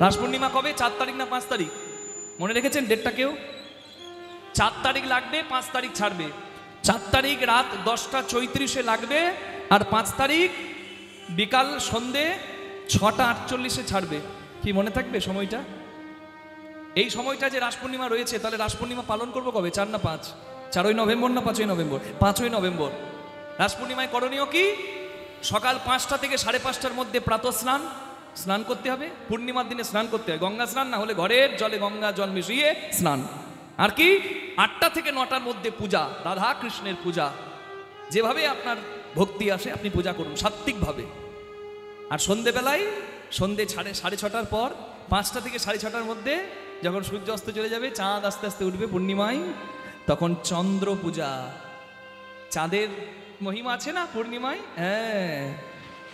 রাস পূর্ণিমা কবে? 4 তারিখ না 5 তারিখ? মনে রেখেছেন ডেটটা কেউ? 4 তারিখ লাগবে, 5 তারিখ ছাড়বে। 4 তারিখ রাত 10টা 34-এ লাগবে, আর 5 তারিখ বিকাল সন্ধে 6টা 48-এ ছাড়বে। কি মনে থাকবে সময়টা? এই সময়টা যে রাস পূর্ণিমা রয়েছে, তাহলে রাস পূর্ণিমা পালন করবো কবে? 4 না 5? 4ই নভেম্বর না 5ই নভেম্বর? 5ই নভেম্বর। রাস পূর্ণিমায় করণীয় কি? সকাল 5টা থেকে 5:30টার মধ্যে প্রাতঃ স্নান করতে হবে। পূর্ণিমার দিনে স্নান করতে হয়, গঙ্গা স্নান, না হলে ঘরের জলে গঙ্গা জল মিশিয়ে স্নান। আর কি 8টা থেকে 9টার মধ্যে পূজা, রাধা কৃষ্ণের পূজা। যেভাবে আপনার ভক্তি আসে আপনি পূজা করুন সাত্ত্বিকভাবে। আর সন্ধেবেলায় সন্ধে 6:30টার পর 5টা থেকে 6:30টার মধ্যে যখন সূর্য অস্ত চলে যাবে, চাঁদ আস্তে আস্তে উঠবে পূর্ণিমায়, তখন চন্দ্র পূজা। চাঁদের মহিমা আছে না পূর্ণিমায়? হ্যাঁ,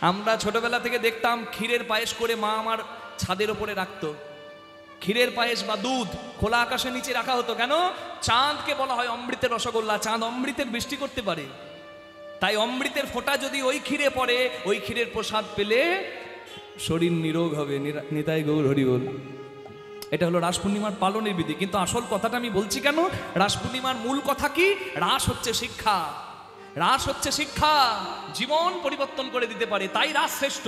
আমরা ছোটবেলা থেকে দেখতাম ক্ষীরের পায়েস করে মা আমার ছাদের ওপরে রাখতো। ক্ষীরের পায়েস বা দুধ খোলা আকাশের নিচে রাখা হতো। কেন? চাঁদকে বলা হয় অমৃতের রসগোল্লা, চাঁদ অমৃতের বৃষ্টি করতে পারে। তাই অমৃতের ফোঁটা যদি ওই ক্ষীরে পড়ে, ওই ক্ষীরের প্রসাদ পেলে শরীর নিরোগ হবে। নিতাই গৌর হরি বল। এটা হলো রাস পূর্ণিমার পালনের বিধি। কিন্তু আসল কথাটা আমি বলছি কেন? রাস পূর্ণিমার মূল কথা কি? রাস হচ্ছে শিক্ষা। রাস হচ্ছে শিক্ষা, জীবন পরিবর্তন করে দিতে পারে। তাই রাস শ্রেষ্ঠ।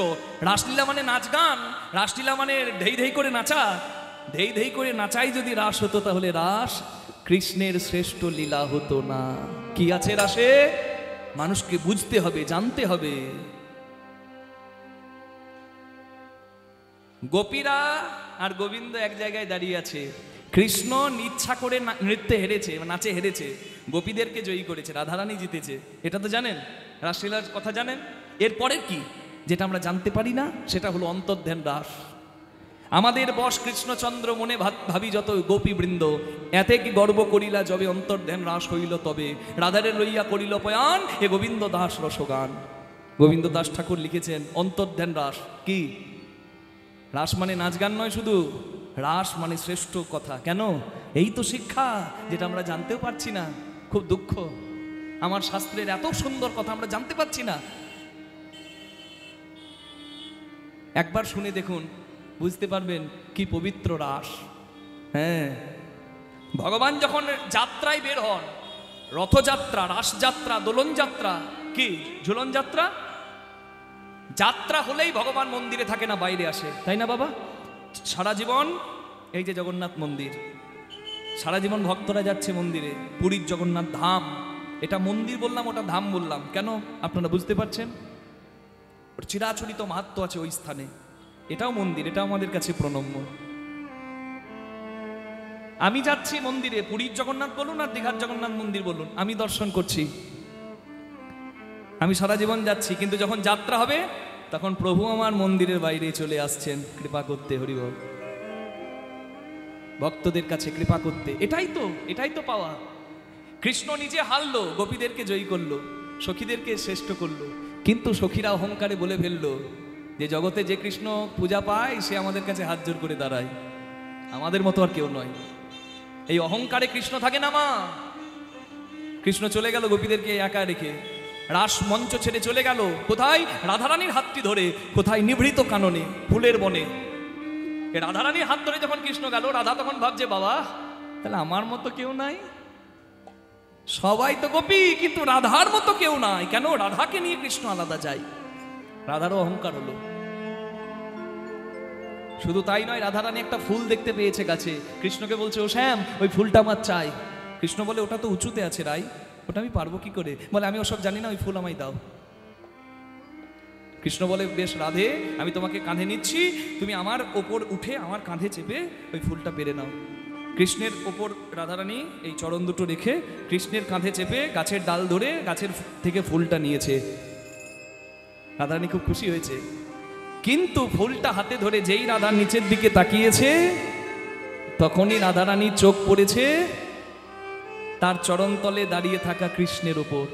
রাসলীলা মানে নাচ গান, রাসলীলা মানে ধেই ধেই করে নাচা। ধেই ধেই করে নাচাই যদি রাস হতো, তাহলে রাস কৃষ্ণের শ্রেষ্ঠ লীলা হতো না। কি আছে রাসে? মানুষকে বুঝতে হবে, জানতে হবে। গোপীরা আর গোবিন্দ এক জায়গায় দাঁড়িয়ে আছে। কৃষ্ণ ইচ্ছা করে নৃত্যে হেরেছে, নাচে হেরেছে, গোপীদেরকে জয়ী করেছে, রাধারানী জিতেছে। এটা তো জানেন, রাসলীলার কথা জানেন। এরপরের কি যেটা আমরা জানতে পারি না, সেটা হলো অন্তর্ধ্যান রাস। আমাদের বশ কৃষ্ণচন্দ্র, মনে ভাবি যত গোপীবৃন্দ, এতে কি গর্ব করিলা যবে অন্তর্ধ্যান রাস হইল তবে, রাধারে লইয়া করিল পয়ান এ গোবিন্দ দাস রসগান। গোবিন্দ দাস ঠাকুর লিখেছেন অন্তর্ধ্যান রাস কি? রাস মানে নাচ গান নয় শুধু, রাস মানে শ্রেষ্ঠ কথা। কেন? এই তো শিক্ষা, যেটা আমরা জানতেও পারছি না। খুব দুঃখ, আমার শাস্ত্রের এত সুন্দর কথা আমরা জানতে পারছি না। একবার শুনে দেখুন, বুঝতে পারবেন কি পবিত্র রাস। হ্যাঁ, ভগবান যখন যাত্রায় বের হন, রথযাত্রা, রাসযাত্রা, দোলন যাত্রা, কি ঝুলন যাত্রা, যাত্রা হলেই ভগবান মন্দিরে থাকে না, বাইরে আসে, তাই না বাবা? সারা জীবন এই যে জগন্নাথ মন্দির, সারা জীবন ভক্তরা যাচ্ছে মন্দিরে। পুরীর জগন্নাথ ধাম, এটা মন্দির বললাম, ওটা ধাম বললাম কেন আপনারা বুঝতে পারছেন? ওর চিরাচরিত মাহাত্ম্য আছে ওই স্থানে। এটাও মন্দির, এটাও আমাদের কাছে প্রণম্য। আমি যাচ্ছি মন্দিরে, পুরীর জগন্নাথ বলুন আর দীঘার জগন্নাথ মন্দির বলুন, আমি দর্শন করছি, আমি সারা জীবন যাচ্ছি। কিন্তু যখন যাত্রা হবে, তখন প্রভু আমার মন্দিরের বাইরে চলে আসছেন কৃপা করতে। হরিবল, ভক্তদের কাছে কৃপা করতে। এটাই তো পাওয়া। কৃষ্ণ নিজে হারলো, গোপীদেরকে জয়ী করলো, সখীদেরকে শ্রেষ্ঠ করলো। কিন্তু সখীরা অহংকারে বলে ফেললো যে জগতে যে কৃষ্ণ পূজা পায়, সে আমাদের কাছে হাত জোর করে দাঁড়ায়, আমাদের মতো আর কেউ নয়। এই অহংকারে কৃষ্ণ থাকে না মা। কৃষ্ণ চলে গেল গোপীদেরকে একা রেখে, রাস মঞ্চ ছেড়ে চলে গেল কোথায়? রাধারানীর হাতটি ধরে। কোথায়? নিভৃত কাননে, ফুলের বনে। রাধারানীর হাত ধরে যখন কৃষ্ণ গেল, রাধা তখন ভাবছে, বাবা তাহলে আমার মতো কেউ নাই, সবাই তো গোপী কিন্তু রাধার মতো কেউ নাই। কেন? রাধাকে নিয়ে কৃষ্ণ আলাদা যায়। রাধারও অহংকার হলো। শুধু তাই নয়, রাধারানী একটা ফুল দেখতে পেয়েছে গাছে, কৃষ্ণকে বলছে, ও শ্যাম ওই ফুলটা আমার চাই। কৃষ্ণ বলে, ওটা তো উঁচুতে আছে রাই, ওটা আমি পারবো কি করে? বলে, আমি ওসব জানি না, ওই ফুল আমায় দাও। কৃষ্ণ বলে, বেশ রাধে, আমি তোমাকে কাঁধে নিচ্ছি, তুমি আমার ওপর উঠে আমার কাঁধে চেপে ওই ফুলটা পেরে নাও। কৃষ্ণের ওপর রাধারানী এই চরণ দুটো রেখে কৃষ্ণের কাঁধে চেপে গাছের ডাল ধরে গাছের থেকে ফুলটা নিয়েছে। রাধারানী খুব খুশি হয়েছে। কিন্তু ফুলটা হাতে ধরে যেই রাধার নিচের দিকে তাকিয়েছে, তখনই রাধারানীর চোখ পড়েছে তার চরণতলে দাঁড়িয়ে থাকা কৃষ্ণের ওপর।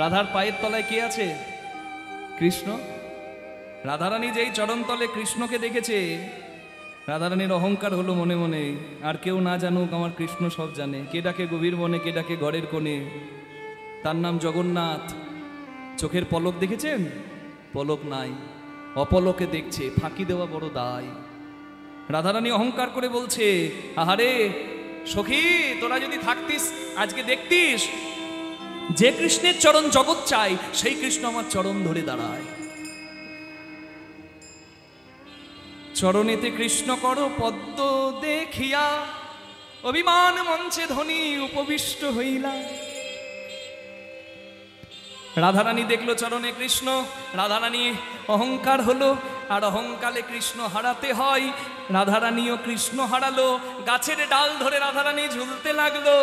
রাধার পায়ের তলায় কে আছে? কৃষ্ণ। রাধারানী যেই চরণতলে কৃষ্ণকে দেখেছে, রাধারানীর অহংকার হলো মনে মনে, আর কেউ না জানুক, আমার কৃষ্ণ সব জানে। কে ডাকে গভীর বনে, কে ডাকে ঘরের কোণে, তার নাম জগন্নাথ। চোখের পলক দেখেছেন? পলক নাই, অপলকে দেখছে, ফাঁকি দেওয়া বড় দায়। রাধারানী অহংকার করে বলছে, আহারে সখী, তোরা যদি থাকতিস আজকে দেখতিস যে কৃষ্ণের চরণ জগৎ চাই সেই কৃষ্ণ আমার চরণ ধরে দাঁড়ায়। চরণেতে কৃষ্ণ করো পদ্ম দেখিয়া, অভিমান মঞ্চে ধ্বনি উপবিষ্ট হইলা। রাধারানী দেখলো চরণে কৃষ্ণ, রাধারানী অহংকার হলো, আর অহংকারে কৃষ্ণ হারাতে হয়। রাধারানীও কৃষ্ণ হারালো, গাছের ডাল ধরে রাধারানী ঝুলতে লাগলো।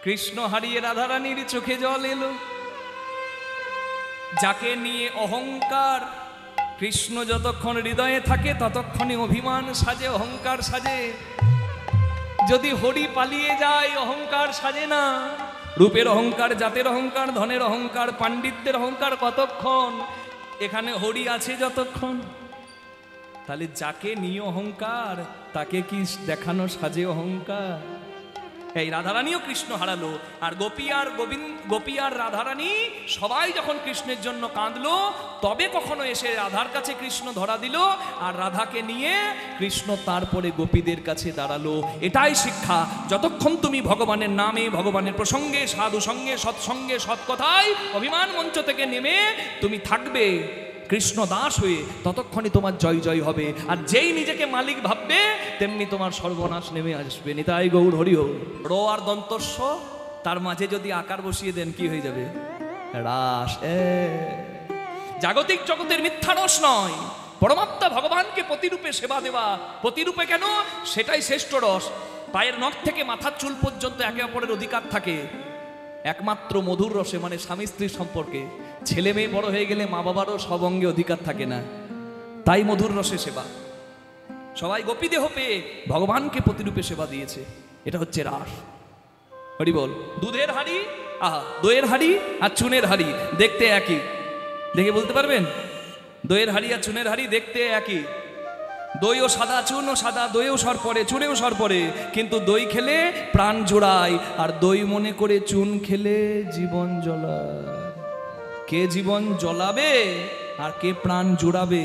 কৃষ্ণ হারিয়ে রাধারানীর চোখে জল এলো। যাকে নিয়ে অহংকার, কৃষ্ণ যতক্ষণ হৃদয়ে থাকে ততক্ষণে অভিমান সাজে, অহংকার সাজে। যদি হরি পালিয়ে যায় অহংকার সাজে না। রূপের অহংকার, জাতের অহংকার, ধনের অহংকার, পাণ্ডিত্যের অহংকার কতক্ষণ? এখানে হরি আছে যতক্ষণ। তাহলে যাকে নিয়ে অহংকার তাকে কি দেখানো সাজে অহংকার? এই রাধারানীও কৃষ্ণ হারালো, আর গোপী আর রাধারানী সবাই যখন কৃষ্ণের জন্য কাঁদলো, তবে কখনো এসে রাধার কাছে কৃষ্ণ ধরা দিল, আর রাধাকে নিয়ে কৃষ্ণ তারপরে গোপীদের কাছে দাঁড়ালো। এটাই শিক্ষা। যতক্ষণ তুমি ভগবানের নামে, ভগবানের প্রসঙ্গে, সাধু সঙ্গে, সৎসঙ্গে, সৎকথায় অভিমান মঞ্চ থেকে নেমে তুমি থাকবে কৃষ্ণ দাস হয়ে, ততক্ষণই তোমার জয় জয় হবে। আর যেই নিজেকে মালিক ভাববে তেমনি তোমার সর্বনাশ নেমে আসবে। নিতাই গৌর হরি হরি। র আর দন্তস্ব, তার মাঝে যদি আকার বসিয়ে দেন কি হয়ে যাবে? রাস। জাগতিক জগতের মিথ্যা রস নয়, পরমাত্মা ভগবানকে প্রতিরূপে সেবা দেওয়া। প্রতিরূপে কেন? সেটাই শ্রেষ্ঠ রস। পায়ের নখ থেকে মাথার চুল পর্যন্ত একে অপরের অধিকার থাকে একমাত্র মধুর রসে, মানে স্বামী স্ত্রীর সম্পর্কে। ছেলে মেয়ে বড় হয়ে গেলে মা বাবারও সব অঙ্গে অধিকার থাকে না, তাই মধুর রসে সেবা। সবাই গোপী দেহ পেয়ে ভগবানকে প্রতিরূপে সেবা দিয়েছে, এটা হচ্ছে রাস। হরি বল। দুধের হাড়ি, দইয়ের হাড়ি আর চুনের হাড়ি দেখতে একই। দেখে বলতে পারবেন? দইয়ের হাড়ি আর চুনের হাড়ি দেখতে একই। দইও সাদা, চুনও সাদা, দইও সর পড়ে, চুনেও সর পড়ে, কিন্তু দই খেলে প্রাণ জোড়ায়, আর দই মনে করে চুন খেলে জীবন জ্বলায়। কে জীবন জ্বলাবে আর কে প্রাণ জোড়াবে,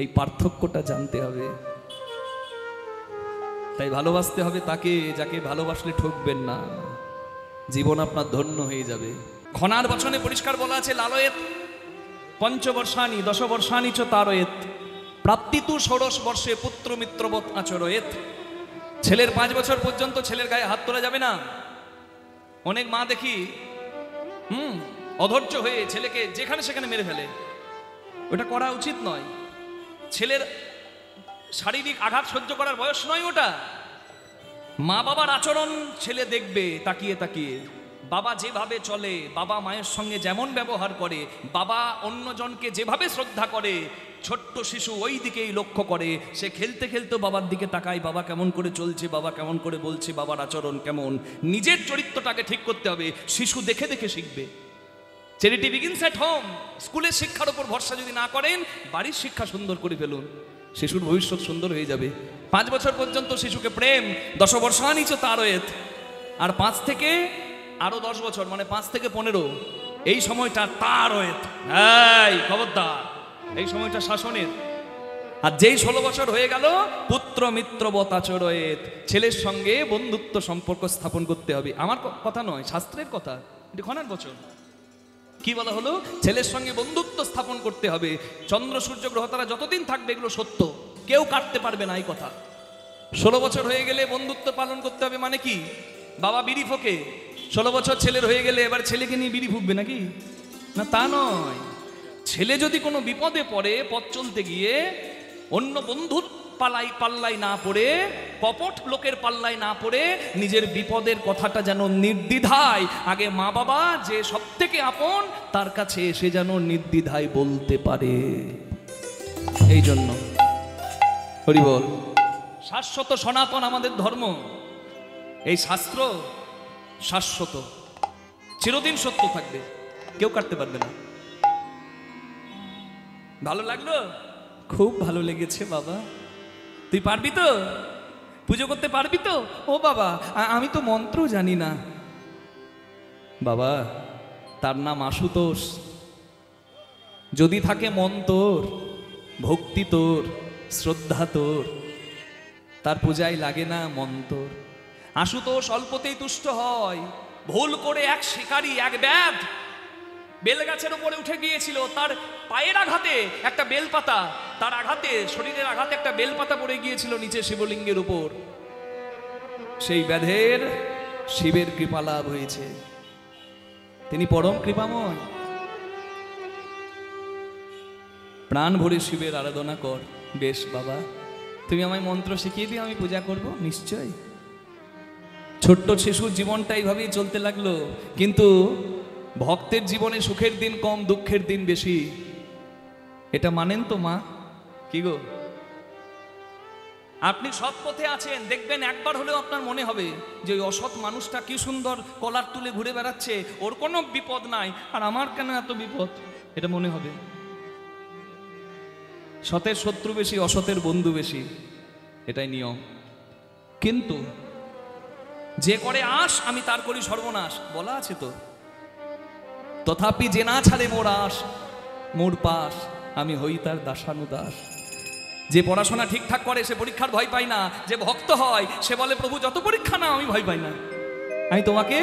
এই পার্থক্যটা জানতে হবে। তাই ভালোবাসতে হবে তাকে যাকে ভালোবাসলে ঠকবেন না, জীবন আপনার ধন্য হয়ে যাবে। খনার বচনে পরিষ্কার বলা আছে, লালয়েত পঞ্চবর্ষানি দশবর্ষানি চ তারয়েত প্রাপ্তি তু ষোড়শ বর্ষে পুত্র মিত্রবৎ আচরয়েত। ছেলের 5 বছর পর্যন্ত ছেলের গায়ে হাত তোলা যাবে না। অনেক মা দেখি অধৈর্য হয়ে ছেলেকে যেখানে সেখানে মেরে ফেলে, ওটা করা উচিত নয়। ছেলের শারীরিক আঘাত সহ্য করার বয়স নয় ওটা। মা বাবার আচরণ ছেলে দেখবে তাকিয়ে তাকিয়ে। বাবা যেভাবে চলে, বাবা মায়ের সঙ্গে যেমন ব্যবহার করে, বাবা অন্যজনকে যেভাবে শ্রদ্ধা করে, ছোট্ট শিশু ওই দিকেই লক্ষ্য করে। সে খেলতে খেলতে বাবার দিকে তাকায়, বাবা কেমন করে চলছে, বাবা কেমন করে বলছে, বাবার আচরণ কেমন। নিজের চরিত্রটাকে ঠিক করতে হবে। শিশু দেখে দেখে শিখবে। Charity begins at home. স্কুলের শিক্ষার উপর ভরসা যদি না করেন, বাড়ির শিক্ষা সুন্দর করে ফেলুন, শিশুর ভবিষ্যৎ সুন্দর হয়ে যাবে। 5 বছর পর্যন্ত শিশুকে প্রেম, 10 বর্ষানি চ তারয়েত। আর 5 থেকে আরো 10 বছর, মানে 5 থেকে 15, এই সময়টা তারয়েত। এই খবরদার, এই সময়টা শাসনের। আর যেই 16 বছর হয়ে গেল, পুত্র মিত্রবৎ আচরয়েত। ছেলের সঙ্গে বন্ধুত্ব সম্পর্ক স্থাপন করতে হবে। আমার কথা নয়, শাস্ত্রের কথা। এটা খনার বচন। কি বলা হলো? ছেলের সঙ্গে বন্ধুত্ব স্থাপন করতে হবে। চন্দ্র সূর্য গ্রহ তারা যতদিন থাকবে, এগুলো সত্য, কেউ কাটতে পারবে না এই কথা। 16 বছর হয়ে গেলে বন্ধুত্ব পালন করতে হবে, মানে কি? বাবা বিড়ি ফোকে, 16 বছর ছেলের হয়ে গেলে এবার ছেলেকে নিয়ে বিড়ি ফুঁকবে নাকি? না, তা নয়। ছেলে যদি কোনো বিপদে পড়ে, পথ চলতে গিয়ে অন্য বন্ধুর পাল্লাই না পড়ে, কপট লোকের পাল্লায় না পড়ে, নিজের বিপদের কথাটা যেন নির্দ্বিধায়, আগে মা বাবা যে সব থেকে আপন তার কাছে এসে যেন নির্দ্বিধায় বলতে পারে। এই জন্য হরি বল। শাশ্বত সনাতন আমাদের ধর্ম। এই শাস্ত্র শাশ্বত, চিরদিন সত্য থাকবে, কেউ কাটতে পারবে না। ভালো লাগলো? খুব ভালো লেগেছে বাবা। তুই পারবি তো? পুজো করতে পারবি তো? ও বাবা, আমি তো মন্ত্র জানি না। বাবা, তার নাম আশুতোষ। যদি থাকে মন তোর, ভক্তি তোর, শ্রদ্ধা তোর, তার পূজায় লাগে না মন্তর। আশুতোষ অল্পতেই তুষ্ট হয়, ভুল করে এক শিকারী, এক ব্যাধ বেলগাছের উপরে উঠে গিয়েছিল, তার পায়ের আঘাতে একটা বেলপাতা, তার আঘাতে, শরীরের আঘাতে একটা বেলপাতা পড়ে গিয়েছিল নিচে শিবলিঙ্গের উপর। সেই ব্যাধের শিবের কৃপা লাভ হয়েছে, তিনি পরম কৃপাময়। প্রাণ ভরে শিবের আরাধনা কর। বেশ বাবা, তুমি আমায় মন্ত্র শিখিয়ে দিও, আমি পূজা করব। নিশ্চয়। ছোট্ট শিশুর জীবনটা এইভাবেই চলতে লাগলো, কিন্তু ভক্তের জীবনে সুখের দিন কম, দুঃখের দিন বেশি। এটা মানেন তো মা? কি গো, আপনি সৎ পথে আছেন, দেখবেন একবার হলেও আপনার মনে হবে যে ওই অসৎ মানুষটা কি সুন্দর কলার তুলে ঘুরে বেড়াচ্ছে, ওর কোনো বিপদ নাই, আর আমার কেন এত বিপদ, এটা মনে হবে। সতের শত্রু বেশি, অসতের বন্ধু বেশি, এটাই নিয়ম। কিন্তু যে করে আশ আমি তার করি সর্বনাশ, বলা আছে তো। তথাপি যে না ছাড়ে মোর আশ, মোর পাশ, আমি হই তার দাসানুদাস। যে পড়াশোনা ঠিকঠাক করে সে পরীক্ষার ভয় পায় না, যে ভক্ত হয় সে বলে প্রভু যত পরীক্ষা না আমি ভয় পাই না, আমি তোমাকে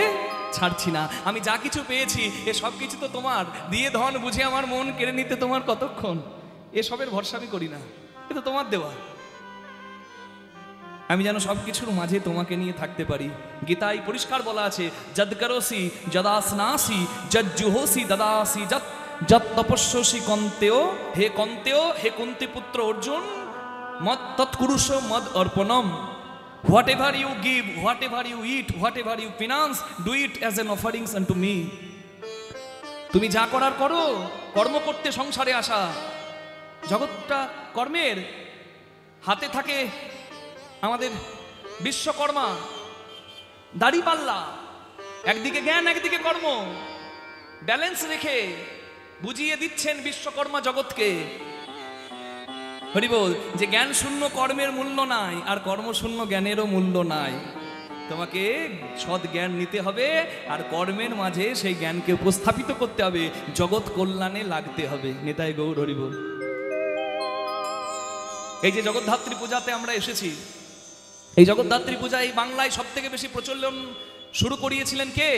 ছাড়ছি না, আমি যা কিছু পেয়েছি এ সব কিছু তো তোমার, দিয়ে ধন বুঝে আমার মন কেড়ে নিতে তোমার কতক্ষণ, এসবের ভরসা আমি করি না, এ তো তোমার দেওয়া, আমি যেন সবকিছুর মাঝে তোমাকে নিয়ে থাকতে পারি। গীতায় পরিষ্কার বলা আছে, যদ করোসি যদাসনাসি যজ্জুহোসি দদাসি যত যত তপস্যসি কন্তেয়, হে কন্তেয়, হে কুন্তি পুত্র অর্জুন, মদ তৎকুরুষ মদ অর্পণম। Whatever you give, whatever you eat, whatever you finance, do it as an offerings unto me. তুমি যা করার করো, কর্ম করতে সংসারে আসা, জগৎটা কর্মের, হাতে থাকে আমাদের বিশ্বকর্মা, দাড়িপাল্লা, একদিকে জ্ঞান একদিকে কর্ম, ব্যালেন্স রেখে বুঝিয়ে দিচ্ছেন বিশ্বকর্মা জগৎকে। হরি বল, যে জ্ঞান শূন্য কর্মের মূল্য নাই, আর কর্ম শূন্য জ্ঞানেরও মূল্য নাই। তোমাকে সৎ জ্ঞান নিতে হবে, আর কর্মের মাঝে সেই জ্ঞানকে উপস্থাপিত করতে হবে, জগৎ কল্যাণে লাগতে হবে। নেতাই গৌর হরি বল। এই যে জগদ্ধাত্রী পূজাতে আমরা এসেছি, এই জগদ্ধাত্রী পূজা এই বাংলায় সব থেকে বেশি প্রচলন শুরু করিয়েছিলেন কে?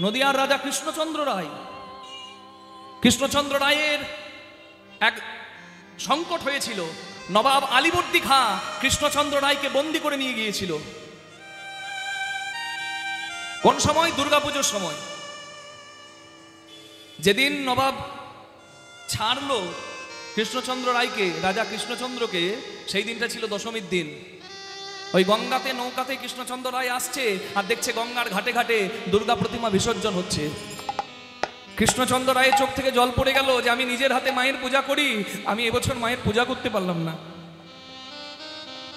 নদিয়ার রাজা কৃষ্ণচন্দ্র রায়। কৃষ্ণচন্দ্র রায়ের এক সংকট হয়েছিল, নবাব আলীবর্দী খাঁ কৃষ্ণচন্দ্র রায়কে বন্দী করে নিয়ে গিয়েছিল। কোন সময়? দুর্গাপুজোর সময়। যেদিন নবাব ছাড়লো কৃষ্ণচন্দ্র রায়কে, রাজা কৃষ্ণচন্দ্রকে, সেই দিনটা ছিল দশমীর দিন। ওই গঙ্গাতে নৌকাতে কৃষ্ণচন্দ্র রায় আসছে, আর দেখছে গঙ্গার ঘাটে ঘাটে দুর্গা প্রতিমা বিসর্জন হচ্ছে। কৃষ্ণচন্দ্র রায়ের চোখ থেকে জল পড়ে গেল যে আমি নিজের হাতে মায়ের পূজা করি, আমি এবছর মায়ের পূজা করতে পারলাম না।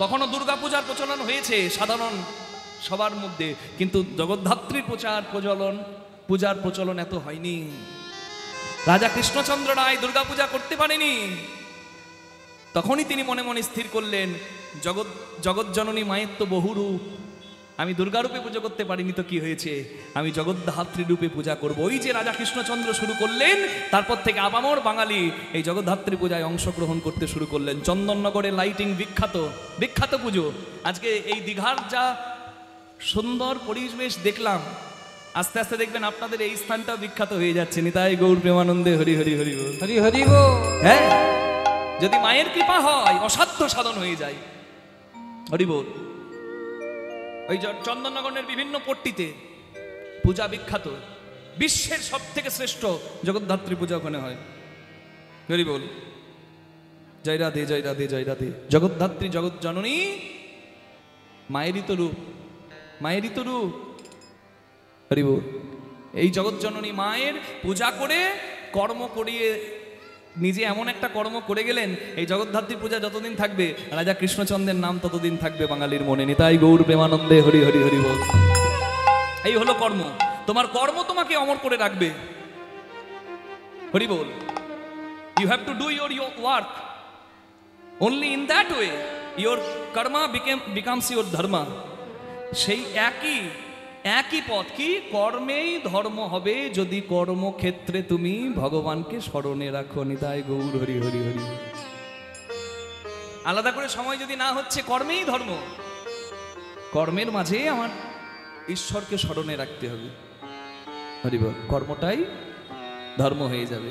তখনও দুর্গা পূজার প্রচলন হয়েছে সাধারণ সবার মধ্যে, কিন্তু জগদ্ধাত্রীর পূজার প্রচলন এত হয়নি। রাজা কৃষ্ণচন্দ্র রায় দুর্গা পূজা করতে পারেনি। তখনই তিনি মনে মনে স্থির করলেন, জগৎজননী মায়ের তো বহুরূপ, আমি দুর্গা রূপে পুজো করতে পারিনি তো কি হয়েছে, আমি জগদ্ধাত্রী রূপে পূজা করব। ওই যে রাজা কৃষ্ণচন্দ্র শুরু করলেন, তারপর থেকে আপামর বাঙালি এই জগদ্ধাত্রী পূজায় অংশগ্রহণ করতে শুরু করলেন। চন্দননগরে লাইটিং বিখ্যাত, বিখ্যাত পুজো। আজকে এই দীঘার যা সুন্দর পরিবেশ দেখলাম, আস্তে আস্তে দেখবেন আপনাদের এই স্থানটা বিখ্যাত হয়ে যাচ্ছে। নিতাই গৌর প্রেমানন্দে হরি হরি হরি বল, হরি হরি বল। হ্যাঁ, যদি মায়ের কৃপা হয় অসাধ্য সাধন হয়ে যায়। হরি বল। ওই চন্দননগরের বিভিন্ন পট্টিতে পূজা বিখ্যাত, বিশ্বের সব থেকে শ্রেষ্ঠ জগদ্ধাত্রী পূজা ওখানে হয়। হরি বল। জয় রাধে জয় রাধে জয় রাধে। জগদ্ধাত্রী জগৎ জননী মায়েরই তো রূপ, মায়েরই তো রূপ। হরি বল। এই জগৎ জননী মায়ের পূজা করে কর্ম করিয়ে নিজে এমন একটা কর্ম করে গেলেন, এই জগদ্ধাত্রী পূজা যতদিন থাকবে রাজা কৃষ্ণচন্দ্রের নাম ততদিন থাকবে বাঙালির মনে। নিতাই গৌর প্রেমানন্দে হরি হরি হরি বল। এই হলো কর্ম, তোমার কর্ম তোমাকে অমর করে রাখবে। হরি বল। You have to do your work, only in that way your karma becomes your dharma. সেই একই পথ, কি কর্মেই ধর্ম হবে যদি কর্মক্ষেত্রে তুমি ভগবানকে স্মরণে রাখো। নিতাই গৌর হরি হরি হরি। আলাদা করে সময় যদি না হচ্ছে, কর্মেই ধর্ম। কর্মের মাঝে আমার ঈশ্বরকে স্মরণে রাখতে হবে। হরিবল, কর্মটাই ধর্ম হয়ে যাবে।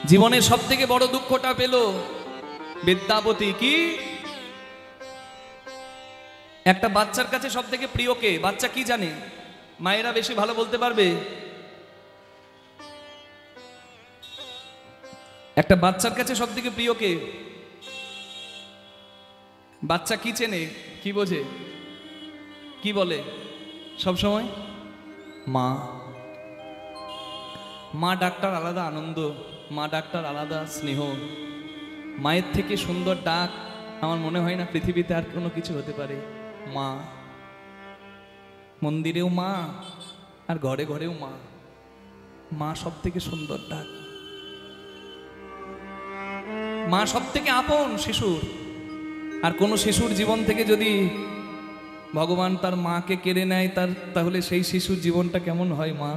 জীবনের সব থেকে বড় দুঃখটা পেল বিদ্যাপতি। কি? একটা বাচ্চার কাছে সব থেকে প্রিয় কে? বাচ্চা কি জানে? মায়েরা বেশি ভালো বলতে পারবে। একটা বাচ্চার কাছে সব থেকে প্রিয় কে? বাচ্চা কি চেনে, কি বোঝে, কি বলে সব সময়? মা। মা ডাকটার আলাদা আনন্দ, মা ডাকটার আলাদা স্নেহ। মায়ের থেকে সুন্দর ডাক আমার মনে হয় না পৃথিবীতে আর কোনো কিছু হতে পারে। মা। মন্দিরেও মা, আর ঘরে ঘরেও মা। মা সব থেকে সুন্দর ডাক। মা সব থেকে আপন শিশুর। আর কোনো শিশুর জীবন থেকে যদি ভগবান তার মাকে কেড়ে নেয়, তাহলে সেই শিশুর জীবনটা কেমন হয়? মা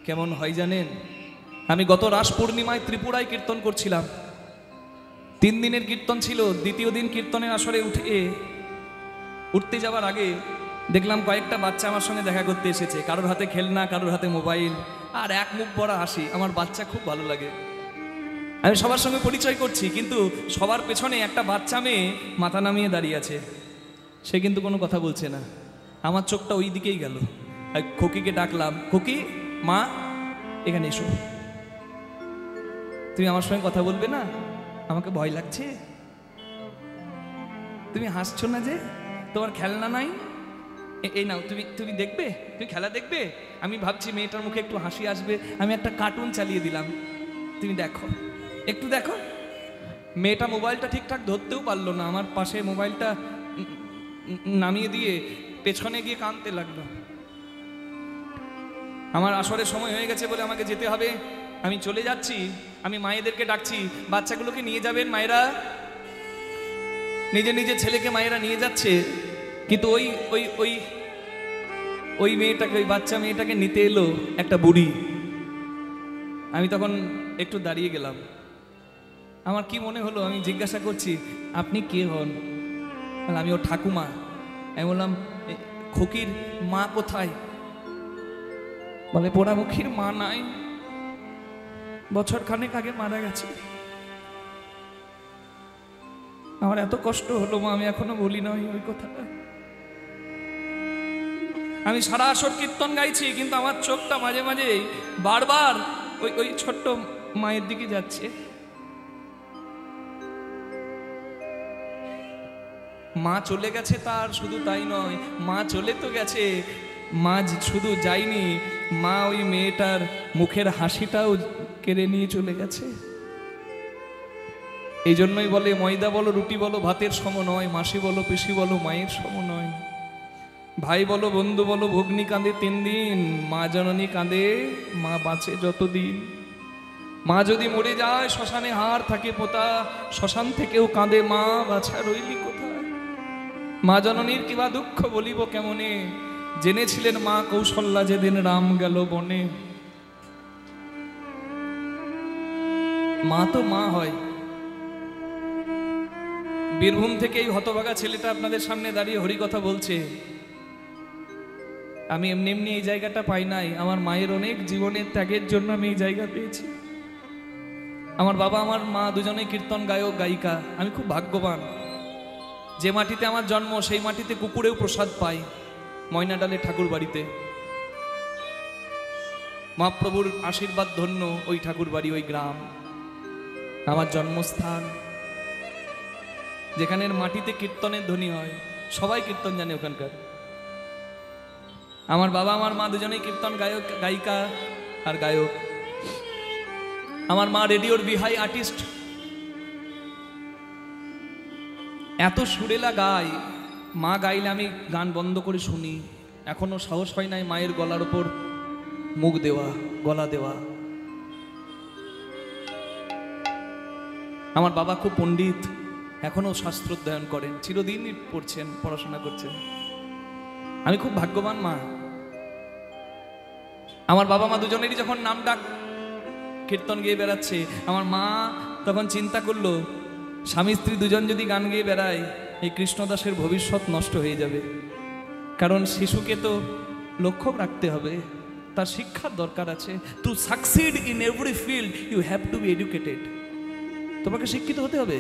কেমন হয় জানেন? আমি গত রাস পূর্ণিমায় ত্রিপুরায় কীর্তন করছিলাম। 3 দিনের কীর্তন ছিল। দ্বিতীয় দিন কীর্তনের আসরে উঠতে যাওয়ার আগে দেখলাম কয়েকটা বাচ্চা আমার সঙ্গে দেখা করতে এসেছে। কারোর হাতে খেলনা, কারোর হাতে মোবাইল, আর এক মুখ ভরা হাসি। আমার বাচ্চা খুব ভালো লাগে। আমি সবার সঙ্গে পরিচয় করছি, কিন্তু সবার পেছনে একটা বাচ্চা মেয়ে মাথা নামিয়ে দাঁড়িয়ে আছে। সে কিন্তু কোনো কথা বলছে না। আমার চোখটা ওই দিকেই গেল। খোকিকে ডাকলাম, খোকি, মা এখানে এসো। তুমি আমার সঙ্গে কথা বলবে না? আমাকে ভয় লাগছে। তুমি হাসছো না যে? তোমার খেলনা নাই? এই নাও, তুমি দেখবে, তুমি খেলা দেখবে। আমি ভাবছি মেয়েটার মুখে একটু হাসি আসবে, আমি একটা কার্টুন চালিয়ে দিলাম। তুমি দেখো, একটু দেখো। মেয়েটা মোবাইলটা ঠিকঠাক ধরতেও পারলো না। আমার পাশে মোবাইলটা নামিয়ে দিয়ে পেছনে গিয়ে কাঁদতে লাগলো। আমার আসরের সময় হয়ে গেছে বলে আমাকে যেতে হবে। আমি চলে যাচ্ছি। আমি মায়েদেরকে ডাকছি, বাচ্চাগুলোকে নিয়ে যাবেন মায়েরা। নিজে নিজে ছেলেকে মায়েরা নিয়ে যাচ্ছে, কিন্তু ওই মেয়েটাকে, ওই বাচ্চা মেয়েটাকে নিতে এলো একটা বুড়ি। আমি তখন একটু দাঁড়িয়ে গেলাম। আমার কি মনে হলো, আমি জিজ্ঞাসা করছি, আপনি কে হন? আমি ওর ঠাকুমা। আমি বললাম, খোকির মা কোথায়? বলে, পোড়ামুখীর মা নাই, বছর খানেক আগে মারা গেছে। আমার এত কষ্ট হলো মা, আমি এখনো বলি না ওই কথাটা। আমি সারা আসর কীর্তন গাইছি, কিন্তু আমার চোখটা মাঝে মাঝে বারবার ওই ছোট্ট মায়ের দিকে যাচ্ছে। মা চলে গেছে, তার শুধু তাই নয়, মা চলে তো গেছে, মা শুধু যায়নি, মা ওই মেয়েটার মুখের হাসিটাও কেড়ে নিয়ে চলে গেছে। এই জন্যই বলে, ময়দা বলো, রুটি বলো, ভাতের সম নয়। মাসি বলো, পিসি বলো, মায়ের সম নয়। ভাই বলো, বন্ধু বলো, ভগ্নী কাঁদে 3 দিন, মা জননী কাঁদে, মা বাঁচে যতদিন। মা যদি মরে যায়, শ্মশানে হাড় থাকে পোতা, শ্মশান থেকেও কাঁদে মা, বাছা রইলি কোথায়। মা জননীর কিবা দুঃখ বলিব কেমনে, জেনেছিলেন মা কৌশল্যা যেদিন রাম গেল বনে। মা তো মা হয়। বীরভূম থেকে এই হতভাগা ছেলেটা আপনাদের সামনে দাঁড়িয়ে হরিকথা বলছে। আমি এমনি এমনি এই জায়গাটা পাই নাই। আমার মায়ের অনেক জীবনের ত্যাগের জন্য আমি এই জায়গা পেয়েছি। আমার বাবা, আমার মা দুজনেই কীর্তন গায়ক, গায়িকা। আমি খুব ভাগ্যবান। যে মাটিতে আমার জন্ম, সেই মাটিতে কুকুরেও প্রসাদ পাই। ময়নাডালে ঠাকুর বাড়িতে মহাপ্রভুর আশীর্বাদ ধন্য ওই ঠাকুর বাড়ি, ওই গ্রাম আমার জন্মস্থান। যেখানের মাটিতে কীর্তনের ধ্বনি হয়, সবাই কীর্তন জানে ওখানকার। আমার বাবা, আমার মা দুজনেই কীর্তন গায়ক, গায়িকা আর গায়ক। আমার মা রেডিওর বিহাই আর্টিস্ট। এত সুরেলা গায়, মা গাইলে আমি গান বন্ধ করে শুনি। এখনো সাহস হয় নাই মায়ের গলার ওপর মুখ দেওয়া, গলা দেওয়া। আমার বাবা খুব পণ্ডিত, এখনো শাস্ত্র অধ্যয়ন করেন, চিরদিনই পড়ছেন, পড়াশোনা করছেন। আমি খুব ভাগ্যবান মা। আমার বাবা মা দুজনেরই যখন নাম ডাক কীর্তন গিয়ে বেড়াচ্ছে, আমার মা তখন চিন্তা করলো স্বামী স্ত্রী দুজন যদি গান গেয়ে বেড়ায় এই কৃষ্ণদাসের ভবিষ্যৎ নষ্ট হয়ে যাবে, কারণ শিশুকে তো লক্ষ্য রাখতে হবে, তার শিক্ষার দরকার আছে। To succeed in every field you have to be educated. তোমাকে শিক্ষিত হতে হবে,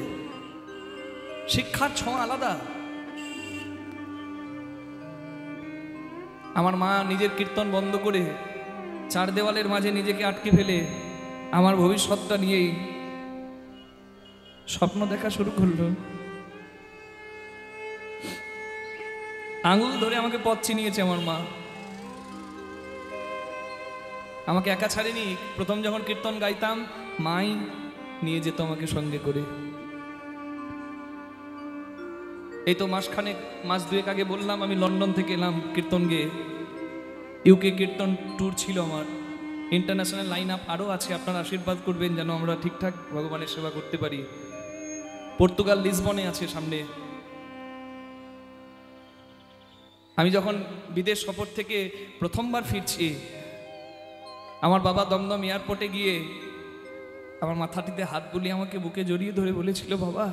শিক্ষার ছোঁয়া আলাদা। আমার মা নিজের কীর্তন বন্ধ করে চার দেওয়ালের মাঝে নিজেকে আটকে ফেলে আমার ভবিষ্যৎটা নিয়েই স্বপ্ন দেখা শুরু করলো। আঙুল ধরে আমাকে পথ চিনিয়েছে আমার মা, আমাকে একা ছাড়েনি। প্রথম যখন কীর্তন গাইতাম মাই নিয়ে যেত আমাকে সঙ্গে করে। এই তো মাস দুয়েক আগে বললাম আমি লন্ডন থেকে এলাম কীর্তন গেয়ে। ইউকে কীর্তন ট্যুর ছিল আমার, ইন্টারন্যাশনাল লাইন আপ আরও আছে। আপনারা আশীর্বাদ করবেন যেন আমরা ঠিকঠাক ভগবানের সেবা করতে পারি। পর্তুগাল লিসবনে আছে সামনে। আমি যখন বিদেশ সফর থেকে প্রথমবার ফিরছি, আমার বাবা দমদম এয়ারপোর্টে গিয়ে আমার মাথাটিতে হাত বুলিয়ে আমাকে বুকে জড়িয়ে ধরে বলেছিল, বাবা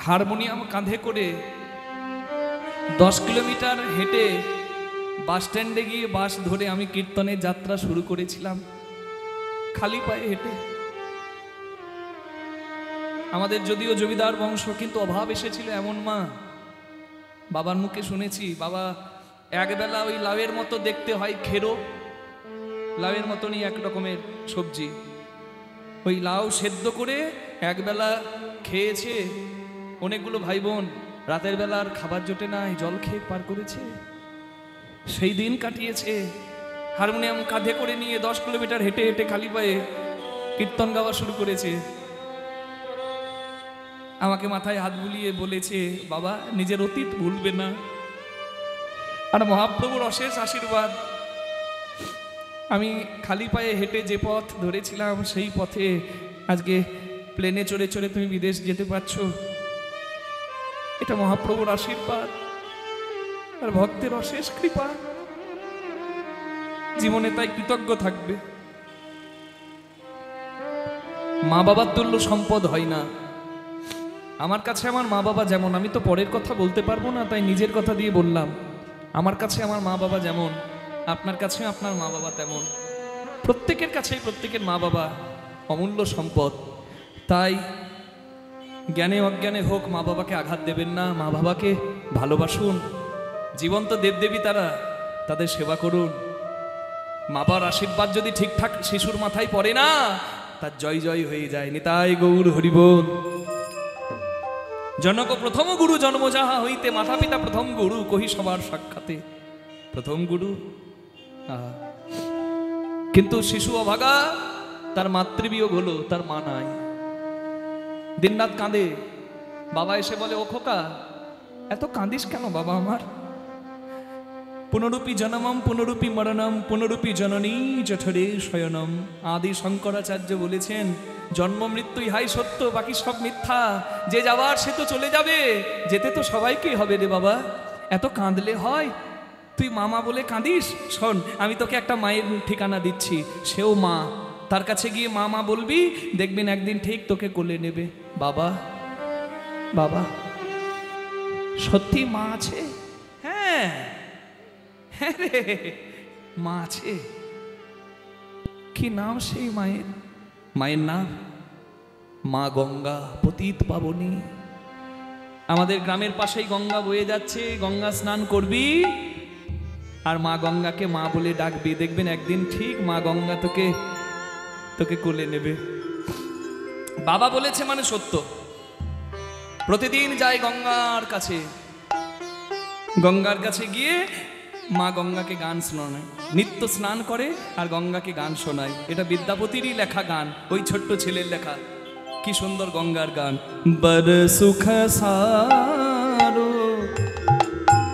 হারমোনিয়াম কাঁধে করে 10 কিলোমিটার হেঁটে বাস স্ট্যান্ডে গিয়ে বাস ধরে আমি কীর্তনের যাত্রা শুরু করেছিলাম, খালি পায়ে হেঁটে। আমাদের যদিও জমিদার বংশ, কিন্তু অভাব এসেছিল এমন মা। বাবার মুখে শুনেছি বাবা একবেলা ওই লাউয়ের মতো দেখতে হয় খেরো, লাউয়ের মতনই এক রকমের সবজি, ওই লাউ সেদ্ধ করে একবেলা খেয়েছে। অনেকগুলো ভাই বোন রাতের বেলা আর খাবার জোটে নাই, জল খেয়ে পার করেছে, সেই দিন কাটিয়েছে। হারমোনিয়াম কাঁধে করে নিয়ে 10 কিলোমিটার হেঁটে হেঁটে খালি পায়ে কীর্তন গাওয়া শুরু করেছে। আমাকে মাথায় হাত বুলিয়ে বলেছে, বাবা নিজের অতীত ভুলবে না। আর মহাপ্রভুর অশেষ আশীর্বাদ, আমি খালি পায়ে হেঁটে যে পথ ধরেছিলাম সেই পথে আজকে প্লেনে চড়ে চড়ে তুমি বিদেশ যেতে পারছো। এটা মহাপ্রভুর আশীর্বাদ আর ভক্তের অশেষ কৃপা। জীবনে তাই কৃতজ্ঞ থাকবে। মা বাবার তুল্য সম্পদ হয় না। আমার কাছে আমার মা বাবা যেমন, আমি তো পরের কথা বলতে পারবো না, তাই নিজের কথা দিয়ে বললাম। আমার কাছে আমার মা বাবা যেমন, আপনার কাছে আপনার মা বাবা তেমন। প্রত্যেকের কাছেই প্রত্যেকের মা বাবা অমূল্য সম্পদ। তাই জ্ঞানে অজ্ঞানে হোক মা বাবাকে আঘাত দেবেন না, মা বাবাকে ভালোবাসুন। জীবন্ত দেবদেবী তারা, তাদের সেবা করুন। মা বাবার আশীর্বাদ যদি ঠিকঠাক শিশুর মাথায় পড়ে না, তার জয় জয় হয়ে যায়। নিতাই গৌর হরিবোল। জনক প্রথম গুরু জন্ম যাহা হইতে, মাতা পিতা প্রথম গুরু কহি সবার সাক্ষাতে। প্রথম গুরু। কিন্তু শিশু অভাগা, তার মাতৃবিয়োগ হলো, তার মা নাই, দিনরাত কাঁদে। বাবা এসে বলে, ও খোকা এত কাঁদিস কেন বাবা আমার? পুনরূপী জনমম পুনরূপী মরণম পুনরূপী জননী জঠরে শয়নম। আদি শঙ্করাচার্য বলেছেন, জন্ম মৃত্যু ইহাই সত্য, বাকি সব মিথ্যা। যে যাওয়ার সে তো চলে যাবে, যেতে তো সবাইকেই হবে রে বাবা। এত কাঁদলে হয়? তুই মামা বলে কাঁদিস? শোন, আমি তোকে একটা মায়ের ঠিকানা দিচ্ছি, সেও মা। তার কাছে গিয়ে মা মা বলবি, দেখবেন একদিন ঠিক তোকে কোলে নেবে। বাবা বাবা, সত্যি মা আছে? হ্যাঁ হ্যাঁ রে, মা আছে। কি নাম সেই মায়ের? মায়ের নাম মা গঙ্গা, পতিত পাবনী। আমাদের গ্রামের পাশেই গঙ্গা বয়ে যাচ্ছে, গঙ্গা স্নান করবি আর মা গঙ্গাকে মা বলে ডাকবি, দেখবেন একদিন ঠিক মা গঙ্গা তোকে তোকে কোলে নেবে। বাবা বলেছে মানে সত্য। প্রতিদিন যায় গঙ্গার কাছে, গঙ্গার কাছে গিয়ে মা গঙ্গাকে গান শোনায়, নিত্য স্নান করে আর গঙ্গাকে গান শোনায়। এটা বিদ্যাপতিরই লেখা গান, ওই ছোট্ট ছেলের লেখা। কি সুন্দর গঙ্গার গান। বড় সুখ সারো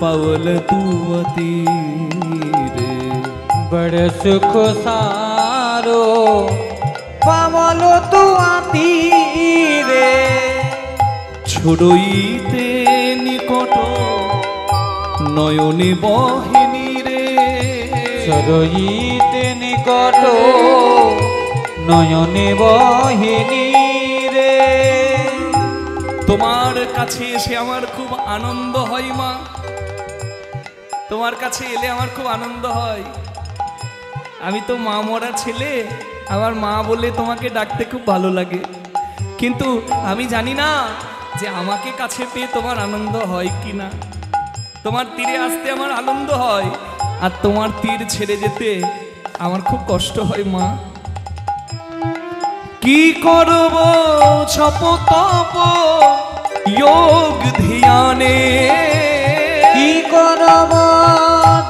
পাওল তুমতি রে, बड़ सुख सारो पावलो तुआती रे। ছড়ইতে নিকট নয়নে বহিনী রে, সরইতে নিকট নয়নে বহিনী রে। তোমার কাছে এসে আমার খুব আনন্দ হয় মা, তোমার কাছে এলে আমার খুব আনন্দ হয়। আমি তো মা মরা ছেলে, আমার মা বলে তোমাকে ডাকতে খুব ভালো লাগে, কিন্তু আমি জানি না যে আমাকে কাছে পেয়ে তোমার আনন্দ হয় কি না। তোমার তীরে আসতে আমার আনন্দ হয়, আর তোমার তীর ছেড়ে যেতে আমার খুব কষ্ট হয় মা। কি করব ছপ তপ যোগ ধ্যানে, কি করব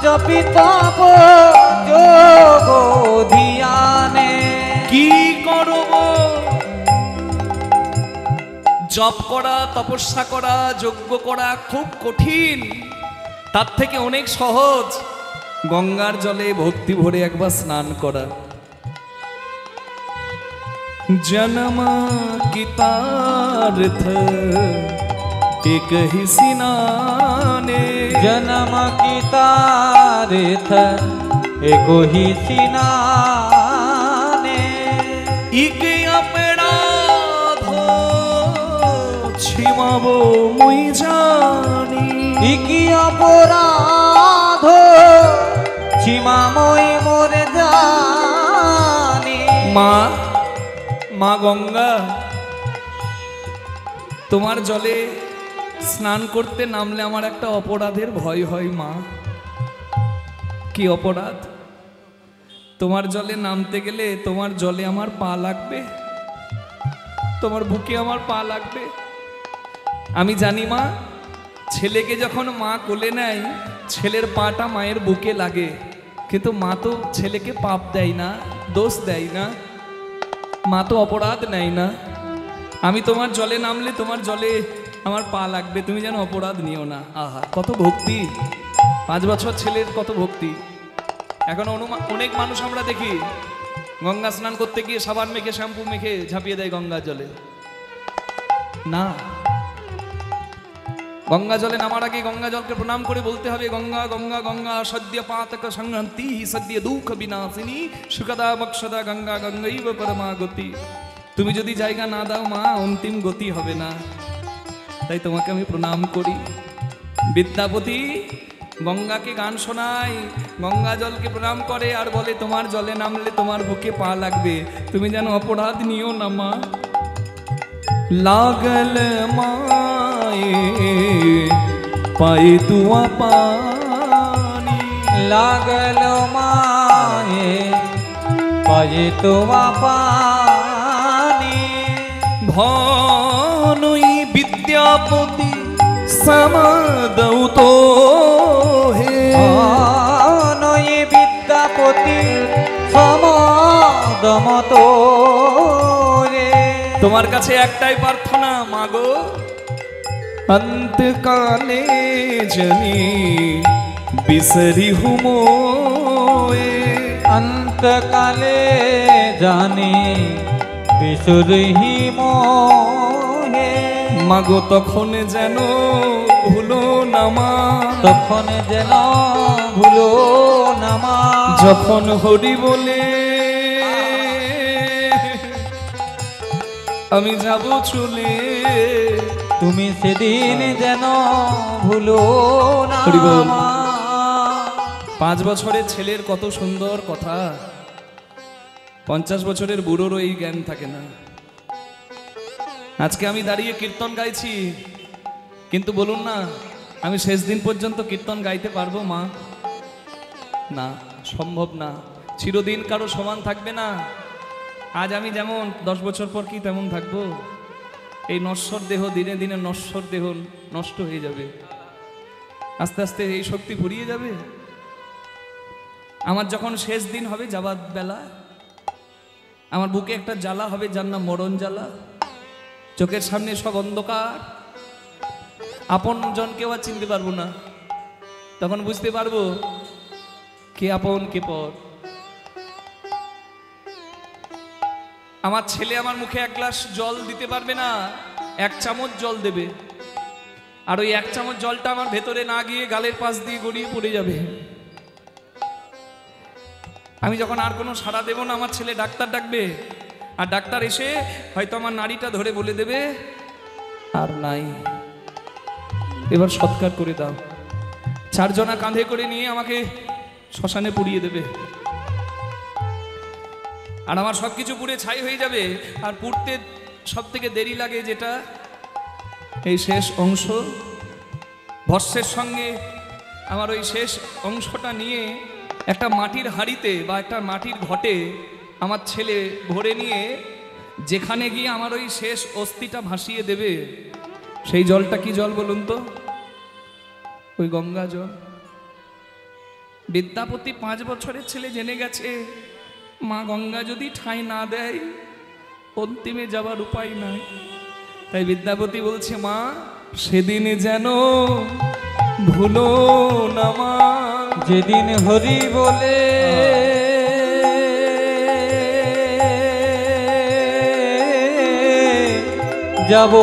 জপি তপ যোগ ধ্যানে। কি করব জপ করা, তপস্যা করা, যজ্ঞ করা খুব কঠিন, তার থেকে অনেক সহজ গঙ্গার জলে ভক্তি ভরে একবার স্নান করা। জন্ম গীতার্থ एक ही सिनाने, जन्म की तारीथ एको ही सिनाने। इके अपराधो छिमाबो मुई जानी, इकी अपराध छिमा মই মোরে জানি। মা মা গঙ্গা, তোমার জলে স্নান করতে নামলে আমার একটা অপরাধের ভয় হয় মা। কি অপরাধ? তোমার জলে নামতে গেলে তোমার জলে আমার পা লাগবে, তোমার বুকে আমার পা লাগবে। আমি জানি মা, ছেলেকে যখন মা কোলে নেয় ছেলের পাটা মায়ের বুকে লাগে, কিন্তু মা তো ছেলেকে পাপ দেয় না, দোষ দেয় না, মা তো অপরাধ নেয় না। আমি তোমার জলে নামলে তোমার জলে আমার পা লাগবে, তুমি যেন অপরাধ নিও না। আহা, কত ভক্তি! 5 বছর ছেলের কত ভক্তি! এখন অনেক মানুষ আমরা দেখি গঙ্গা স্নান করতে গিয়ে সাবান মেখে শ্যাম্পু মেখে ঝাঁপিয়ে দেয় গঙ্গা জলে। না, গঙ্গা জলে নামার আগে গঙ্গা জলকে প্রণাম করে বলতে হবে, গঙ্গা গঙ্গা গঙ্গা সদ্য পাতক সংহন্তি সদ্য দুঃখ বিনাশিনী সুখদা মক্ষদা গঙ্গা গঙ্গৈব পরমা গতি। তুমি যদি জায়গা না দাও মা, অন্তিম গতি হবে না। তাই তোমাকে আমি প্রণাম করি। বিদ্যাপতি গঙ্গাকে গান শোনায়, গঙ্গা জলকে প্রণাম করে আর বলে তোমার জলে নামলে তোমার বুকে পা লাগবে, তুমি যেন অপরাধ নিও না মা। लागल माए पाए तुआ पानी, लागल माए पाए तुआ पानी। भानुई विद्यापति समादौ तो हे, भानुई विद्यापति समादम तो তোমার কাছে একটাই প্রার্থনা মাগো, অন্তকালে জনি বিসরি হুমোয়ে, অন্তকালে জানি বিসরি মোহে। মাগো তখন যেন ভুলো না মা, তখন যেন ভুলো না মা, যখন হরি বলে আমি যাব চলে, তুমি সেদিন যেন ভুলো না মা। 5 বছরের ছেলের কত সুন্দর কথা, 50 বছরের বুড়োরও এই জ্ঞান থাকে না। আজকে আমি দাঁড়িয়ে কীর্তন গাইছি, কিন্তু বলুন না আমি শেষ দিন পর্যন্ত কীর্তন গাইতে পারবো মা? না, সম্ভব না। চিরদিন কারো সমান থাকবে না। আজ আমি যেমন 10 বছর পর কি তেমন থাকবো? এই নশ্বর দেহ দিনে দিনে নশ্বর দেহ নষ্ট হয়ে যাবে, আস্তে আস্তে এই শক্তি ফুরিয়ে যাবে। আমার যখন শেষ দিন হবে যাবার বেলা, আমার বুকে একটা জ্বালা হবে যার নাম মরণ জ্বালা। চোখের সামনে সব অন্ধকার, আপন জনকেও আর চিনতে পারবো না। তখন বুঝতে পারবো কে আপন কে পর। আমার ছেলে আমার মুখে 1 গ্লাস জল দিতে পারবে না, 1 চামচ জল দেবে, আর ওই 1 চামচ জলটা আমার ভেতরে না গিয়ে গালের পাশ দিয়ে গড়িয়ে পড়ে যাবে। আমি যখন আর কোনো সাড়া দেব না, আমার ছেলে ডাক্তার ডাকবে, আর ডাক্তার এসে হয়তো আমার নাড়িটা ধরে বলে দেবে আর নাই, এবার সৎকার করে দাও। 4 জনা কাঁধে করে নিয়ে আমাকে শ্মশানে পুড়িয়ে দেবে, আর আমার সবকিছু পুড়ে ছাই হয়ে যাবে। আর পুড়তে সব থেকে দেরি লাগে যেটা, এই শেষ অংশ, ভস্মের সঙ্গে আমার ওই শেষ অংশটা নিয়ে একটা মাটির হাঁড়িতে বা একটা মাটির ঘটে আমার ছেলে ভরে নিয়ে যেখানে গিয়ে আমার ওই শেষ অস্থিটা ভাসিয়ে দেবে, সেই জলটা কি জল বলুন তো? ওই গঙ্গা জল। বিদ্যাপতি 5 বছরের ছেলে জেনে গেছে মা গঙ্গা যদি ঠাঁই না দেয় অন্তিমে যাবার উপায় নাই। তাই বিদ্যাপতি বলছে, মা সেদিন যেন ভুলো না মা, যেদিন হরি বলে যাব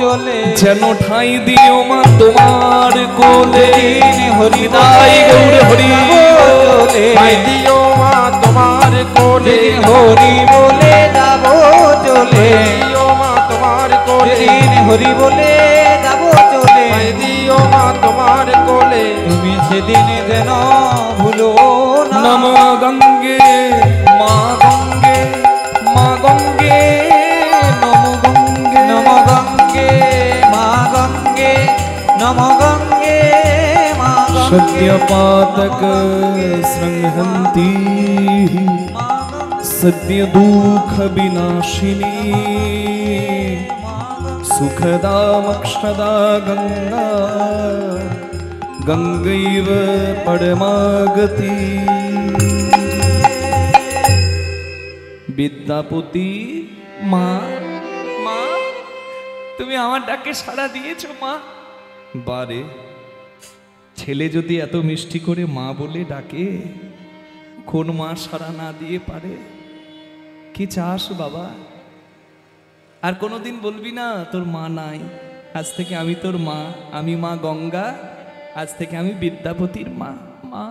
চলে, যেন ঠাঁই দিও মা তোমার কোলে। হরি তাই গৌর হরি ঠাঁই দিও মা তোমার কোলে, হরি বলে যাব চলে, দিও মা তোমার কোলে, হরি বলে যাব চলে, দিও মা তোমার কোলে, তুমি সেদিন যেন ভুলো না। নম গঙ্গে মা গঙ্গে, মা গঙ্গে নম গঙ্গে, নম গঙ্গে মা গঙ্গে, নম গঙ্গে মা গঙ্গে, সদ্য পাতক সংহন্তি सद्य दुख विनाशिनी सुखदा मक्षदा गंगा गंगैव परमागति। বিদ্যাপতি মা, মা তুমি আমার ডাকে সাড়া দিয়েছো মা। বারে ছেলে যদি এত মিষ্টি করে মা বলে ডাকে, কোন মা সাড়া না দিয়ে পারে? কি চাস বাবা? আর কোনোদিন বলবি না তোর মা নাই। আজ থেকে আমি তোর মা, আমি মা গঙ্গা, আজ থেকে আমি বিদ্যাপতির মা। মা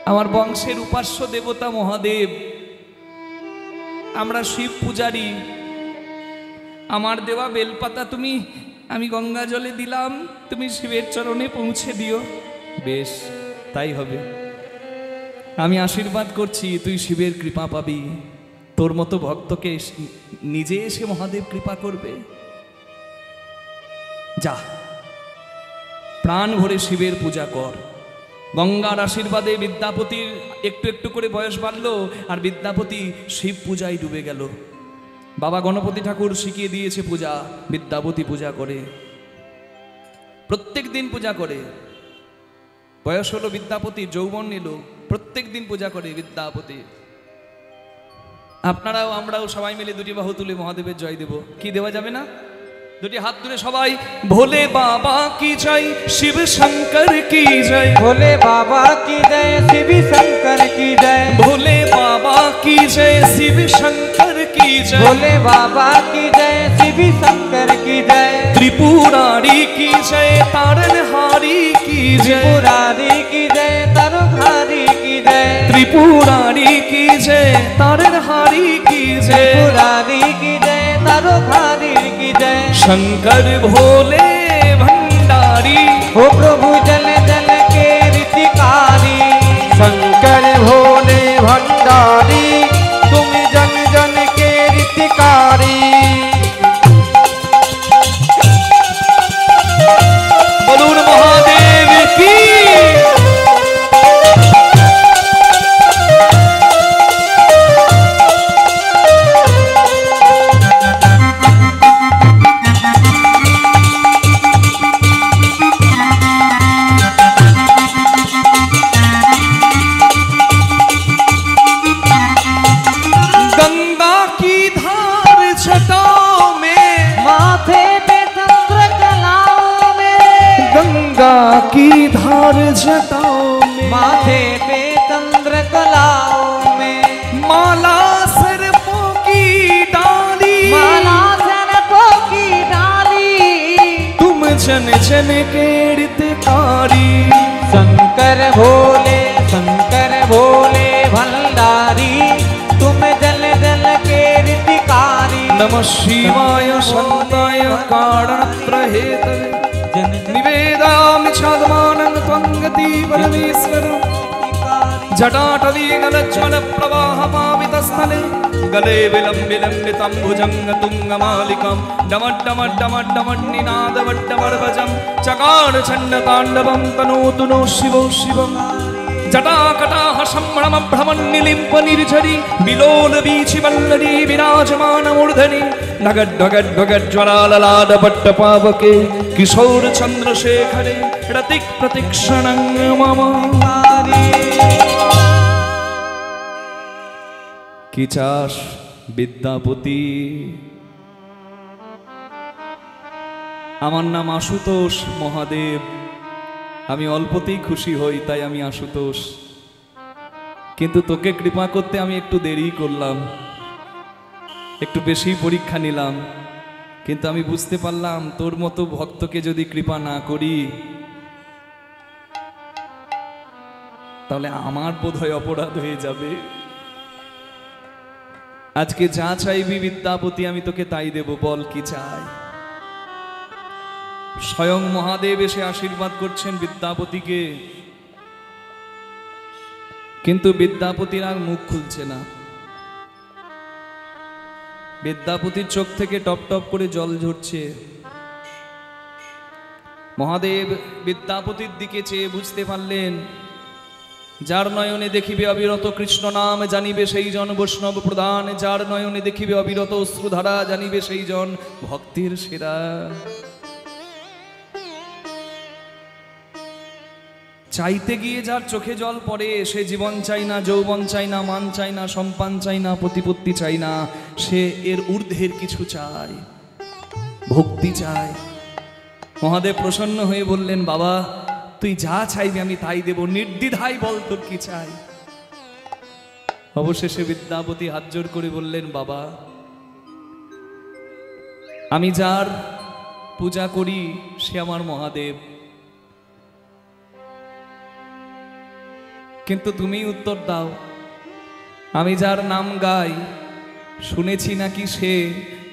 আমার বংশের উপাস্য দেবতা মহাদেব, আমরা শিব পূজারী, আমার দেওয়া বেলপাতা তুমি, আমি গঙ্গা জলে দিলাম, তুমি শিবের চরণে পৌঁছে দিও। বেশ তাই হবে। আমি আশীর্বাদ করছি তুই শিবের কৃপা পাবি, তোর মতো ভক্তকে নিজে এসে মহাদেব কৃপা করবে। যা প্রাণ ভরে শিবের পূজা কর। গঙ্গার আশীর্বাদে বিদ্যাপতির একটু একটু করে বয়স বাড়লো, আর বিদ্যাপতি শিব পূজায় ডুবে গেল। বাবা গণপতি ঠাকুর শিখিয়ে দিয়েছে পূজা, বিদ্যাপতি পূজা করে, প্রত্যেক দিন পূজা করে। বয়স হলো বিদ্যাপতি, যৌবন নিল, প্রত্যেক দিন পূজা করে বিদ্যাপতি। আপনারাও আমরাও সবাই মিলে 2টি বাহু তুলে মহাদেবের জয় দেব। কি দেওয়া যাবে না? 2টি হাত তুলে সবাই ভোলে বাবা কি জয়, শিব শঙ্কর কি জয়, ভোলে বাবা কি জয়, শিব শঙ্কর কি জয়, ভোলে বাবা কি জয়, শিব শঙ্কর কি জয়, ভোলে বাবা কি জয়, শিব শঙ্কর কি জয়, त्रिपुरारी की जय, तारनहारी की जय, त्रिपुरारी की जय, तारनहारी की जय, त्रिपुरारी की जय, तारनहारी की जय, त्रिपुरारी की जय, तारनहारी की जय, शंकर भोले भंडारी, हो प्रभु जल जल के रीतिकारी, शंकर भोले भंडारी, तुम जन जन के रीतिकारी। बोलून महादेव की। गंगा की धार छटाओं में, माथे पे चंद्र कलाओं में, गंगा की धार जटाओं में, माथे पे चंद्र कलाओं में, माला सर्पों की डाली, माला सरपों की डाली, तुम जन जन के हितकारी। शंकर भोले भंडारी, तुम जल नमः शिवाय शान्ताय कारणत्रहेतवे निवेदयामि छादमानं त्वं गतिपरमेश्वरम् जटाटवीगलज्ज्वलप्रवाहमावितस्थले गले विलम्बितं भुजङ्गतुङ्गमालिकां डमड्डमड्डमड्डमड्निनादवड्डमर्वजं चकारचण्डताण्डवं तनोतु नो शिवो शिवम् जटाकटाह सम्भ्रमभ्रमन्निलिम्पनिर्झरि विलोलवीचिवल्लरी विराजमानमूर्धनि नगड्डगड्डगज्ज्वलाललाडपट्टपावके किशोरचन्द्रशेखरे रतिप्रतिक्षणं मम কি চাস বিদ্যাপতি? আমার নাম আশুতোষ মহাদেব। আমি অল্পতেই খুশি হই, তাই আমি আশুতোষ। কিন্তু তোকে কৃপা করতে আমি একটু দেরি করলাম, একটু বেশি পরীক্ষা নিলাম। কিন্তু আমি বুঝতে পারলাম তোর মতো ভক্তকে যদি কৃপা না করি তাহলে আমার বোধহয় অপরাধ হয়ে যাবে। আজকে যা চাইবি বিদ্যাপতি আমি তোকে তাই দেব। বল কি চাই? স্বয়ং মহাদেব এসে আশীর্বাদ করছেন বিদ্যাপতিকে, কিন্তু বিদ্যাপতির আর মুখ খুলছে না। বিদ্যাপতির চোখ থেকে টপ টপ করে জল ঝরছে। মহাদেব বিদ্যাপতির দিকে চেয়ে বুঝতে পারলেন যার নয়নে দেখিবে অবিরত কৃষ্ণ নাম জানিবে সেই জন বৈষ্ণব প্রধান, যার নয়নে দেখিবে অবিরত অশ্রুধারা জানিবে সেই জন ভক্তির সেরা। চাইতে গিয়ে যার চোখে জল পড়ে সে জীবন চাই না, যৌবন চাই না, মান চাই না, সম্মান চাই না, প্রতিপত্তি চাই না, সে এর ঊর্ধ্বের কিছু চায়, ভক্তি চায়। মহাদেব প্রসন্ন হয়ে বললেন বাবা তুই যা চাইবি আমি তাই দেব, নির্দ্বিধায় বল তোর কি চাই। অবশেষে বিদ্যাপতি হাত জোর করে বললেন বাবা আমি যার পূজা করি সে আমার মহাদেব, কিন্তু তুমি উত্তর দাও আমি যার নাম গাই শুনেছি নাকি সে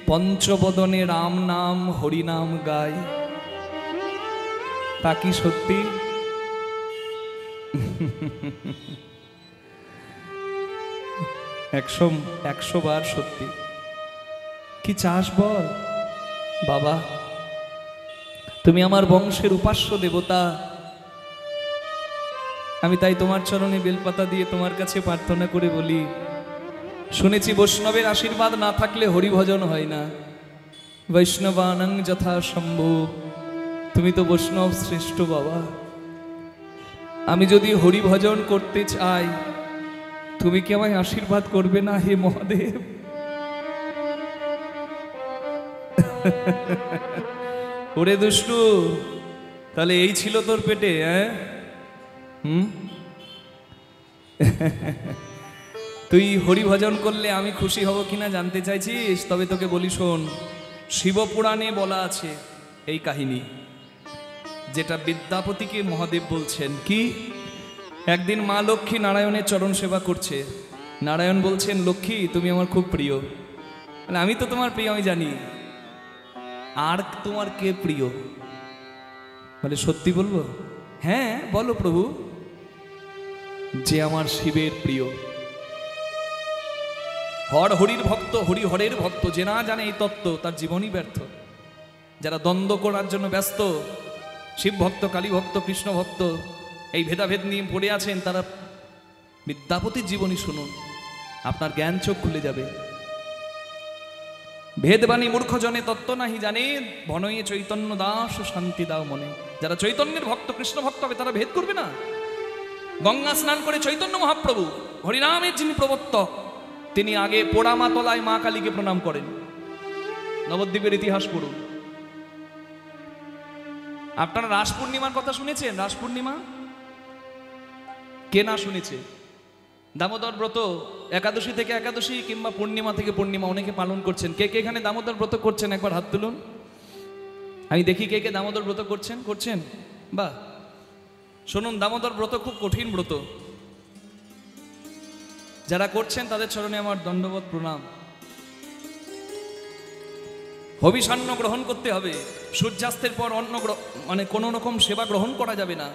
পঞ্চবদনে রাম নাম হরি নাম গায়, তা কি সত্যি? 100 বার সত্যি। কি চাস বল? বাবা তুমি আমার বংশের উপাস্য দেবতা, আমি তাই তোমার চরণে বেলপাতা দিয়ে তোমার কাছে প্রার্থনা করে বলি শুনেছি বৈষ্ণবের আশীর্বাদ না থাকলে হরিভজন হয় না। বৈষ্ণবানং যথা সম্ভব, তুমি তো বৈষ্ণব শ্রেষ্ঠ বাবা। আমি যদি হরি ভজন করতে চাই তুমি কি আমায় আশীর্বাদ করবে না হে মহাদেব? ওরে দুষ্টু, তাহলে এই ছিল তোর পেটে? তুই হরি ভজন করলে আমি খুশি হব কিনা জানতে চাইছিস? তবে তোকে বলি শোন, শিবপুরাণে বলা আছে এই কাহিনী, যেটা বিদ্যাপতিকে মহাদেব বলছেন। কি? একদিন মা লক্ষ্মী নারায়ণের চরণ সেবা করছে। নারায়ণ বলছেন লক্ষ্মী তুমি আমার খুব প্রিয়। আমি তো তোমার প্রিয় আমি জানি, আর তোমার কে প্রিয়? বলে সত্যি বলবো? হ্যাঁ বলো প্রভু। যে আমার শিবের প্রিয়, হর হরির ভক্ত, হরি হরের ভক্ত, যে না জানে এই তত্ত্ব তার জীবনই ব্যর্থ। যারা দ্বন্দ্ব করার জন্য ব্যস্ত, শিব ভক্ত, কালী ভক্ত, কৃষ্ণ ভক্ত, এই ভেদাভেদ নিয়ে পড়ে আছেন, তারা বিদ্যাপতির জীবনী শুনুন, আপনার জ্ঞান চোখ খুলে যাবে। ভেদবাণী মূর্খজনে তত্ত্ব নাহি জানে, ভনয়ে চৈতন্য দাস শান্তি দাও মনে। যারা চৈতন্যের ভক্ত, কৃষ্ণ ভক্ত হবে তারা ভেদ করবে না। গঙ্গা স্নান করে চৈতন্য মহাপ্রভু হরিনামের যিনি প্রবর্তক, তিনি আগে পোড়ামাতলায় মা কালীকে প্রণাম করেন। নবদ্বীপের ইতিহাস পড়ুন। আপনারা রাস পূর্ণিমার কথা শুনেছেন? রাস পূর্ণিমা কে না শুনেছে? দামোদর ব্রত একাদশী থেকে একাদশী কিংবা পূর্ণিমা থেকে পূর্ণিমা অনেকে পালন করছেন। কে কে এখানে দামোদর ব্রত করছেন একবার হাত তুলুন। আমি দেখি কে কে দামোদর ব্রত করছেন। বাহ, শুনুন, দামোদর ব্রত খুব কঠিন ব্রত। যারা করছেন তাদের চরণে আমার দণ্ডবত প্রণাম। হবিষান্ন গ্রহণ করতে হবে। সূর্যাস্তের পর অন্য মানে কোনো রকম সেবা গ্রহণ করা যাবে না।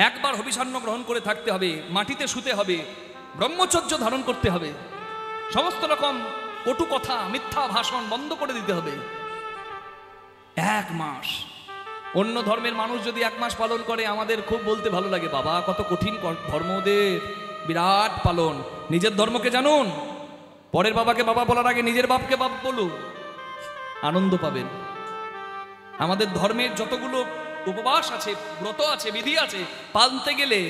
একবার হবিষান্ন গ্রহণ করে থাকতে হবে, মাটিতে শুতে হবে, ব্রহ্মচর্য ধারণ করতে হবে, সমস্ত রকম কটু কথা মিথ্যা ভাষণ বন্ধ করে দিতে হবে। 1 মাস। অন্য ধর্মের মানুষ যদি 1 মাস পালন করে আমাদের খুব বলতে ভালো লাগে, বাবা কত কঠিন ধর্ম ওদের, বিরাট পালন। নিজের ধর্মকে জানুন, পরের বাবাকে বাবা বলার আগে নিজের বাপকে বাপ বলুন, আনন্দ পাবেন। আমাদের ধর্মের যতগুলো উপবাস আছে, ব্রত আছে, বিধি আছে, পালতে গেলে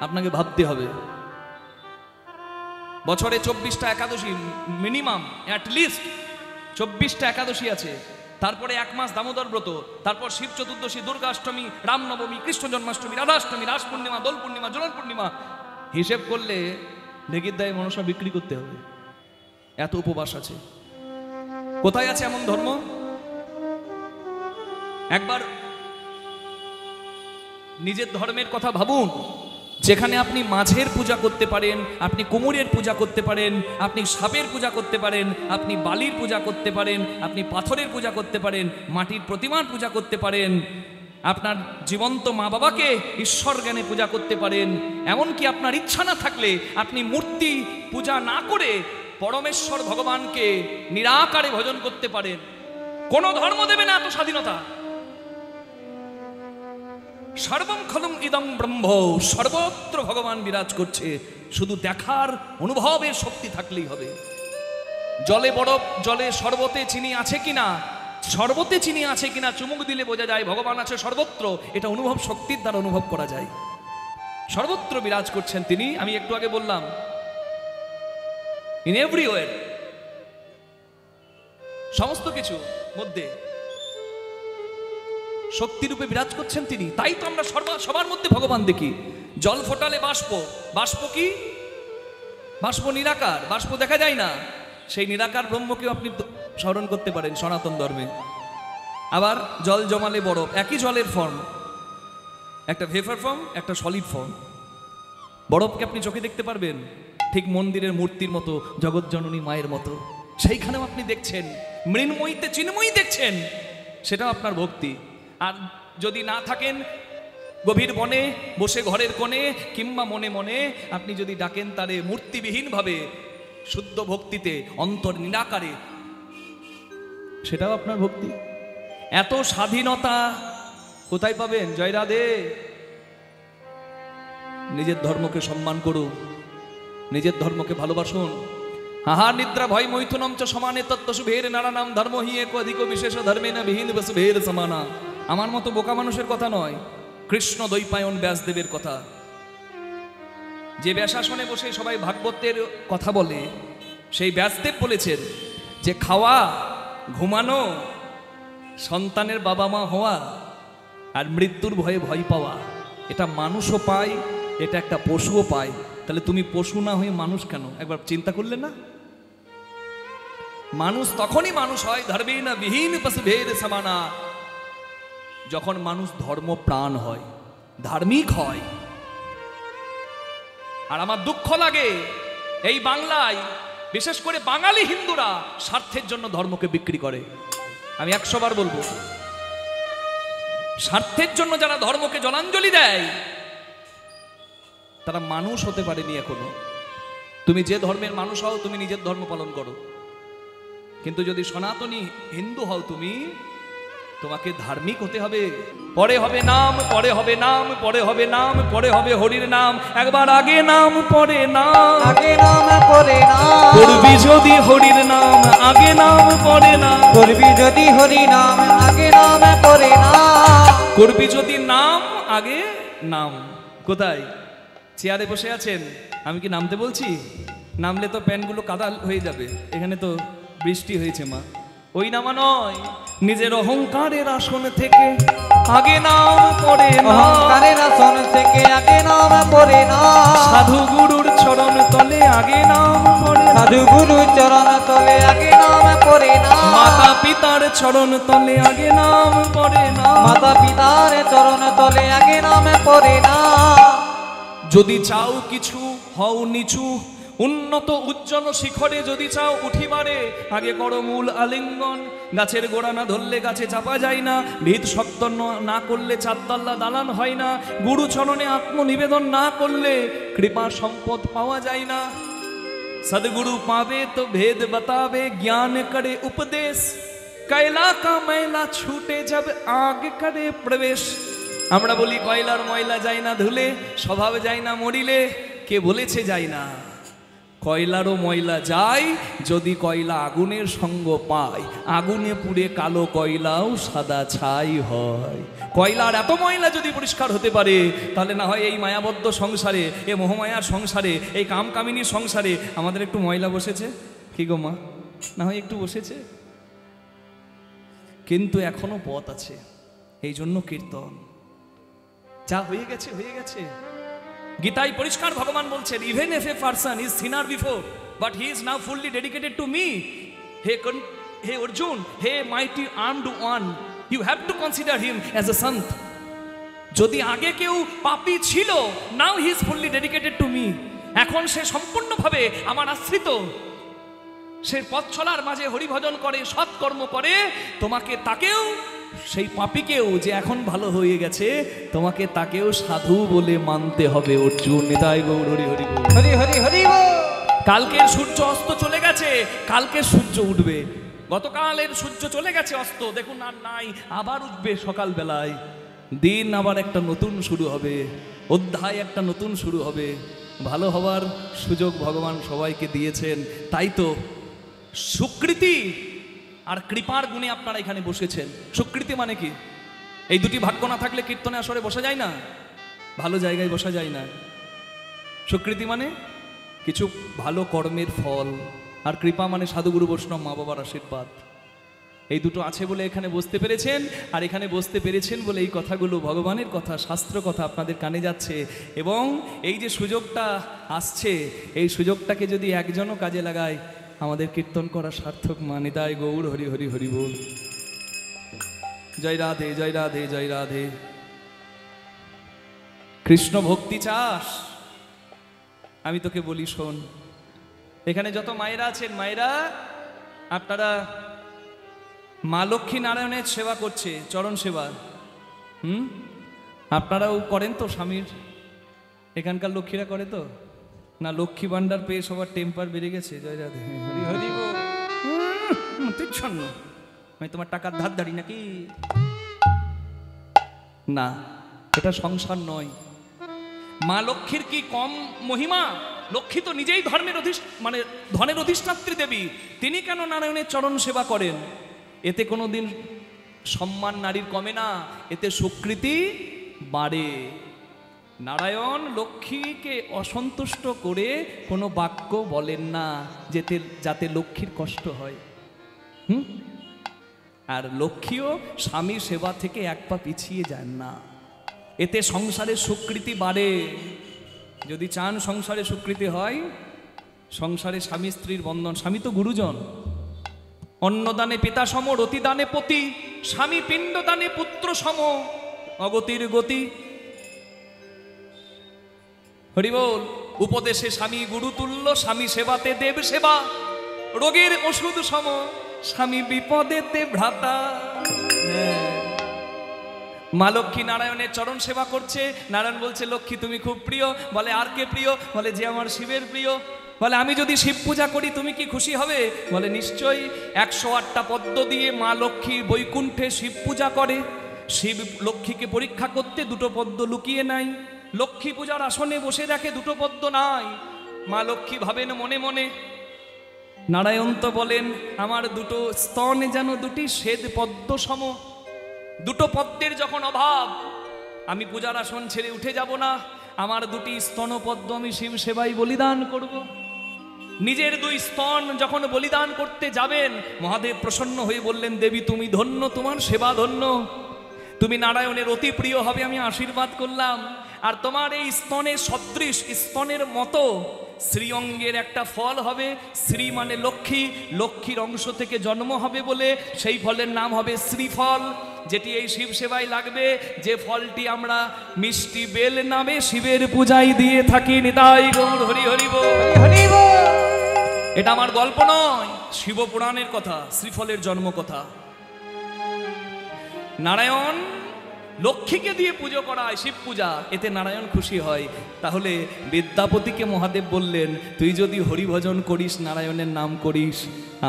আপনাকে ভাবতে হবে। বছরে 24টা একাদশী মিনিমাম, অ্যাটলিস্ট 24টা একাদশী আছে। তারপরে 1 মাস দামোদর ব্রত, তারপর শিব চতুর্দশী, দুর্গাষ্টমী, রামনবমী, কৃষ্ণ জন্মাষ্টমী, রাধাষ্টমী, রাস পূর্ণিমা, দোল পূর্ণিমা, ঝুলন পূর্ণিমা। হিসেব করলে ঢেকির দায়ে মনসা বিক্রি করতে হবে, এত উপবাস আছে। কোথায় আছে এমন ধর্ম? একবার নিজের ধর্মের কথা ভাবুন, যেখানে আপনি মাঝের পূজা করতে পারেন, আপনি কুমুরের পূজা করতে পারেন, আপনি সাপের পূজা করতে পারেন, আপনি বালির পূজা করতে পারেন, আপনি পাথরের পূজা করতে পারেন, মাটির প্রতিমার পূজা করতে পারেন, আপনার জীবন্ত মা বাবাকে ঈশ্বর জ্ঞানে পূজা করতে পারেন। এমনকি আপনার ইচ্ছা না থাকলে আপনি মূর্তি পূজা না করে পরমেশ্বর ভগবানকে নিরাকারে ভজন করতে পারেন। কোন ধর্ম দেবে না এত স্বাধীনতা। সর্বং খলং ইদং ব্রহ্ম, সর্বত্র ভগবান বিরাজ করছে, শুধু দেখার অনুভবের শক্তি থাকলেই হবে। জলে বরফ, জলে শরবতে চিনি আছে কিনা, শরবতে চিনি আছে কিনা চুমুক দিলে বোঝা যায় ভগবান আছে সর্বত্র। এটা অনুভব শক্তির দ্বারা অনুভব করা যায়। সর্বত্র বিরাজ করছেন তিনি। আমি একটু আগে বললাম, ইন এভরিওয়্যার, সমস্ত কিছু মধ্যে শক্তিরূপে বিরাজ করছেন তিনি। তাই তো আমরা সবার মধ্যে ভগবান দেখি। জল ফোটালে বাষ্প, বাষ্প কি? বাষ্প নিরাকার, বাষ্প দেখা যায় না। সেই নিরাকার ব্রহ্মকেও আপনি স্মরণ করতে পারেন সনাতন ধর্মে। আবার জল জমালে বরফ, একই জলের ফর্ম, একটা ভেপার ফর্ম, একটা সলিড ফর্ম। বরফকে আপনি চোখে দেখতে পারবেন, ঠিক মন্দিরের মূর্তির মতো, জগৎজননী মায়ের মতো। সেইখানেও আপনি দেখছেন, মৃন্ময়ীতে চিন্ময়ী দেখছেন, সেটাও আপনার ভক্তি। আর যদি না থাকেন গভীর বনে বসে ঘরের কোণে, কিংবা মনে মনে আপনি যদি ডাকেন তারে মূর্তিবিহীনভাবে, শুদ্ধ ভক্তিতে, অন্তর নিরাকারে, সেটাও আপনার ভক্তি। এত স্বাধীনতা কোথায় পাবেন? জয় রাধে। নিজের ধর্মকে সম্মান করুন, নিজের ধর্মকে ভালোবাসুন। আহার নিদ্রা ভয় মৈথুনম চ সমানে তত্ত্ব শুভের নারানাম ধর্ম হি এক অধিক বিশেষ ধর্মে না বিহীন বসুভের সমানা। আমার মতো বোকা মানুষের কথা নয়, কৃষ্ণ দ্বৈপায়ন ব্যাসদেবের কথা। যে ব্যাসাসনে বসে সবাই ভাগবতের কথা বলে, সেই ব্যাসদেব বলেছেন যে খাওয়া, ঘুমানো, সন্তানের বাবা মা হওয়া আর মৃত্যুর ভয়ে ভয় পাওয়া, এটা মানুষও পায়, এটা একটা পশুও পায়। তাহলে তুমি পশু না হয়ে মানুষ কেন? একবার চিন্তা করলে না? মানুষ তখনই মানুষ হয়, ধর্মে না বিহীন পশুভের সমানা, যখন মানুষ ধর্ম প্রাণ হয়, ধার্মিক হয়। আর আমার দুঃখ লাগে এই বাংলায় বিশেষ করে বাঙালি হিন্দুরা স্বার্থের জন্য ধর্মকে বিক্রি করে। আমি 100 বার বলবো, স্বার্থের জন্য যারা ধর্মকে জলাঞ্জলি দেয় তারা মানুষ হতে পারেনি এখনো। তুমি যে ধর্মের মানুষ হও, তুমি নিজের ধর্ম পালন করো, কিন্তু যদি সনাতনী হিন্দু হও তুমি, তোমাকে ধার্মিক হতে হবে। পরে হবে নাম, পরে হবে নাম, পরে হবে নাম, পরে হবে হরির নাম। একবার আগে নাম পরে নাম, আগে নাম পরে নাম, করবি যদি হরির নাম, আগে নাম পরে নাম, করবি যদি হরি নাম, আগে নাম পরে নাম, করবি যদি নাম, আগে নাম। কোথায়? চেয়ারে বসে আছেন, আমি কি নামতে বলছি? নামলে তো প্যান্টগুলো কাদা হয়ে যাবে। এখানে তো বৃষ্টি হয়েছে মা, ওই নামা নয়। নিজের অহংকারের আসন থেকে আগে নাম পড়ে না, অহংকারের আসন থেকে আগে নাম পড়ে না, সাধু গুরুর চরণ তলে আগে নাম পড়ে, সাধু গুরু চরণ তলে আগে নাম পড়ে না, মাতা পিতার চরণ তলে আগে নাম পড়ে না, মাতা পিতার চরণ তলে আগে নাম পড়ে না। যদি চাও কিছু হও নিচু, উন্নত উজ্জ্বল শিখরে যদি চাও উঠিবারে, আগে করো মূল আলিঙ্গন। গাছের গোড়া না ধরলে গাছে চাপা যায় না, ভিত শক্ত না করলে চারতলা দালান হয় না, গুরুচরণে আত্মনিবেদন না করলে কৃপা সম্পদ পাওয়া যায় না। सदगुरु पावे तो भेद बतावे, ज्ञान करे उपदेश, कैला का मैला छूटे जब आग करे प्रवेश। আমরা বলি কয়লার ময়লা যায় না ধুলে, স্বভাব যায় না মরিলে, কে বলেছে যায় না? কয়লারও ময়লা যায় যদি কয়লা আগুনের সঙ্গ পায়, আগুনে পুড়ে কালো কয়লাও সাদা ছাই হয়। কয়লার এত ময়লা যদি পরিষ্কার হতে পারে, তাহলে না হয় এই মায়াবদ্ধ সংসারে, এ মোহমায়ার সংসারে, এই কামকামিনীর সংসারে আমাদের একটু ময়লা বসেছে, কি গো মা, না হয় একটু বসেছে, কিন্তু এখনো পথ আছে। এই জন্য কীর্তন, যা হয়ে গেছে হয়ে গেছে। গীতায় পরিষ্কার ভগবান বলছেন, even if a person is sinner before but he is now fully dedicated to me, হে অর্জুন, হে mighty armed one, you have to consider him as a sant. যদি আগে কেউ পাপী ছিল, now he is fully dedicated to me, এখন সে সম্পূর্ণভাবে আমার আশ্রিত, সে পথ চলার মাঝে হরিভজন করে, সৎকর্ম করে, তোমাকে তাকেও, সেই পাপীকেও যে এখন ভালো হয়ে গেছে, তোমাকে তাকেও সাধু বলে মানতে হবে। অর্জুন, নিতাই গৌর হরি হরি বল। হরি হরি হরি বল। কালকের সূর্য অস্ত চলে গেছে, কালকের সূর্য উঠবে। গতকালের সূর্য চলে গেছে অস্ত, দেখুন আর নাই, আবার উঠবে সকাল বেলায়। দিন আবার একটা নতুন শুরু হবে, অধ্যায় একটা নতুন শুরু হবে। ভালো হওয়ার সুযোগ ভগবান সবাইকে দিয়েছেন, তাই তো সুকৃতি আর কৃপার গুণে আপনারা এখানে বসেছেন। সুকৃতি মানে কি? এই দুটি ভাগ্য না থাকলে কীর্তনে আসরে বসা যায় না, ভালো জায়গায় বসা যায় না। সুকৃতি মানে কিছু ভালো কর্মের ফল, আর কৃপা মানে সাধুগুরু বৈষ্ণব মা বাবার আশীর্বাদ। এই দুটো আছে বলে এখানে বসতে পেরেছেন, আর এখানে বসতে পেরেছেন বলে এই কথাগুলো, ভগবানের কথা, শাস্ত্র কথা আপনাদের কানে যাচ্ছে। এবং এই যে সুযোগটা আসছে, এই সুযোগটাকে যদি একজনও কাজে লাগায়, আমাদের কীর্তন করা সার্থক। মানিতাই গৌর হরি হরি হরি বল। জয় রাধে জয় রাধে জয় রাধে। কৃষ্ণ ভক্তি চাস? আমি তোকে বলি শোন, এখানে যত মায়েরা আছেন, মায়েরা আপনারা মা লক্ষ্মী নারায়ণের সেবা করছে, চরণ সেবা। আপনারাও করেন তো স্বামীর? এখানকার লক্ষ্মীরা করে তো না? লক্ষ্মী ভান্ডার পেয়ে সবার টেম্পার বেড়ে গেছে। জয় রাধে হরি হরি বল। তুচ্ছন্ন, আমি তোমার টাকার ধার ধারি নাকি? না, এটা সংসার নয়। মা লক্ষ্মীর কি কম মহিমা? লক্ষ্মী তো নিজেই ধর্মের মানে ধনের অধিষ্ঠাত্রী দেবী, তিনি কেন নারায়ণের চরণ সেবা করেন? এতে কোনোদিন সম্মান নারীর কমে না, এতে স্বীকৃতি বাড়ে। নারায়ণ লক্ষ্মীকে অসন্তুষ্ট করে কোনো বাক্য বলেন না, যাতে লক্ষ্মীর কষ্ট হয়। আর লক্ষ্মীও স্বামী সেবা থেকে এক পা পিছিয়ে যান না, এতে সংসারের স্বীকৃতি বাড়ে। যদি চান সংসারে স্বীকৃতি হয়, সংসারে স্বামী স্ত্রীর বন্ধন, স্বামী তো গুরুজন, অন্নদানে পিতা সম, রতিদানে পতি, স্বামী পিণ্ডদানে পুত্র সম, অগতির গতি। হরি বল। উপদেশে স্বামী গুরু তুল্য, স্বামী সেবাতে দেব সেবা, রোগের ওষুধ সম, স্বামী বিপদেতে ভ্রাতা। মা লক্ষ্মী নারায়ণের চরণ সেবা করছে, নারায়ণ বলছে লক্ষ্মী তুমি খুব প্রিয়। বলে আর কে প্রিয়? বলে যে আমার শিবের প্রিয়। বলে আমি যদি শিব পূজা করি তুমি কি খুশি হবে? বলে নিশ্চয়ই। 108টা পদ্ম দিয়ে মা লক্ষ্মী বৈকুণ্ঠে শিব পূজা করে। শিব লক্ষ্মীকে পরীক্ষা করতে দুটো পদ্ম লুকিয়ে নাই, লক্ষ্মী পূজার আসনে বসে দেখে দুটো পদ্ম নাই। মা লক্ষ্মী ভাবেন মনে মনে, নারায়ণ তো বলেন আমার দুটো স্তনে যেন দুটি শ্বেত পদ্ম সম। দুটো পদ্মের যখন অভাব, আমি পূজার আসন ছেড়ে উঠে যাব না, আমার দুটি স্তনপদ্ম আমি শিব সেবাই বলিদান করব। নিজের দুই স্তন যখন বলিদান করতে যাবেন, মহাদেব প্রসন্ন হয়ে বললেন দেবী তুমি ধন্য, তোমার সেবা ধন্য, তুমি নারায়ণের অতি প্রিয় হবে, আমি আশীর্বাদ করলাম। আর তোমার এই স্তনের সদৃশ, স্তনের মতো শ্রীঅঙ্গের একটা ফল হবে, শ্রী মানে লক্ষ্মী, লক্ষ্মীর অংশ থেকে জন্ম হবে বলে সেই ফলের নাম হবে শ্রীফল, যেটি এই শিব সেবায় লাগবে, যে ফলটি আমরা মিষ্টি বেল নামে শিবের পূজায় দিয়ে থাকি। নিতাই গৌর হরি হরি বল। হরি বল। এটা আমার গল্প নয়, শিবপুরাণের কথা, শ্রীফলের জন্ম কথা। নারায়ণ লক্ষ্মীকে দিয়ে পুজো করায় শিব পূজা, এতে নারায়ণ খুশি হয়। তাহলে বিদ্যাপতিকে মহাদেব বললেন, তুই যদি হরিভজন করিস, নারায়ণের নাম করিস,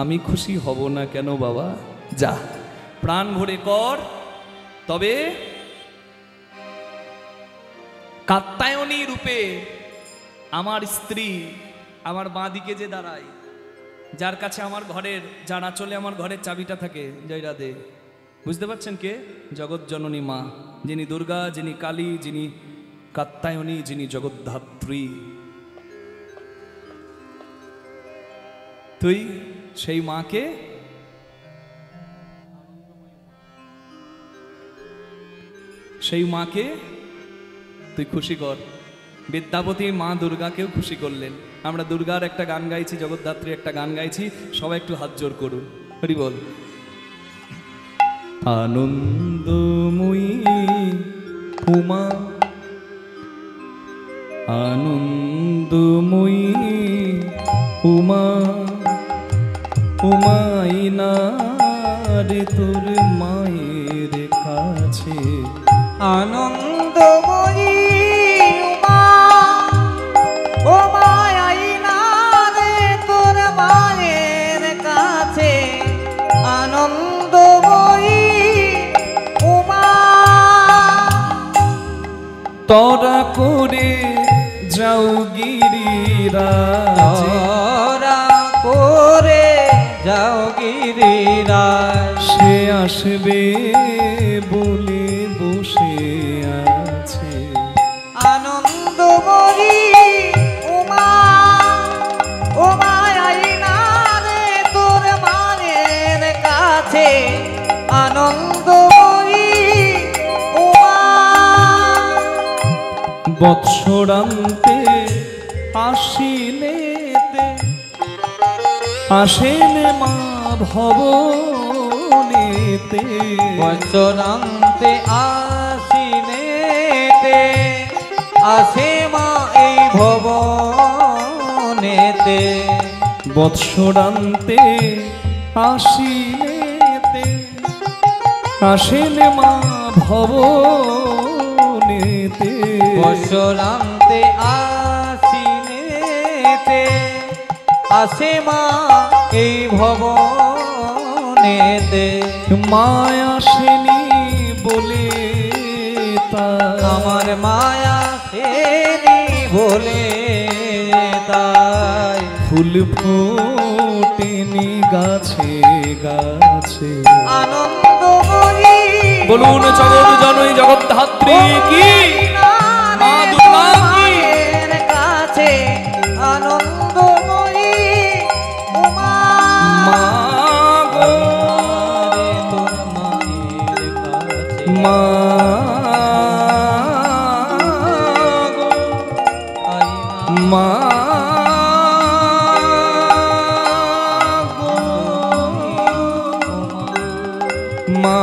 আমি খুশি হব না কেন বাবা? যা প্রাণ ভরে কর। তবে কাত্যায়নী রূপে আমার স্ত্রী আমার বাঁ দিকে যে দাঁড়ায়, যার কাছে আমার ঘরের, যার আঁচলে আমার ঘরের চাবিটা থাকে, জয় রাধে, বুঝতে পারছেন কে? জগৎ জননী মা, যিনি দুর্গা, যিনি কালী, যিনি কাত্যায়নী, যিনি জগদ্ধাত্রী। তুই সেই মাকে তুই খুশি কর। বিদ্যাপতি মা দুর্গাকেও খুশি করলেন। আমরা দুর্গার একটা গান গাইছি, জগদ্ধাত্রীর একটা গান গাইছি, সবাই একটু হাত জোর করুন, হরি বল। আনন্দময়ী উমা, আনন্দময়ী উমা, উমাই না রে তোর মায়ের কাছে। আনন্দময়ী উমা, ও মায়াই না রে তোর মায়ের কাছে। আনন্দময়ী উমা, তরা করে যাও গিরিরাজ, তোরা করে যাও গিরিরাজ। সে আসবে বলে বসে আছে। আনন্দময়ী উমা, ও মায়াই না রে তোর মায়ের কাছে। আনন্দময়ী উমা, বৎসরান্তে আশ্বিনেতে আসেন মা ভবনেতে। বৎসরান্তে আশ্বিনেতে আসে মা এই ভবনেতে। বৎসরান্তে আশ্বিনেতে আসেন মা ভবনেতে। বৎসরান্তে আশ্বিনেতে আসে মা এই ভবনেতে। মায় আসেনি বলে তাই, আমার মায়া সেনি বলে তাই। ফুল ফোটেনি গাছে গাছে। আনন্দময়ী বলুন জগৎ জননী জগদ্ধাত্রী কি, মা দুর্গা কি। মায়ের কাছে। আনন্দময়ী উমা, মা গো, রে তোর মায়ের কাছে। মা গো, আই না মা গো, মা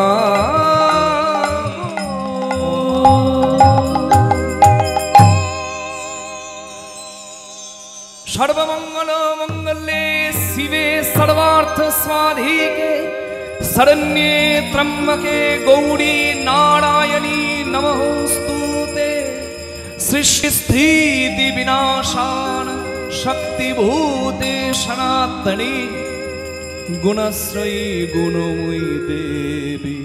सर्वमंगल मंगले शिवे सर्वार्थ स्वाधिके शरण्ये त्र्यंबके गौरी नारायणी नमोस्तुते। सृष्टि स्थिति विनाशान शक्तिभूते सनातनी गुणश्रयी गुणमयी देवी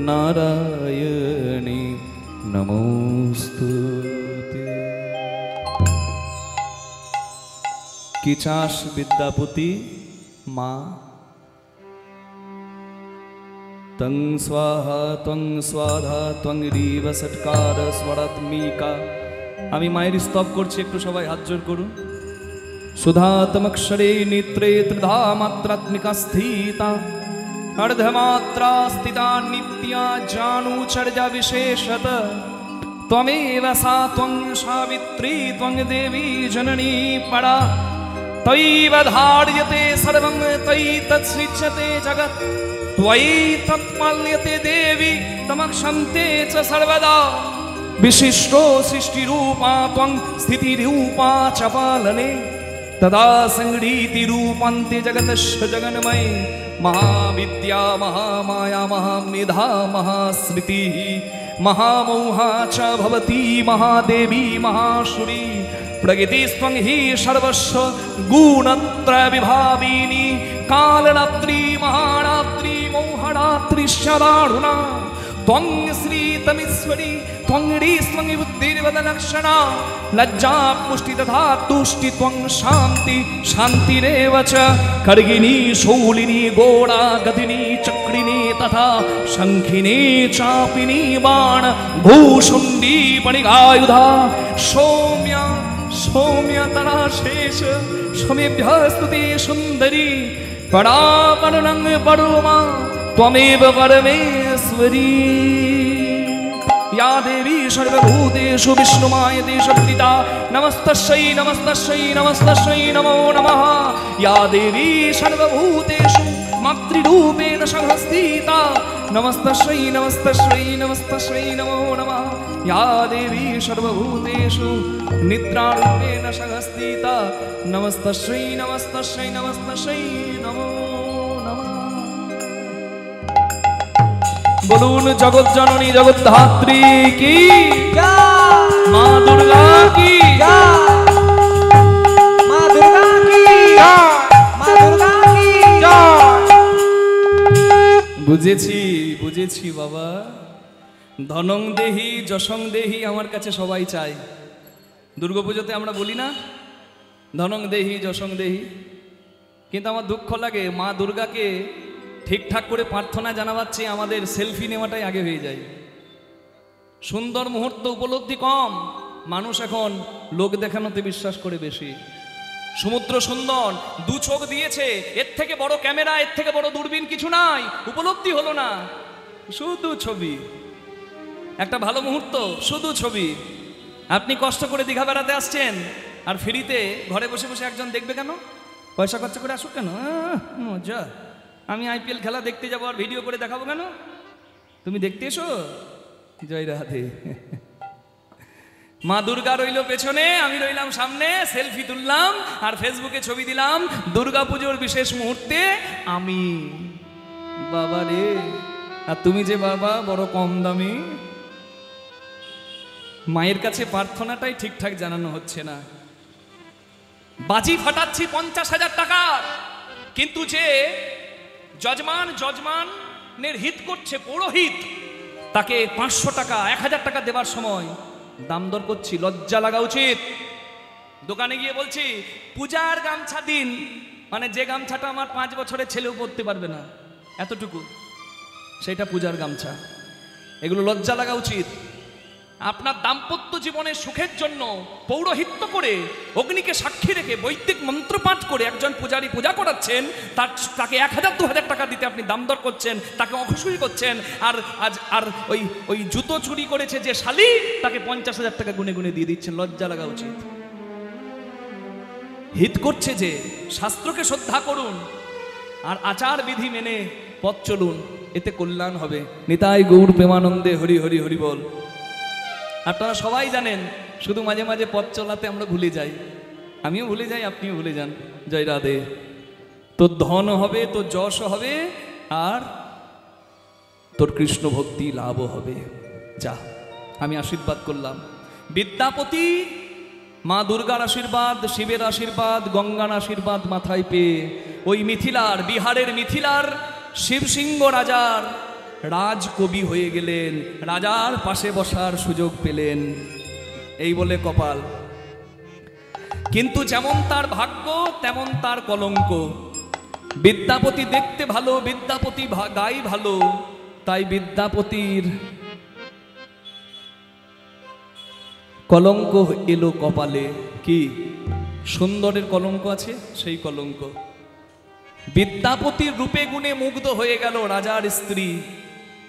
नारायणी नमोस्तुते। কি চাস বিদ্যাপতি মা? তং স্বাহা ত্বং স্বাধা ত্বং রিব সৎকার স্বরাত্মিকা। আমি মায়ের স্তব করছি, একটু সবাই হাত জোর করুন। সুধাতমক্ষরে নেত্রে ত্রিধা মাত্রাত্মিকা স্থিতা, अर्धमात्रा स्थिता नित्या जानूचर्या विशेषत त्वमेव सा त्वं सावित्री त्वं देवी जननी परा तैव धार्यते सर्वं तयि तत्सृज्यते जगत् त्वयि तत्पाल्यते देवी तमक्षन्ते च सर्वदा विशिष्टो सृष्टिरूपा त्वं स्थितिरूपा च पालने तदा संगीति रूपान्ते जगतस्य जगन्मये महाविद्या महामाया महामेधा महास्मृतिः महामोहा च भवती महादेवी महाशुरी प्रकृतिस्त्वं हि सर्वस्व गुणत्रय विभाविनी कालरात्रि महारात्रि मोहरात्रि शरारुणा त्वं श्रीतमीश्वरी त्वं ह्रीस्त्वं बुद्धिर्वदलक्षणा लज्जा पुष्टि तथा तुष्टि त्वं शान्ति शान्तिरेव च खड्गिनी शूलिनी गोड़ा गदिनी चक्रिणी तथा शंखिनी चापिनी बाण भूषुण्डी पणिगायुधा सौम्या सौम्यतरा शेष सौम्यभ्यः स्तुते सुन्दरी परापरं परमा त्वमेव परमेश्वरी या देवी सर्वभूतेषु विष्णुमायते शक्तिता नमस्तस्यै नमस्तस्यै नमस्तस्यै नमो नमः या देवी सर्वभूतेषु मातृरूपेण संस्थिता नमस्तस्यै नमस्तस्यै नमस्तस्यै नमो नमः या देवी सर्वभूतेषु निद्रारूपेण संस्थिता नमस्तस्यै नमस्तस्यै नमस्तस्यै नमो नमः। बोलून जगत जननी जगद्धात्री की माँ दुर्गा की माँ दुर्गा की माँ दुर्गा की বুঝেছি বুঝেছি বাবা ধনং দেহি যশং দেহি আমার কাছে সবাই চায় দুর্গাপুজোতে আমরা বলি না ধনং দেহি যশং দেহি কিন্তু আমার দুঃখ লাগে মা দুর্গাকে ঠিকঠাক করে প্রার্থনা জানাবাচ্ছি আমাদের সেলফি নেওয়াটাই আগে হয়ে যায় সুন্দর মুহূর্ত উপলব্ধি কম মানুষ এখন লোক দেখানোতে বিশ্বাস করে বেশি সমুদ্র সুন্দর দু চোখ দিয়েছে এর থেকে বড় ক্যামেরা এর থেকে বড় দূরবীন কিছু নাই উপলব্ধি হলো না শুধু ছবি একটা ভালো মুহূর্ত শুধু ছবি আপনি কষ্ট করে দীঘা বেড়াতে আসছেন আর ফ্রিতে ঘরে বসে বসে একজন দেখবে কেন পয়সা খরচ করে আসুক কেন মজা আমি আইপিএল খেলা দেখতে যাবো আর ভিডিও করে দেখাবো কেন তুমি দেখতে এসো জয় রাধে মা দুর্গা রইল পেছনে আমি রইলাম সামনে সেলফি তুললাম আর ফেসবুকে ছবি দিলাম দুর্গা পুজোর বিশেষ মুহূর্তে আমি বাবা রে আর তুমি যে বাবা বড় কম দামি মায়ের কাছে প্রার্থনাটাই ঠিকঠাক জানানো হচ্ছে না বাজি ফাটাচ্ছি 50,000 টাকার কিন্তু যে জজমানের হিত করছে পুরোহিত তাকে 500 টাকা 1000 টাকা দেবার সময় দাম দর করছি লজ্জা লাগা উচিত দোকানে গিয়ে বলছি পূজার গামছা দিন মানে যে গামছাটা আমার 5 বছরের ছেলেও পরতে পারবে না এতটুকু সেটা পূজার গামছা এগুলো লজ্জা লাগা উচিত আপনার দাম্পত্য জীবনের সুখের জন্য পৌরোহিত্য করে অগ্নিকে সাক্ষী রেখে বৈদিক মন্ত্রপাঠ করে একজন পূজারী পূজা করাচ্ছেন তাকে 1000-2000 টাকা দিতে আপনি দাম দর করছেন তাকে অখুশি করছেন আর ওই জুতো চুরি করেছে যে শালি তাকে 50,000 টাকা গুনে গুনে দিয়ে দিচ্ছেন লজ্জা লাগা উচিত হিত করছে যে শাস্ত্রকে শ্রদ্ধা করুন আর আচার বিধি মেনে পথ চলুন এতে কল্যাণ হবে নিতাই গৌর প্রেমানন্দে হরি হরি হরি বল আপনারা সবাই জানেন শুধু মাঝে মাঝে পথ চলাতে আমরা ভুলে যাই আমিও ভুলে যাই আপনিও ভুলে যান জয় রাধে তোর ধন হবে তোর যশ হবে আর তোর কৃষ্ণ ভক্তি লাভও হবে যা আমি আশীর্বাদ করলাম বিদ্যাপতি মা দুর্গার আশীর্বাদ শিবের আশীর্বাদ গঙ্গার আশীর্বাদ মাথায় পেয়ে ওই মিথিলার বিহারের মিথিলার শিবসিংহ রাজার রাজকবি হয়ে গেলেন রাজার পাশে বসার সুযোগ পেলেন এই বলে কপাল কিন্তু যেমন তার ভাগ্য তেমন তার কলঙ্ক বিদ্যাপতি দেখতে ভালো বিদ্যাপতি গাই ভালো তাই বিদ্যাপতির কলঙ্ক এলো কপালে কি সুন্দরের কলঙ্ক আছে সেই কলঙ্ক বিদ্যাপতির রূপে গুণে মুগ্ধ হয়ে গেল রাজার স্ত্রী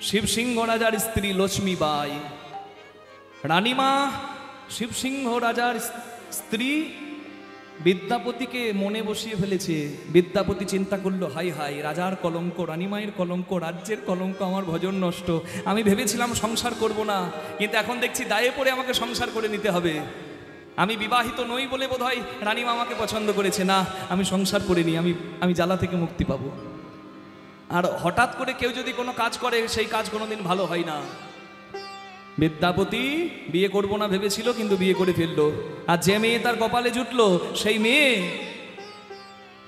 শিবসিংহ রাজার স্ত্রী লক্ষ্মীবাই রানীমা শিবসিংহ রাজার স্ত্রী বিদ্যাপতিকে মনে বসিয়ে ফেলেছে। বিদ্যাপতি চিন্তা করলো, হাই হাই, রাজার কলঙ্ক, রানীমায়ের কলঙ্ক, রাজ্যের কলঙ্ক, আমার ভজন নষ্ট। আমি ভেবেছিলাম সংসার করব না, কিন্তু এখন দেখছি দায়ে পড়ে আমাকে সংসার করে নিতে হবে। আমি বিবাহিত নই বলে বোধহয় রানীমা আমাকে পছন্দ করেছে না, আমি সংসার করিনি, আমি জ্বালা থেকে মুক্তি পাবো। আর হঠাৎ করে কেউ যদি কোনো কাজ করে, সেই কাজ কোনোদিন ভালো হয় না। বিদ্যাপতি বিয়ে করব না ভেবেছিল, কিন্তু বিয়ে করে ফেললো। আর যে মেয়ে তার কপালে জুটলো, সেই মেয়ে,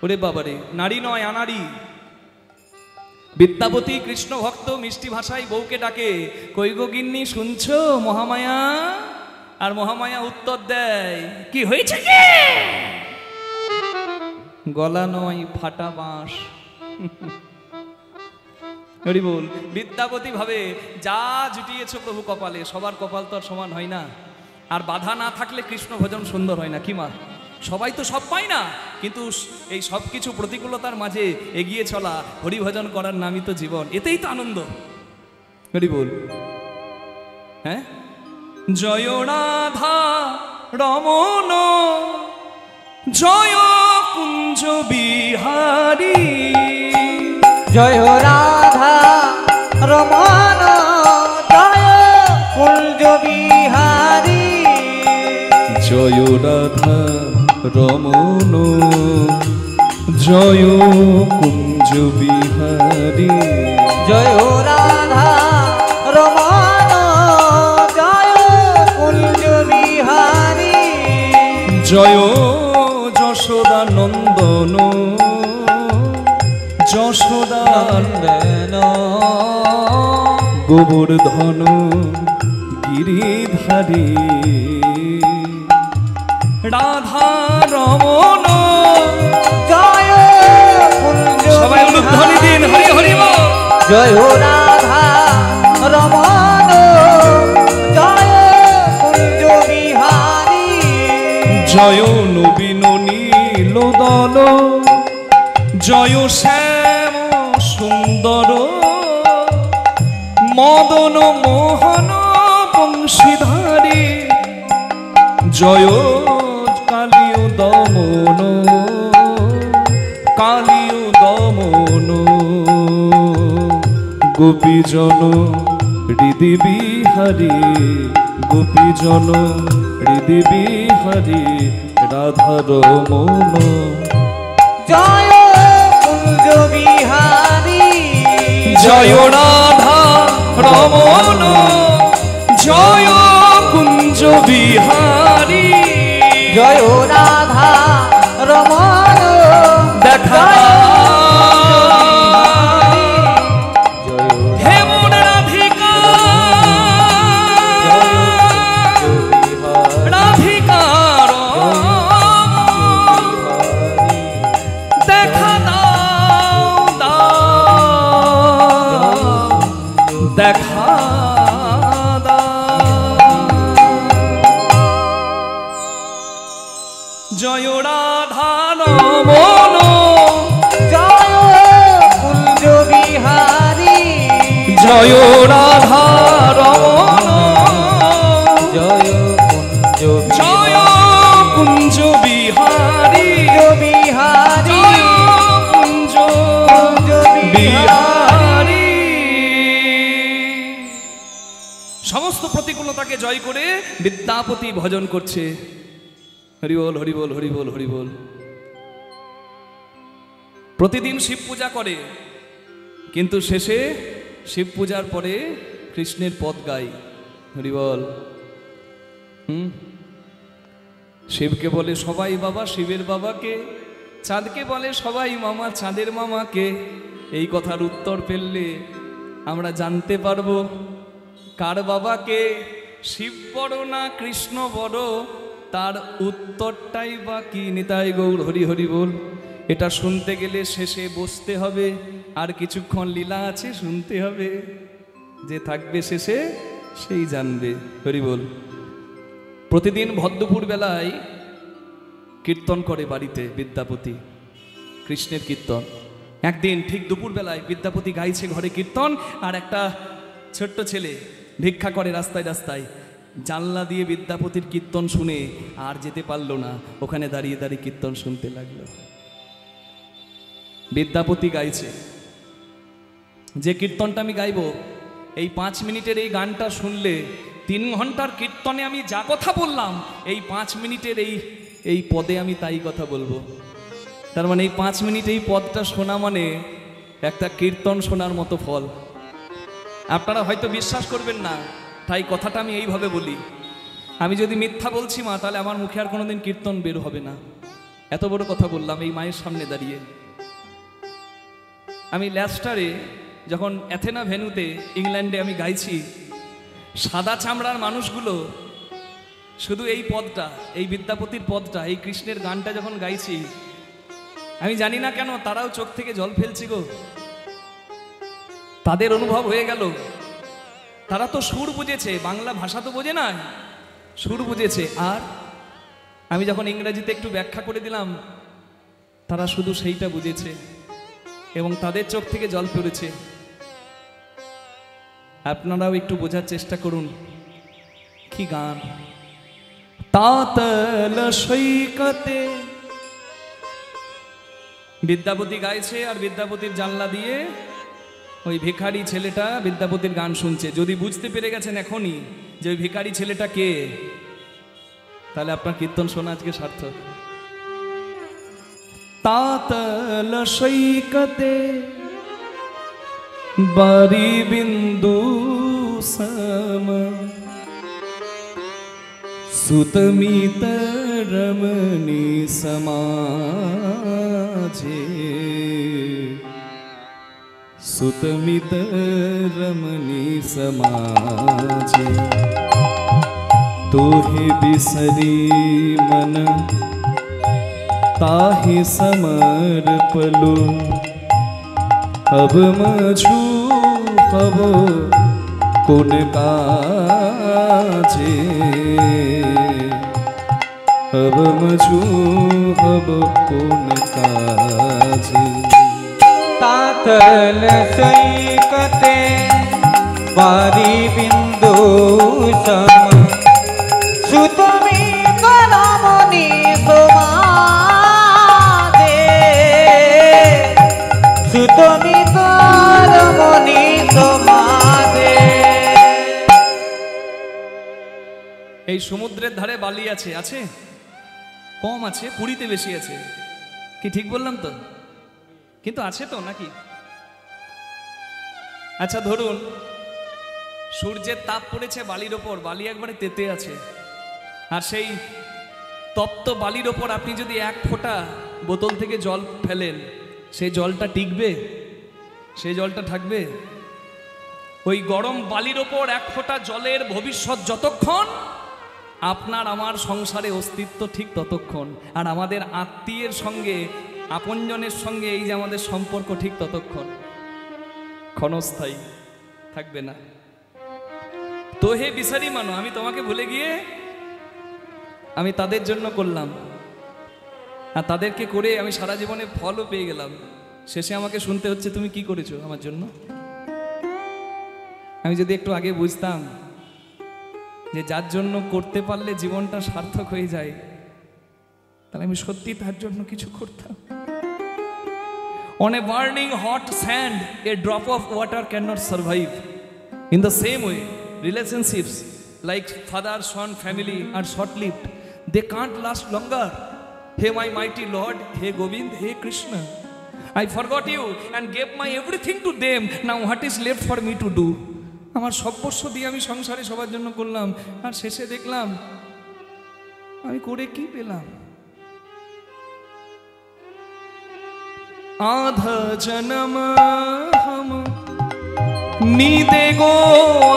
ওরে বাবারে, নারী নয় আনাড়ি। বিদ্যাপতি কৃষ্ণ ভক্ত, মিষ্টি ভাষায় বউকে ডাকে, কই গো গিন্নি শুনছো মহামায়া? আর মহামায়া উত্তর দেয়, কি হয়েছে কি? গলা নয়, ফাটা বাঁশ। হরি বল। বিদ্যাপতি ভাবে, যা জুটিয়েছ প্রভু কপালে, সবার কপাল তো আর সমান হয় না। আর বাধা না থাকলে কৃষ্ণ ভজন সুন্দর হয় না। কি মা, সবাই তো সব পায় না, কিন্তু এই সব কিছু প্রতিকূলতার মাঝে এগিয়ে চলা, হরিভজন করার নামই তো জীবন, এতেই তো আনন্দ। হরি বল। হ্যাঁ, জয় রাধা রমন জয় কুঞ্জ বিহারী, জয় রাধা রমন জয় কুঞ্জ বিহারী, জয় রাধা রমন জয় কুঞ্জ বিহারী, জয় রাধা রমন জয় কুঞ্জ বিহারী, জয় যশোদা নন্দন যশোদা নন্দন গোবর্ধন গিরিধারী, রাধা রমন জয় কুঞ্জ সবাই উলুধ্বনি দিন, হরি হরি বল। জয় রাধা রমন জয় কুঞ্জ বিহারী, জয় নবীন নীলদল জয় শ্যাম সুন্দর মদন মোহন বংশীধারী, জয় কালীয় দমন কালীয় দমন, গোপীজন হৃদি বিহারী গোপীজন হৃদি বিহারী, রাধা রমন জয় কুঞ্জ বিহারী, জয় রাধা রমন জয় কুঞ্জ বিহারী, জয় রাধা রমন দেখা হে মন রাধিকা, রাধিকার দেখা দাও দাও, দেখা জয় রাধা রমন জয় কুঞ্জ বিহারী, জয় রাধা রমন জয় কুঞ্জ জয় কুঞ্জ বিহারী, বিহারী, জয় কুঞ্জ কুঞ্জ বিহারী। সমস্ত প্রতিকূলতাকে জয় করে বিদ্যাপতি ভজন করছে। হরি বল হরি বল হরি বল হরি বল। প্রতিদিন শিব পূজা করে, কিন্তু শেষে শিব পূজার পরে কৃষ্ণের পদ গায়। হরি বল। শিবকে বলে সবাই বাবা শিবের বাবাকে, চাঁদকে বলে সবাই মামা চাঁদের মামাকে। এই কথার উত্তর পেলে আমরা জানতে পারবো কার বাবাকে, শিব বড় না কৃষ্ণ বড়, তার উত্তরটাই বাকি। নিতাই গৌর হরি হরি বল। এটা শুনতে গেলে শেষে বসতে হবে, আর কিছুক্ষণ লীলা আছে শুনতে হবে। যে থাকবে শেষে সেই জানবে। হরি বল। প্রতিদিন ভদ্রপুর বেলায় কীর্তন করে বাড়িতে বিদ্যাপতি, কৃষ্ণের কীর্তন। একদিন ঠিক দুপুর বেলায় বিদ্যাপতি গাইছে ঘরে কীর্তন, আর একটা ছোট্ট ছেলে ভিক্ষা করে রাস্তায় রাস্তায়। জানলা দিয়ে বিদ্যাপতির কীর্তন শুনে আর যেতে পারলো না, ওখানে দাঁড়িয়ে দাঁড়িয়ে কীর্তন শুনতে লাগলো। বিদ্যাপতি গাইছে, যে কীর্তনটা আমি গাইব, এই 5 মিনিটের এই গানটা শুনলে 3 ঘন্টার কীর্তনে আমি যা কথা বললাম, এই 5 মিনিটের এই পদে আমি তাই কথা বলবো। তার মানে এই 5 মিনিট এই পদটা শোনা মানে একটা কীর্তন শোনার মতো ফল। আপনারা হয়তো বিশ্বাস করবেন না, তাই কথাটা আমি এইভাবে বলি। আমি যদি মিথ্যা বলছি মা, তাহলে আমার মুখে আর কোনোদিন কীর্তন বের হবে না। এত বড় কথা বললাম এই মায়ের সামনে দাঁড়িয়ে। আমি লেস্টারে যখন অ্যাথেনা ভেন্যুতে ইংল্যান্ডে আমি গাইছি, সাদা চামড়ার মানুষগুলো শুধু এই পদটা, এই বিদ্যাপতির পদটা, এই কৃষ্ণের গানটা যখন গাইছি, আমি জানি না কেন তারাও চোখ থেকে জল ফেলছি গো। তাদের অনুভব হয়ে গেল, তারা তো সুর বুঝেছে, বাংলা ভাষা তো বোঝে না, সুর বুঝেছে। আর আমি যখন ইংরেজিতে একটু ব্যাখ্যা করে দিলাম, তারা শুধু সেইটা বুঝেছে এবং তাদের চোখ থেকে জল পড়েছে। আপনারাও একটু বোঝার চেষ্টা করুন কি গান। তাতল সৈকতে বিদ্যাপতি গাইছে, আর বিদ্যাপতির জানলা দিয়ে ওই ভিখারি ছেলেটা বিদ্যাপতির গান শুনছে। যদি বুঝতে পেরে গেছেন এখনই যে ওই ভিখারি ছেলেটা কে, তাহলে আপনার কীর্তন শোনা আজকে সার্থক। তাতল সৈকতে বারি বিন্দু সম সুতমিত রমণী সমাজে, সুতমিত রমণী সমাজে, তোহে বিসরি মন ताहि समर्पलो, अब मझू अब कोन काजे, अब मझू अब कोन काजे। तातल सैकते बारी बिंदु सम सुतमित रमणी समाजे, सुतमित रमणी समाजे। এই সমুদ্রের ধারে বালি আছে, আছে কম আছে, পুরীতে বেশি আছে, কি ঠিক বললাম তো? কিন্তু আছে তো নাকি? আচ্ছা ধরুন সূর্যের তাপ পড়েছে বালির ওপর, বালি একবারে তেতে আছে, আর সেই তপ্ত বালির ওপর আপনি যদি 1 ফোঁটা বোতল থেকে জল ফেলেন, সেই জলটা টিকবে? সেই জলটা থাকবে? ওই গরম বালির ওপর 1 ফোঁটা জলের ভবিষ্যৎ যতক্ষণ, আপনার আমার সংসারে অস্তিত্ব ঠিক ততক্ষণ, আর আমাদের আত্মীয়ের সঙ্গে, আপনজনের সঙ্গে এই যে আমাদের সম্পর্ক ঠিক ততক্ষণ, ক্ষণস্থায়ী, থাকবে না। তো হে বিসারি মানো, আমি তোমাকে ভুলে গিয়ে আমি তাদের জন্য করলাম, আর তাদেরকে করে আমি সারা জীবনে ফলও পেয়ে গেলাম। শেষে আমাকে শুনতে হচ্ছে তুমি কি করেছো আমার জন্য। আমি যদি একটু আগে বুঝতাম যে যার জন্য করতে পারলে জীবনটা সার্থক হয়ে যায়, তাহলে আমি সত্যি তার জন্য কিছু করতাম। On a burning hot sand, a drop of water cannot survive. In the same way, relationships like father, son, family are short-lived. They can't last longer. Hey my mighty Lord, hey Govind, hey Krishna, I forgot you and gave my everything to them. Now what is left for me to do? আমার সর্বস্ব দিয়ে আমি সংসারে সবার জন্য করলাম, আর শেষে দেখলাম আমি করে কি পেলাম? आधा जन्म हम नीदे गो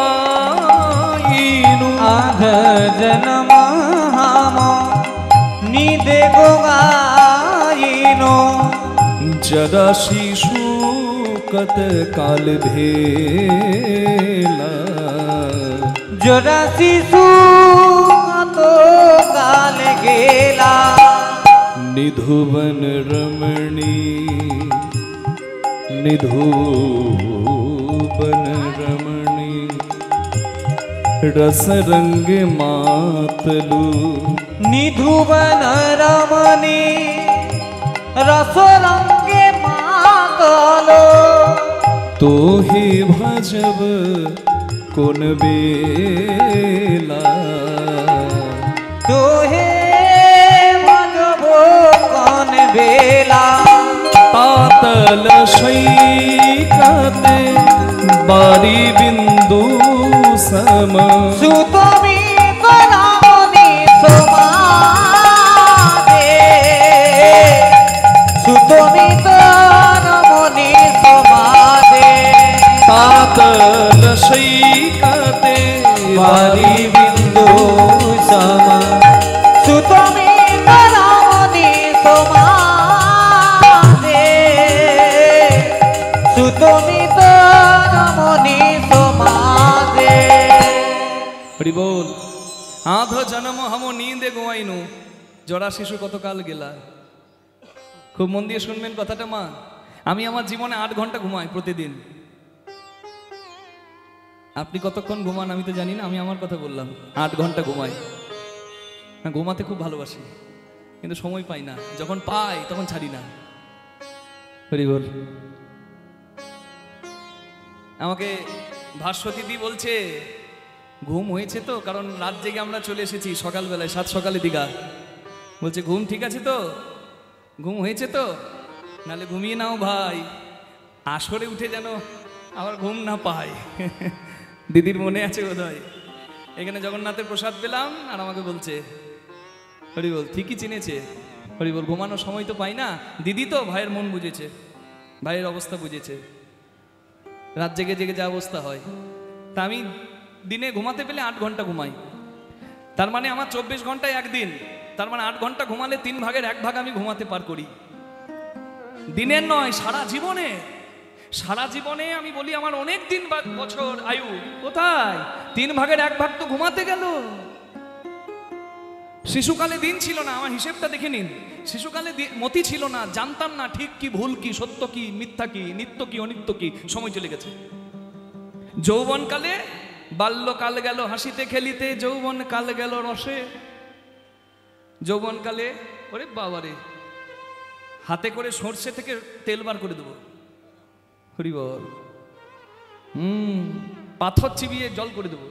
आईनु, आधा जन्म हम नीदे गो आईनु, जरा शिशु कत काल भेला, जरा शिशु कत काल गेला, निधुवन रमणी, निधुवन रमणी, रस रंग मातलू निधुवन रमणी रस रंगे मातलो तो ही भजब कोन बेला तो हे भजबो कौन बेला पातल शैकते बारी बिंदु सम सुतमी करामनी समादे सुतमी करामनी समादे पातल शैकते बारी बिंदु सम सुतमी करामनी समादे सुतमी करामनी समादे हरि बोल आध जन्म हम नींदे गोवाइनु जड़ा शिशु कतकाल गेला खूब मन दिए शुनबेन कथाटा मा आमी आमार जीवने 8 घंटा घुमाई प्रतिदिन আপনি কতক্ষণ ঘুমান আমি তো জানি না আমি আমার কথা বললাম 8 ঘন্টা ঘুমাই না ঘুমাতে খুব ভালোবাসি কিন্তু সময় পাই না যখন পাই তখন ছাড়ি না হরি বল আমাকে ভাস্বতী দি বলছে ঘুম হয়েছে তো কারণ রাত জেগে আমরা চলে এসেছি সকালবেলায় 7 সকালে দিঘা বলছে ঘুম ঠিক আছে তো ঘুম হয়েছে তো নালে ঘুমিয়ে নাও ভাই আসরে উঠে যেন আবার ঘুম না পায় দিদির মনে আছে বোধহয় এখানে জগন্নাথের প্রসাদ পেলাম আর আমাকে বলছে হরি বল ঠিকই চিনেছে হরি বল ঘুমানোর সময় তো পাই না দিদি তো ভাইয়ের মন বুঝেছে ভাইয়ের অবস্থা বুঝেছে রাত জেগে জেগে যা অবস্থা হয় তা আমি দিনে ঘুমাতে পেলে 8 ঘন্টা ঘুমাই তার মানে আমার 24 ঘন্টায় একদিন তার মানে 8 ঘন্টা ঘুমালে 3 ভাগের 1 ভাগ আমি ঘুমাতে পার করি দিনের নয় সারা জীবনে আমি বলি আমার অনেক দিন বছর আয়ু কোথায় 3 ভাগের 1 ভাগ তো ঘুমাতে গেল শিশুকালে দিন ছিল না আমার হিসেবটা দেখে নিন শিশুকালে মতি ছিল না জানতাম না ঠিক কি ভুল কি সত্য কি মিথ্যা কি নিত্য কি অনিত্য কি সময় চলে গেছে যৌবনকালে বাল্যকাল গেল হাসিতে খেলিতে যৌবন কাল গেল রসে যৌবনকালে ওরে বাবারে হাতে করে সর্ষে থেকে তেল বার করে দেবো হরি বল পাথর চিবিয়ে জল করে দেবো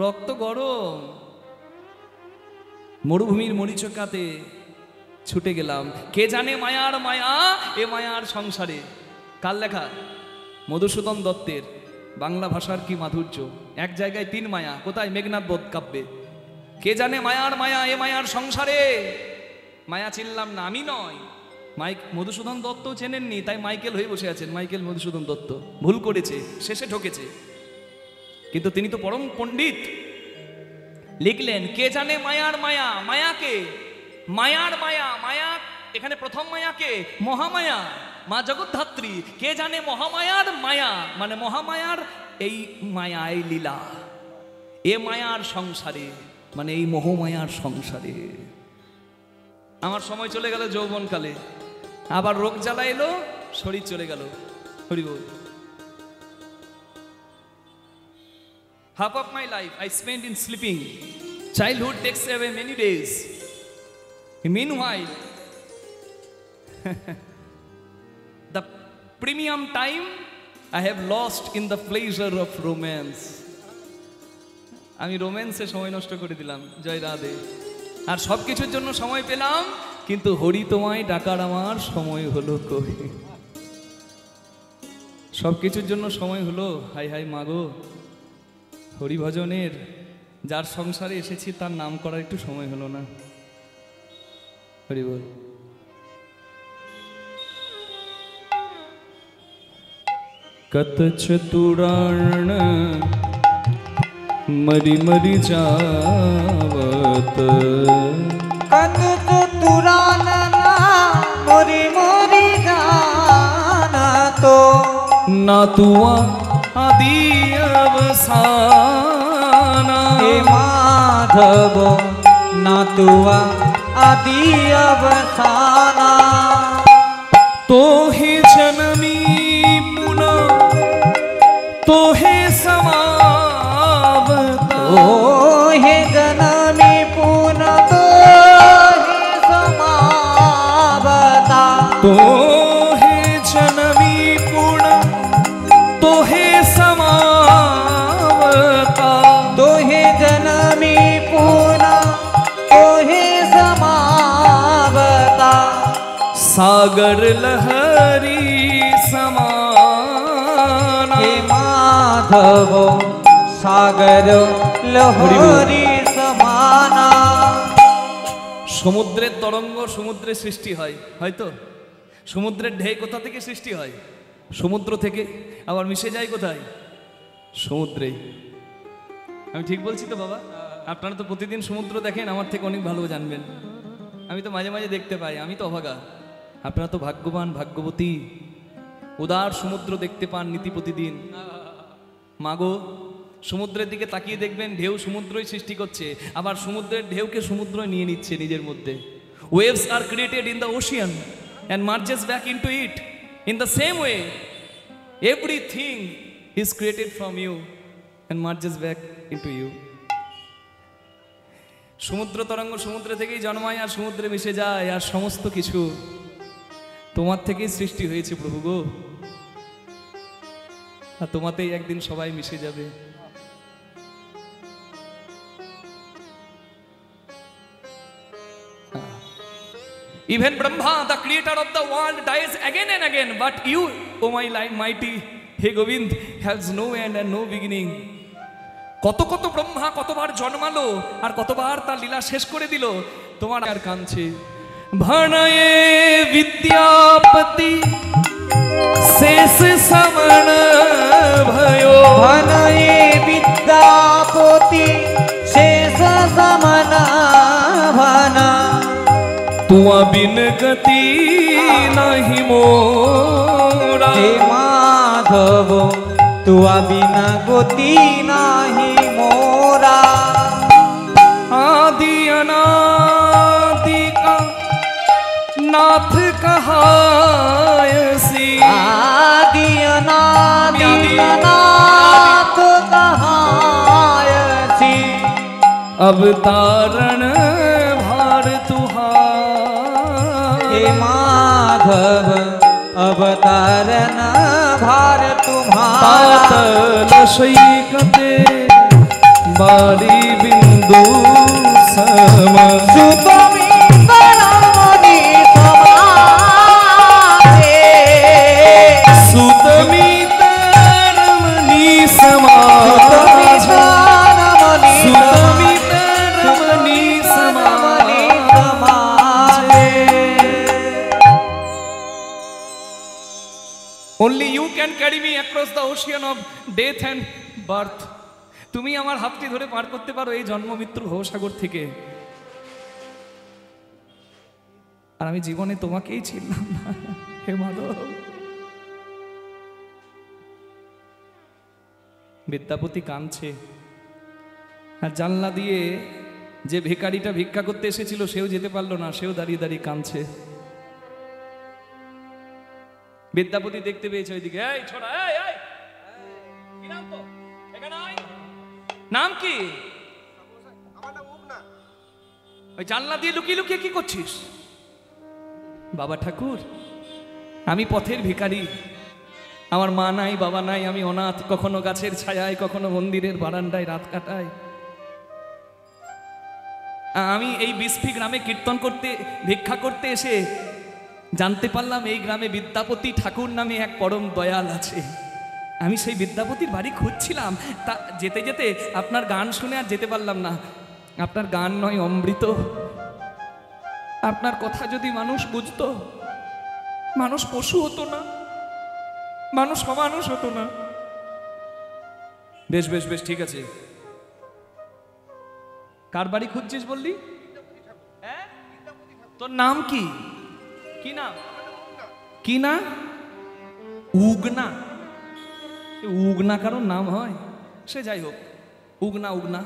রক্ত গরম মরুভূমির মরিচকাতে ছুটে গেলাম কে জানে মায়ার মায়া এ মায়ার সংসারে কার লেখা মধুসূদন দত্তের বাংলা ভাষার কি মাধুর্য এক জায়গায় 3 মায়া কোথায় মেঘনাদ বধ কাব্যে কে জানে মায়ার মায়া এ মায়ার সংসারে মায়া চিনলাম না আমি নয় মধুসূদন দত্ত চেনেননি তাই মাইকেল হয়ে বসে আছেন মাইকেল মধুসূদন দত্ত ভুল করেছে শেষে ঠকেছে কিন্তু তিনি তো পরম পণ্ডিত লিখলেন কে জানে মায়ার মায়া মায়াকে মায়ার মায়া মায়া এখানে প্রথম মায়াকে মহামায়া মা জগদ্ধাত্রী কে জানে মহামায়ার মায়া মানে মহামায়ার এই মায়া এই লীলা এ মায়ার সংসারে মানে এই মোহমায়ার সংসারে আমার সময় চলে গেল যৌবনকালে আবার রোগ জ্বালা এলো শরীর চলে গেল হরি বল half of my life I spent in sleeping childhood takes away many days meanwhile the premium time I have lost in the pleasure of romance আমি রোম্যান্সে সময় নষ্ট করে দিলাম জয় রাধে আর সব কিছুর জন্য সময় পেলাম কিন্তু হরি তোমায় ডাকার আমার সময় হলো কই সব কিছুর জন্য সময় হলো হাই হাই মাগো হরি ভজনের যার সংসারে এসেছি তার নাম করার একটু সময় হলো না হরি বল কত চতুরার্ণ मरी मरी जावत कत चतुरानना मोरी मोरी जाना तो ना तुआ आदि अवसाना हे माधव ना तुआ आदि अवसाना तो ही जननी पुनः तो हे समा सागर लहरी समाना। हे माधव सागर लहरी समाना। সমুদ্রের তরঙ্গ সমুদ্রে সৃষ্টি হয়, হয়তো সমুদ্রের ঢেউ কোথা থেকে সৃষ্টি হয়? সমুদ্র থেকে। আবার মিশে যায় কোথায়? সমুদ্রে। আমি ঠিক বলছি তো বাবা? আপনারা তো প্রতিদিন সমুদ্র দেখেন, আমার থেকে অনেক ভালো জানবেন। আমি তো মাঝে মাঝে দেখতে পাই, আমি তো অভাগা। আপনারা তো ভাগ্যবান, ভাগ্যবতী, উদার সমুদ্র দেখতে পান নীতি প্রতিদিন। মাগো, সমুদ্রের দিকে তাকিয়ে দেখবেন ঢেউ সমুদ্রই সৃষ্টি করছে, আবার সমুদ্রের ঢেউকে সমুদ্র নিয়ে নিচ্ছে নিজের মধ্যে। Waves R created in the Ocean and merges back into it. In the same way, everything is created from you and merges back into you. সমুদ্র তরঙ্গ সমুদ্র থেকেই জন্মায় আর সমুদ্রে মিশে যায়, আর সমস্ত কিছু তোমার থেকেই সৃষ্টি হয়েছে প্রভু গো। আর তোমাতেই একদিন সবাই মিশে যাবে। Even Brahma, the creator of the world, dies again and again. But you, oh my mighty, He Govind, has no end and no beginning. কত কত ব্রহ্মা কতবার জন্মালো আর কতবার তার লীলা শেষ করে দিল, তোমার আর কাঁদছে। ভণয়ে বিদ্যাপতি শেষ সমন भयो। ভণয়ে বিদ্যাপতি শেষ সমন ভনা। तुआ बिन गति नहीं मोरा। हे माधव तुआ बिना गति नहीं मोरा। आदि अनादि का नाथ कहायसी। आदि अनादि का नाथ कहायसी। अवतारण भार हे माधव अवतारण भार तुम्हारा। सैकते बारी बिंदु सम। सुतमी करमणि समासे। सुतमी तरमणि समासे। सुतमी तरमणि समासे। Only you can carry me across the ocean of death and birth. তুমি আমার হাতটি ধরে পার করতে পারো এই জন্ম মৃত্যুর ভবসাগর থেকে। আর আমি জীবনে তোমাকেই ছিলাম না হে মাধব। বিদ্যাপতি কাঁদছে, আর জানলা দিয়ে যে ভিখারিটা ভিক্ষা করতে এসেছিল সেও যেতে পারলো না, সেও দাঁড়িয়ে দাঁড়িয়ে কাঁদছে। বিদ্যাপতি দেখতে পেয়েছে ওইদিকে, এই ছোড়া, এই এই কি নাম তো? এখানে আয়। নাম কি? আমার নাম উগনা। ওই জানলা দিয়ে লুকিয়ে লুকিয়ে কি করছিস? বাবা ঠাকুর, আমি পথের ভিখারি, আমার মা নাই, বাবা নাই, আমি অনাথ। কখনো গাছের ছায়ায়, কখনো মন্দিরের বারান্দায় রাত কাটাই। আমি এই বিস্ফি গ্রামে কীর্তন করতে, ভিক্ষা করতে এসে জানতে পারলাম এই গ্রামে বিদ্যাপতি ঠাকুর নামে এক পরম দয়াল আছে। আমি সেই বিদ্যাপতির বাড়ি খুঁজছিলাম, তা যেতে যেতে আপনার গান শুনে আর যেতে পারলাম না। আপনার গান নয় অমৃত। আপনার কথা যদি মানুষ বুঝতো, মানুষ পশু হতো না, মানুষ অমানুষ হতো না। বেশ বেশ বেশ, ঠিক আছে। কার বাড়ি খুঁজছিস বললি? হ্যাঁ, তোর নাম কি? কি নাম? কি না? উগনা। উগনা কারোর নাম হয়? সে যাই হোক, উগনা উগনা।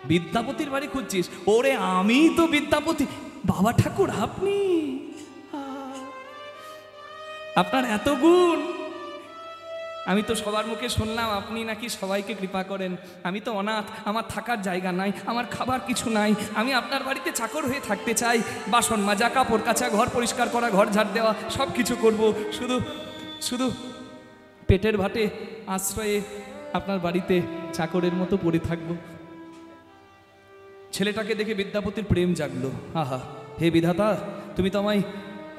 বিদ্যাপতির বাড়ি খুঁজছিস? ওরে আমি তো বিদ্যাপতি। বাবা ঠাকুর আপনি? আপনার এত গুণ! আমি তো সবার মুখে শুনলাম আপনি নাকি সবাইকে কৃপা করেন। আমি তো অনাথ, আমার থাকার জায়গা নাই, আমার খাবার কিছু নাই। আমি আপনার বাড়িতে চাকর হয়ে থাকতে চাই। বাসন মাজা, কাপড় কাচা, ঘর পরিষ্কার করা, ঘর ঝাড় দেওয়া, সব কিছু করব। শুধু শুধু পেটের ভাতে আশ্রয়ে আপনার বাড়িতে চাকরের মতো পড়ে থাকব। ছেলেটাকে দেখে বিদ্যাপতির প্রেম জাগলো। আহা, হে বিধাতা, তুমি তো আমায়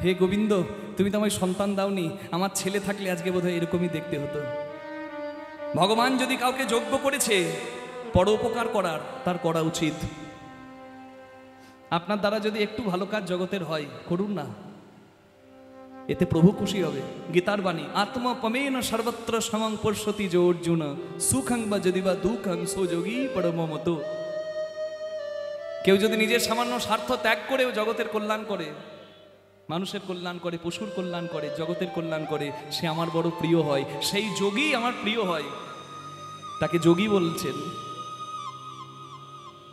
হে গোবিন্দ, তুমি তো আমায় সন্তান দাওনি, আমার ছেলে থাকলে আজকে বোধহয় এরকমই দেখতে হতো। ভগবান যদি কাউকে যোগ্য করেছে পরোপকার করার, তার করা উচিত। আপনার দ্বারা যদি একটু ভালো কাজ জগতের হয়, করুন না, এতে প্রভু খুশি হবে। গীতার বাণী, আত্মপমেন সর্বত্র সমং পশ্যতি যো অর্জুন, সুখং বা যদি বা দুঃখং সো যোগী পরমমতো। কেউ যদি নিজের সামান্য স্বার্থ ত্যাগ করেও জগতের কল্যাণ করে, মানুষের কল্যাণ করে, পশুর কল্যাণ করে, জগতের কল্যাণ করে, সে আমার বড় প্রিয় হয়, সেই যোগী আমার প্রিয় হয়, তাকে যোগী বলছেন।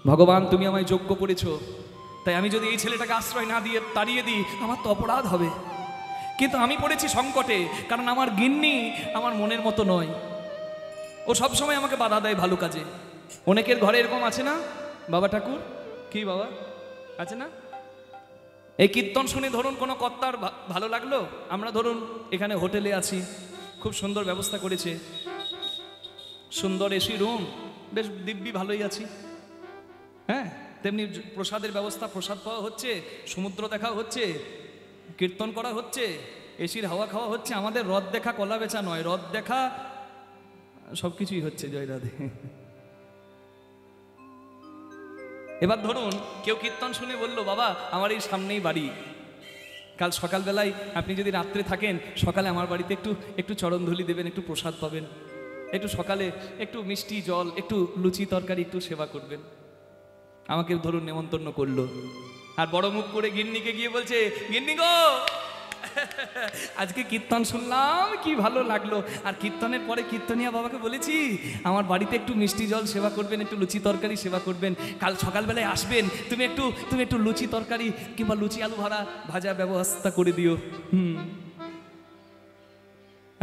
ভগবান তুমি আমায় যোগ্য করেছো, তাই আমি যদি এই ছেলেটাকে আশ্রয় না দিয়ে তাড়িয়ে দিই, আমার তো অপরাধ হবে। কিন্তু আমি পড়েছি সংকটে, কারণ আমার গিন্নি আমার মনের মতো নয়, ও সবসময় আমাকে বাধা দেয় ভালো কাজে। অনেকের ঘরে এরকম আছে না বাবা ঠাকুর? কি বাবা আছে না? এই কীর্তন শুনে ধরুন কোনো কর্তার ভালো লাগলো, আমরা ধরুন এখানে হোটেলে আছি, খুব সুন্দর ব্যবস্থা করেছে, সুন্দর এসি রুম, বেশ দিব্যি ভালোই আছি, হ্যাঁ, তেমনি প্রসাদের ব্যবস্থা, প্রসাদ পাওয়া হচ্ছে, সমুদ্র দেখা হচ্ছে, কীর্তন করা হচ্ছে, এসির হাওয়া খাওয়া হচ্ছে। আমাদের রথ দেখা কলা বেচা নয়, রথ দেখা সব কিছুই হচ্ছে। জয় রাধে। এবার ধরুন কেউ কীর্তন শুনে বলল, বাবা আমার এই সামনেই বাড়ি, কাল সকালবেলায় আপনি যদি রাত্রে থাকেন, সকালে আমার বাড়িতে একটু চরণধুলি দেবেন, একটু প্রসাদ পাবেন, একটু সকালে একটু মিষ্টি জল, একটু লুচি তরকারি একটু সেবা করবেন। আমাকে ধরুন নেমন্তন্ন করলো, আর বড় মুখ করে গিন্নিকে গিয়ে বলছে, গিন্নি গো আজকে কীর্তন শুনলাম, কি ভালো লাগলো। আর কীর্তনের পরে কীর্তনিয়া বাবাকে বলেছি আমার বাড়িতে একটু মিষ্টি জল সেবা করবেন, একটু লুচি তরকারি সেবা করবেন, কাল সকালবেলায় আসবেন, তুমি একটু লুচি তরকারি কিংবা লুচি আলু ভাজা ব্যবস্থা করে দিও।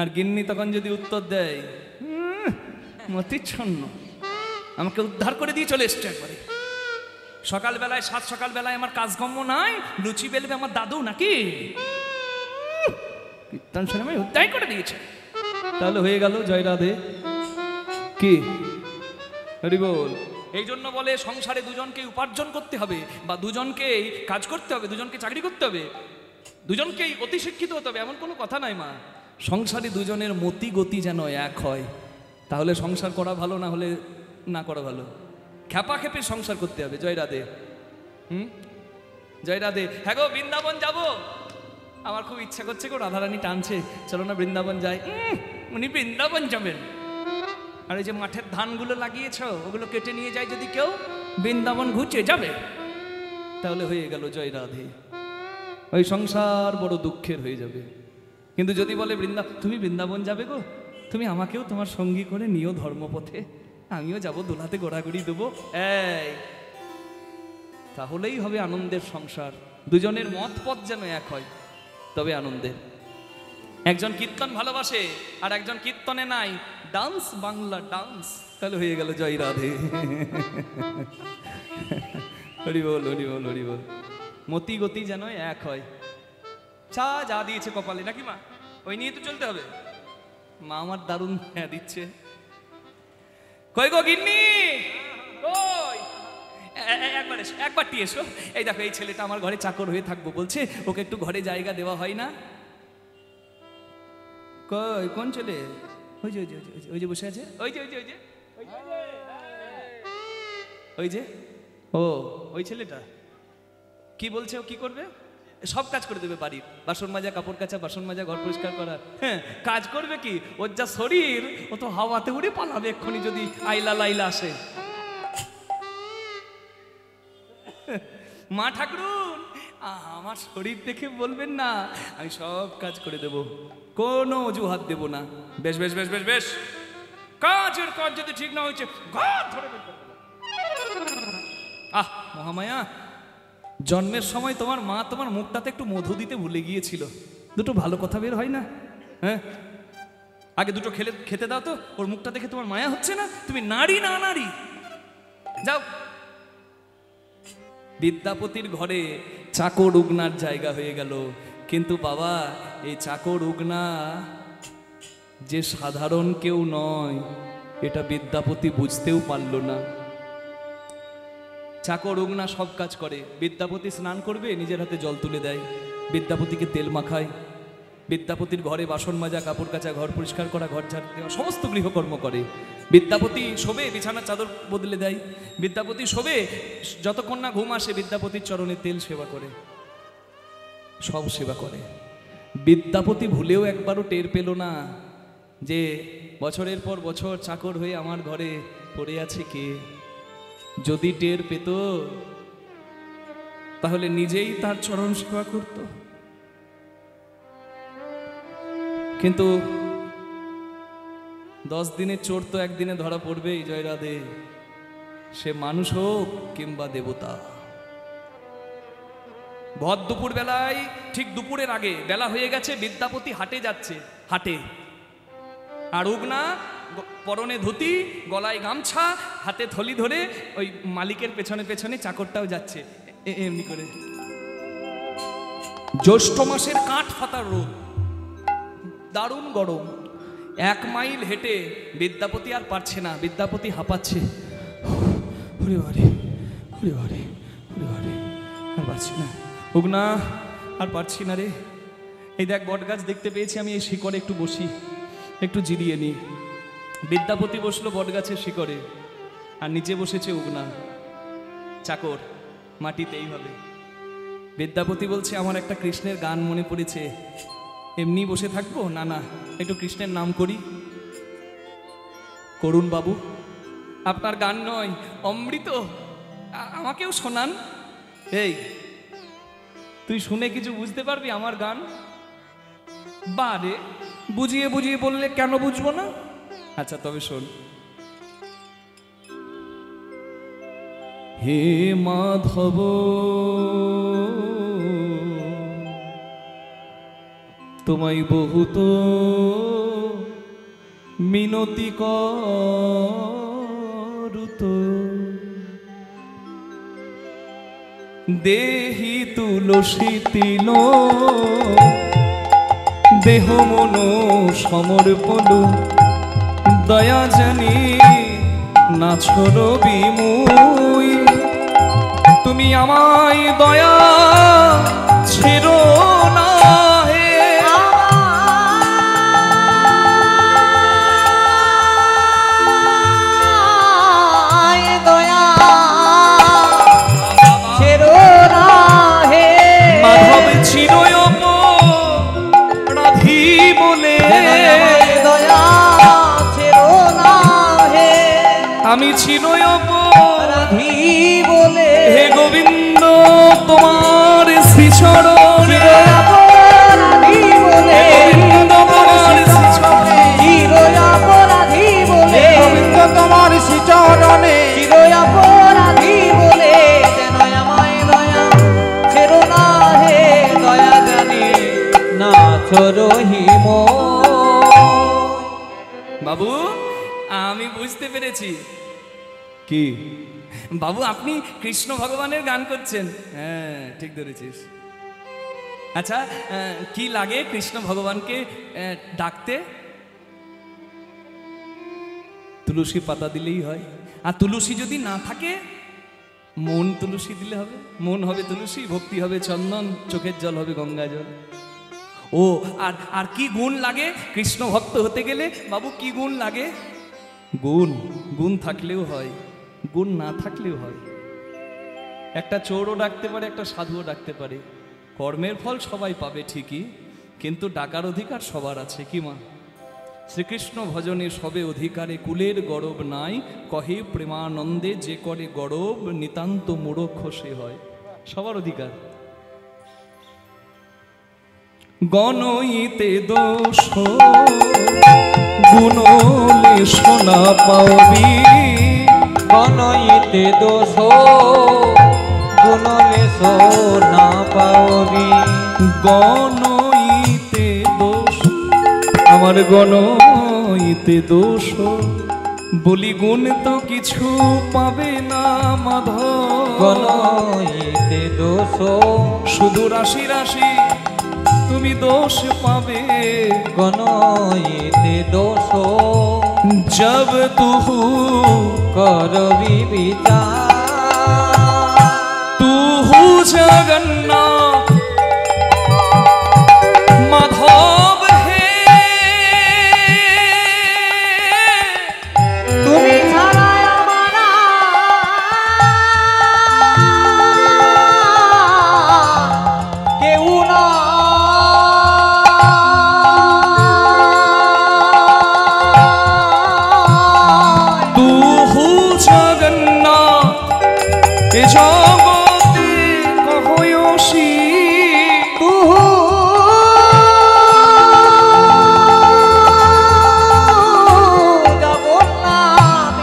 আর গিন্নি তখন যদি উত্তর দেয়, মতিচ্ছন্ন, আমাকে উদ্ধার করে দিয়ে চলে এসছে একবারে সকালবেলায়, সাত সকালবেলায় আমার কাজকর্ম নাই, লুচি বেলবে আমার দাদু নাকি? কীর্তন শুনে আমি উদ্ধার করে দিয়েছে, তাহলে হয়ে গেল। জয় রাধে। কি হরি বল। এই জন্য বলে সংসারে দুজনকে উপার্জন করতে হবে, বা দুজনকেই কাজ করতে হবে, দুজনকে চাকরি করতে হবে, দুজনকেই অতি শিক্ষিত হতে হবে, এমন কোনো কথা নাই মা। সংসারে দুজনের মতি গতি যেন এক হয়, তাহলে সংসার করা ভালো, না হলে না করা ভালো। খ্যাপাখ্যাপি সংসার করতে হবে। জয় রাধে। জয় রাধে। হ্যাঁ গো, বৃন্দাবন যাব, আমার খুব ইচ্ছা করছে গো, রাধারানী টানছে, চলো না বৃন্দাবন যাই। উনি বৃন্দাবন যাবেন, আর এই যে মাঠের ধানগুলো লাগিয়েছ ওগুলো কেটে নিয়ে যায় যদি কেউ, বৃন্দাবন ঘুচে যাবে, তাহলে হয়ে গেল। জয় রাধে। ওই সংসার বড় দুঃখের হয়ে যাবে। কিন্তু যদি বলে তুমি বৃন্দাবন যাবে গো, তুমি আমাকেও তোমার সঙ্গী করে নিও ধর্মপথে, আমিও যাব, দোলাতে গোড়াগড়ি দেবো, এই তাহলেই হবে আনন্দের সংসার। দুজনের মত পথ যেন এক হয়, তবে আনন্দের। একজন কীর্তন ভালোবাসে আর একজন কীর্তনে নাই, ডান্স, বাংলা ডান্স, তাহলে হয়ে গেল। জয় রাধে। হরি বল, হরি বল, হরি বল। মতি গতি যেন এক হয়। যা দিয়েছে কপালে নাকি মা, ওই নিয়ে তো চলতে হবে। মা আমার দারুণ হ্যাঁ দিচ্ছে। কই গো গিন্নি, কই একবার এসো। এই দেখো, এই ছেলেটা আমার ঘরে চাকর হয়ে থাকবো বলছে, ওকে একটু ঘরে জায়গা দেওয়া হয় না? কই কোন ছেলে? ওই যে বসে আছে, ওই যে ওই ছেলেটা কি বলছে, ও কি করবে? সব কাজ করে দেবে, বাড়ির বাসন মাজা, কাপড় কাচা, বাসন মাজা, ঘর পরিষ্কার করা। হ্যাঁ, কাজ করবে কি? ওর যা শরীর, ও তো হাওয়াতে উড়ে পালাবে এক্ষুনি যদি আইলা লাইলা আসে। মা ঠাকুরুন, আমার শরীর দেখে বলবেন না, আমি সব কাজ করে দেব, কোনো অজুহাত দেব না। বেশ বেশ বেশ বেশ বেশ, কাজের কাজ যদি ঠিক না হয়েছে ধরে বের করে দেব। আহ মহামায়া, জন্মের সময় তোমার মা তোমার মুখটাতে একটু মধু দিতে ভুলে গিয়েছিল, দুটো ভালো কথা বের হয় না? হ্যাঁ, আগে দুটো খেতে দাও তো, ওর মুখটা দেখে তোমার মায়া হচ্ছে না? তুমি নারী না নারী? যাও। বিদ্যাপতির ঘরে চাকর উগনার জায়গা হয়ে গেল, কিন্তু বাবা এই চাকর উগনা যে সাধারণ কেউ নয়, এটা বিদ্যাপতি বুঝতেও পারল না। চাকর উগনা সব কাজ করে, বিদ্যাপতি স্নান করবে নিজের হাতে জল তুলে দেয়, বিদ্যাপতিকে তেল মাখায়, বিদ্যাপতির ঘরে বাসন মাজা, কাপড় কাচা, ঘর পরিষ্কার করা, ঘর ঝাড় দেওয়া, সমস্ত গৃহকর্ম করে। বিদ্যাপতি শোবে, বিছানার চাদর বদলে দেয়। বিদ্যাপতি শোবে, যতক্ষণ না ঘুম আসে বিদ্যাপতির চরণে তেল সেবা করে, সব সেবা করে। বিদ্যাপতি ভুলেও একবারও টের পেল না যে বছরের পর বছর চাকর হয়ে আমার ঘরে পড়ে আছে কে। যদি টের পেত তাহলে নিজেই তার চরণ সেবা করত। কিন্তু 10 দিনের চোর তো একদিনে ধরা পড়বেই, জয় রাধে। সে মানুষ হোক কিংবা দেবতা। ভর দুপুর বেলায়, ঠিক দুপুরের আগে বেলা হয়ে গেছে, বিদ্যাপতি হাটে যাচ্ছে, হাটে। আর উগনা পরনে ধুতি, গলায় গামছা, হাতে থলি ধরে ওই মালিকের পেছনে পেছনে চাকরটাও যাচ্ছে এমনি করে। জ্যৈষ্ঠ মাসের কাঠ ফাটার রোদ, দারুণ গরম। 1 মাইল হেঁটে বিদ্যাপতি আর পারছে না, বিদ্যাপতি হাঁপাচ্ছে। ওরে বারে, ওরে বারে, ওরে বারে, আর পারছি না উগনা, আর পারছি না রে। এই দেখ বট গাছ দেখতে পেয়েছি আমি, এই শিকড়ে একটু বসি, একটু জিরিয়ে নি। বিদ্যাপতি বসলো বট গাছের শিকড়ে, আর নিচে বসেছে উগনা চাকর মাটিতে এইভাবে। বিদ্যাপতি বলছে আমার একটা কৃষ্ণের গান মনে পড়েছে, এমনি বসে থাকবো না, না একটু কৃষ্ণের নাম করি। করুন বাবু, আপনার গান নয় অমৃত, আমাকেও শোনান। এই তুই শুনে কিছু বুঝতে পারবি আমার গান? বারে বুঝিয়ে বুঝিয়ে বললে কেন বুঝবো না? আচ্ছা তবে শোন। হে মাধব তোমায় বহুত মিনতি করুত, দেহি তুলসী তিল দেহ মন সমর্পণ, দয়া জানি নাছর বিমুই, তুমি আমায় দয়া ছেড়ো না হে। দয়া ছেড়ো না হে। মাধব চিরয় অপরাধী বলে, দয়া ছেড়ো না হে। আমি চিরয় অপরাধী বলে, হে গোবিন্দ তোমার শ্রীচরণে, বলে তোমার শ্রীচরণে, চিরয়াপরাধী বলে, গোবিন্দ তোমার শ্রীচরণে, চিরয়াপরাধী বলে, যেন আমায় দয়া ছেড়ো না হে। দয়া জানি না ছোড়হিম। বাবু আমি বুঝতে পেরেছি। কি বাবু আপনি কৃষ্ণ ভগবানের গান করছেন? হ্যাঁ ঠিক ধরেছিস। আচ্ছা কি লাগে কৃষ্ণ ভগবানকে ডাকতে? তুলসী পাতা দিলেই হয়। আর তুলসী যদি না থাকে মন তুলসী দিলে হবে। মন হবে তুলসী, ভক্তি হবে চন্দন, চোখের জল হবে গঙ্গা জল। ও আর আর কি গুণ লাগে কৃষ্ণ ভক্ত হতে গেলে? বাবু কি গুণ লাগে? গুণ গুণ থাকলেও হয়, গুণ না থাকলেও হয়। একটা চোরও ডাকতে পারে, একটা সাধুও ডাকতে পারে। কর্মের ফল সবাই পাবে ঠিকই, কিন্তু ডাকার অধিকার সবার আছে। কি মা? শ্রীকৃষ্ণ ভজনে সবে অধিকারে, কুলের গরব নাই, কহে প্রেমানন্দে, যে করে গরব নিতান্ত মূঢ় সে হয়। সবার অধিকার। গণইতে দোষ গুণলে সোনা পাবি, গণইতে দোষ গুণলে সোনা পাবি। গণইতে দোষ আমার গণইতে দোষ, বলি গুণ তো কিছু পাবে না মাধব। গণইতে দোষ শুধু রাশি রাশি তুমি দোষ পাবে। গণইতে দোষ জব তুহু করবি বিচার। তুহু জগন্নাথ জগতে কহয়সী তুহু জগন্নাথ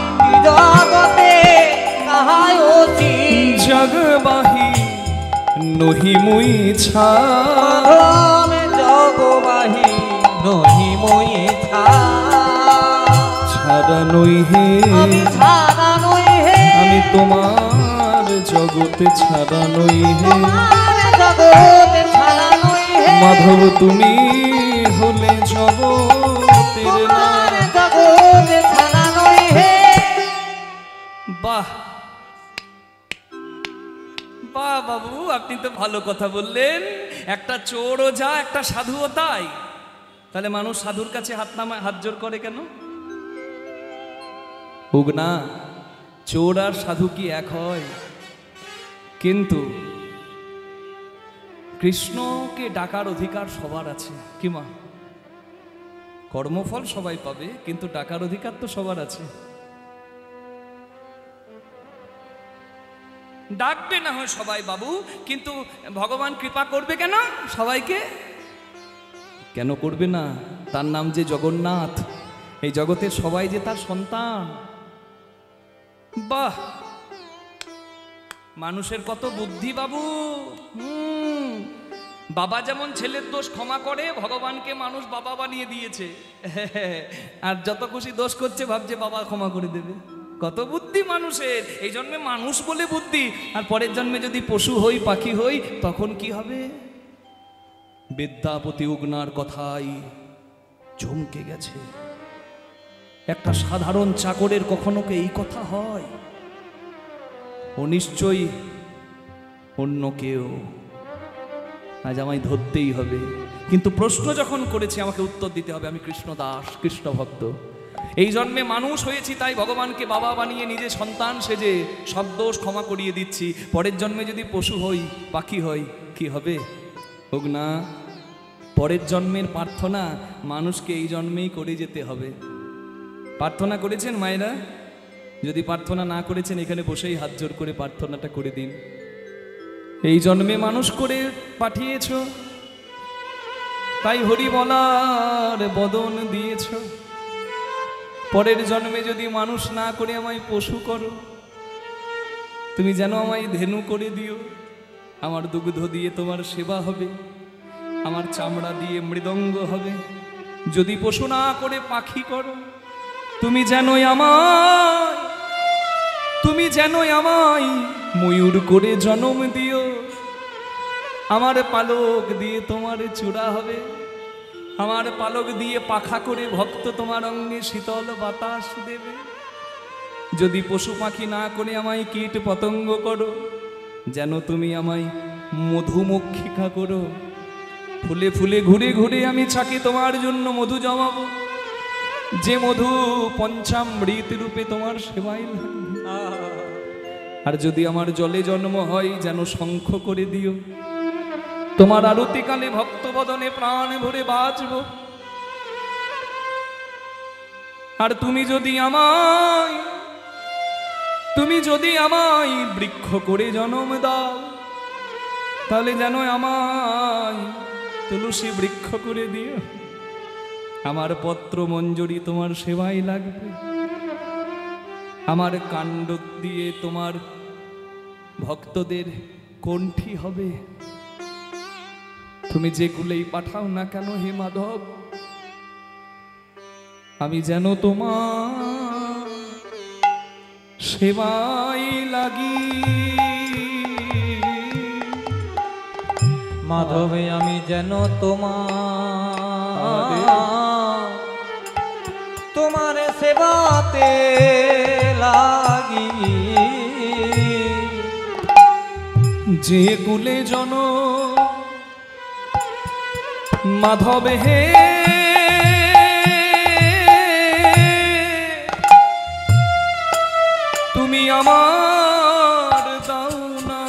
জগতে কাহায়সী জগবাহী নহি মুই রামে জগবাহী নহি মই ছাড়া নই হে আমি ছাড়া নই হে আমি তোমার জগতে ছাড়া নই হে তোমার জগতে ছাড়া নই হে মাধব তুমি হলে জগতের তোমার নাথ। জগতে ছাড়া নই হে বাহ বাহ বাবু, আপনি তো ভালো কথা বললেন। একটা চোরও যা, একটা সাধুও তাই। তাহলে মানুষ সাধুর কাছে হাত জোর করে কেন? হোক না, চোর আর সাধু কি এক হয়? কিন্তু কৃষ্ণকে ডাকার অধিকার সবার আছে, কি মা? কর্মফল সবাই পাবে, কিন্তু ডাকার অধিকার তো সবার আছে। ডাকবে না হয় সবাই বাবু, কিন্তু ভগবান কৃপা করবে কেন সবাইকে? কেন করবে না? তার নাম যে জগন্নাথ, এই জগতের সবাই যে তার সন্তান। বাহ, মানুষের কত বুদ্ধি বাবু। বাবা যেমন ছেলের দোষ ক্ষমা করে, ভগবানকে মানুষ বাবা বানিয়ে দিয়েছে। আর যত খুশি দোষ করছে ভাবছে বাবা ক্ষমা করে দেবে। কত বুদ্ধি মানুষের। এই জন্মে মানুষ বলে বুদ্ধি, আর পরের জন্মে যদি পশু হই, পাখি হই, তখন কি হবে? বিদ্যাপতি উগনার কথাই চমকে গেছে। একটা সাধারণ চাকরের কখনো কি এই কথা হয়? ও নিশ্চয়ই অন্য কেউ, আজ আমায় ধরতেই হবে। কিন্তু প্রশ্ন যখন করেছি আমাকে উত্তর দিতে হবে। আমি কৃষ্ণ দাস, কৃষ্ণ ভক্ত। এই জন্মে মানুষ হয়েছি, তাই ভগবানকে বাবা বানিয়ে নিজে সন্তান সেজে সব দোষ ক্ষমা করিয়ে দিচ্ছি। পরের জন্মে যদি পশু হই, পাখি হই, কি হবে? হোক না, পরের জন্মের প্রার্থনা মানুষকে এই জন্মেই করে যেতে হবে। প্রার্থনা করেছেন মায়েরা? যদি প্রার্থনা না করেছেন, এখানে বসেই হাত জোর করে প্রার্থনাটা করে দিন। এই জন্মে মানুষ করে পাঠিয়েছ, তাই হরি বলার বদন দিয়েছ। পরের জন্মে যদি মানুষ না করে আমায় পশু করো, তুমি যেন আমায় ধেনু করে দিও। আমার দুগ্ধ দিয়ে তোমার সেবা হবে, আমার চামড়া দিয়ে মৃদঙ্গ হবে। যদি পশু না করে পাখি করো, তুমি যেন আমায় ময়ূর করে জন্ম দিও। আমার পালক দিয়ে তোমার চূড়া হবে, আমার পালক দিয়ে পাখা করে ভক্ত তোমার অঙ্গে শীতল বাতাস দেবে। যদি পশু পাখি না করে আমায় কীট পতঙ্গ করো, যেন তুমি আমায় মধুমক্ষিকা করো। ফুলে ফুলে ঘুরে ঘুরে আমি চাকি তোমার জন্য মধু জমাবো, যে মধু পঞ্চামৃত রূপে তোমার সেবাই লাগবে। আর যদি আমার জলে জন্ম হয়, যেন শঙ্খ করে দিও। তোমার আরতিকালে ভক্তবদনে প্রাণ ভরে বাঁচব। আর তুমি যদি আমায় বৃক্ষ করে জন্ম দাও, তাহলে যেন আমায় তুলসী বৃক্ষ করে দিও। আমার পত্র মঞ্জরি তোমার সেবাই লাগবে। আমার কাণ্ড দিয়ে তোমার ভক্তদের কণ্ঠী হবে। তুমি যে কুলেই পাঠাও না কেন হে মাধব, আমি যেন তোমার সেবাই লাগি। মাধবে আমি যেন তোমার সেবাতে লাগি। যে কুলে জন মাধব হে, তুমি আমার দাও না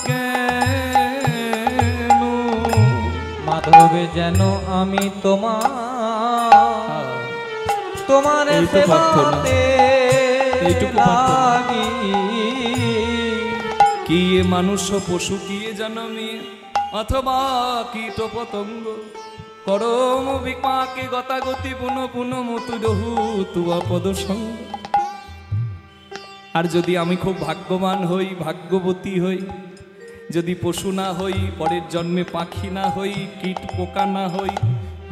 কেন? মাধবে যেন আমি তোমার এই তো প্রার্থনা। সেবাতে এইটুকু প্রার্থনা। লাগি। কি এ মানুষ পশু কি এ জনমে অথবা কীট পতঙ্গ করম বিপাকে গতাগতি পুন পুন মতু রহু তুয়া পদ সঙ্গ। আর যদি আমি খুব ভাগ্যবান হই, ভাগ্যবতী হই, যদি পশু না হই, পরের জন্মে পাখি না হই, কীট পোকা না হই,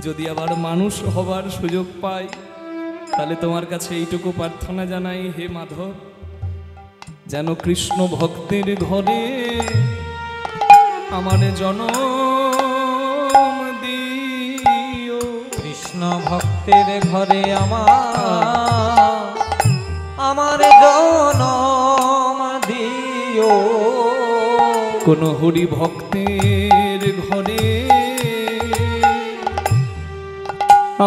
যদি আবার মানুষ হবার সুযোগ পাই, তাহলে তোমার কাছে এইটুকু প্রার্থনা জানাই, হে মাধব, যেন কৃষ্ণ ভক্তের ঘরে আমার জনম দিও। কৃষ্ণ ভক্তের ঘরে আমার জনম দিও। কোন হরি ভক্তের ঘরে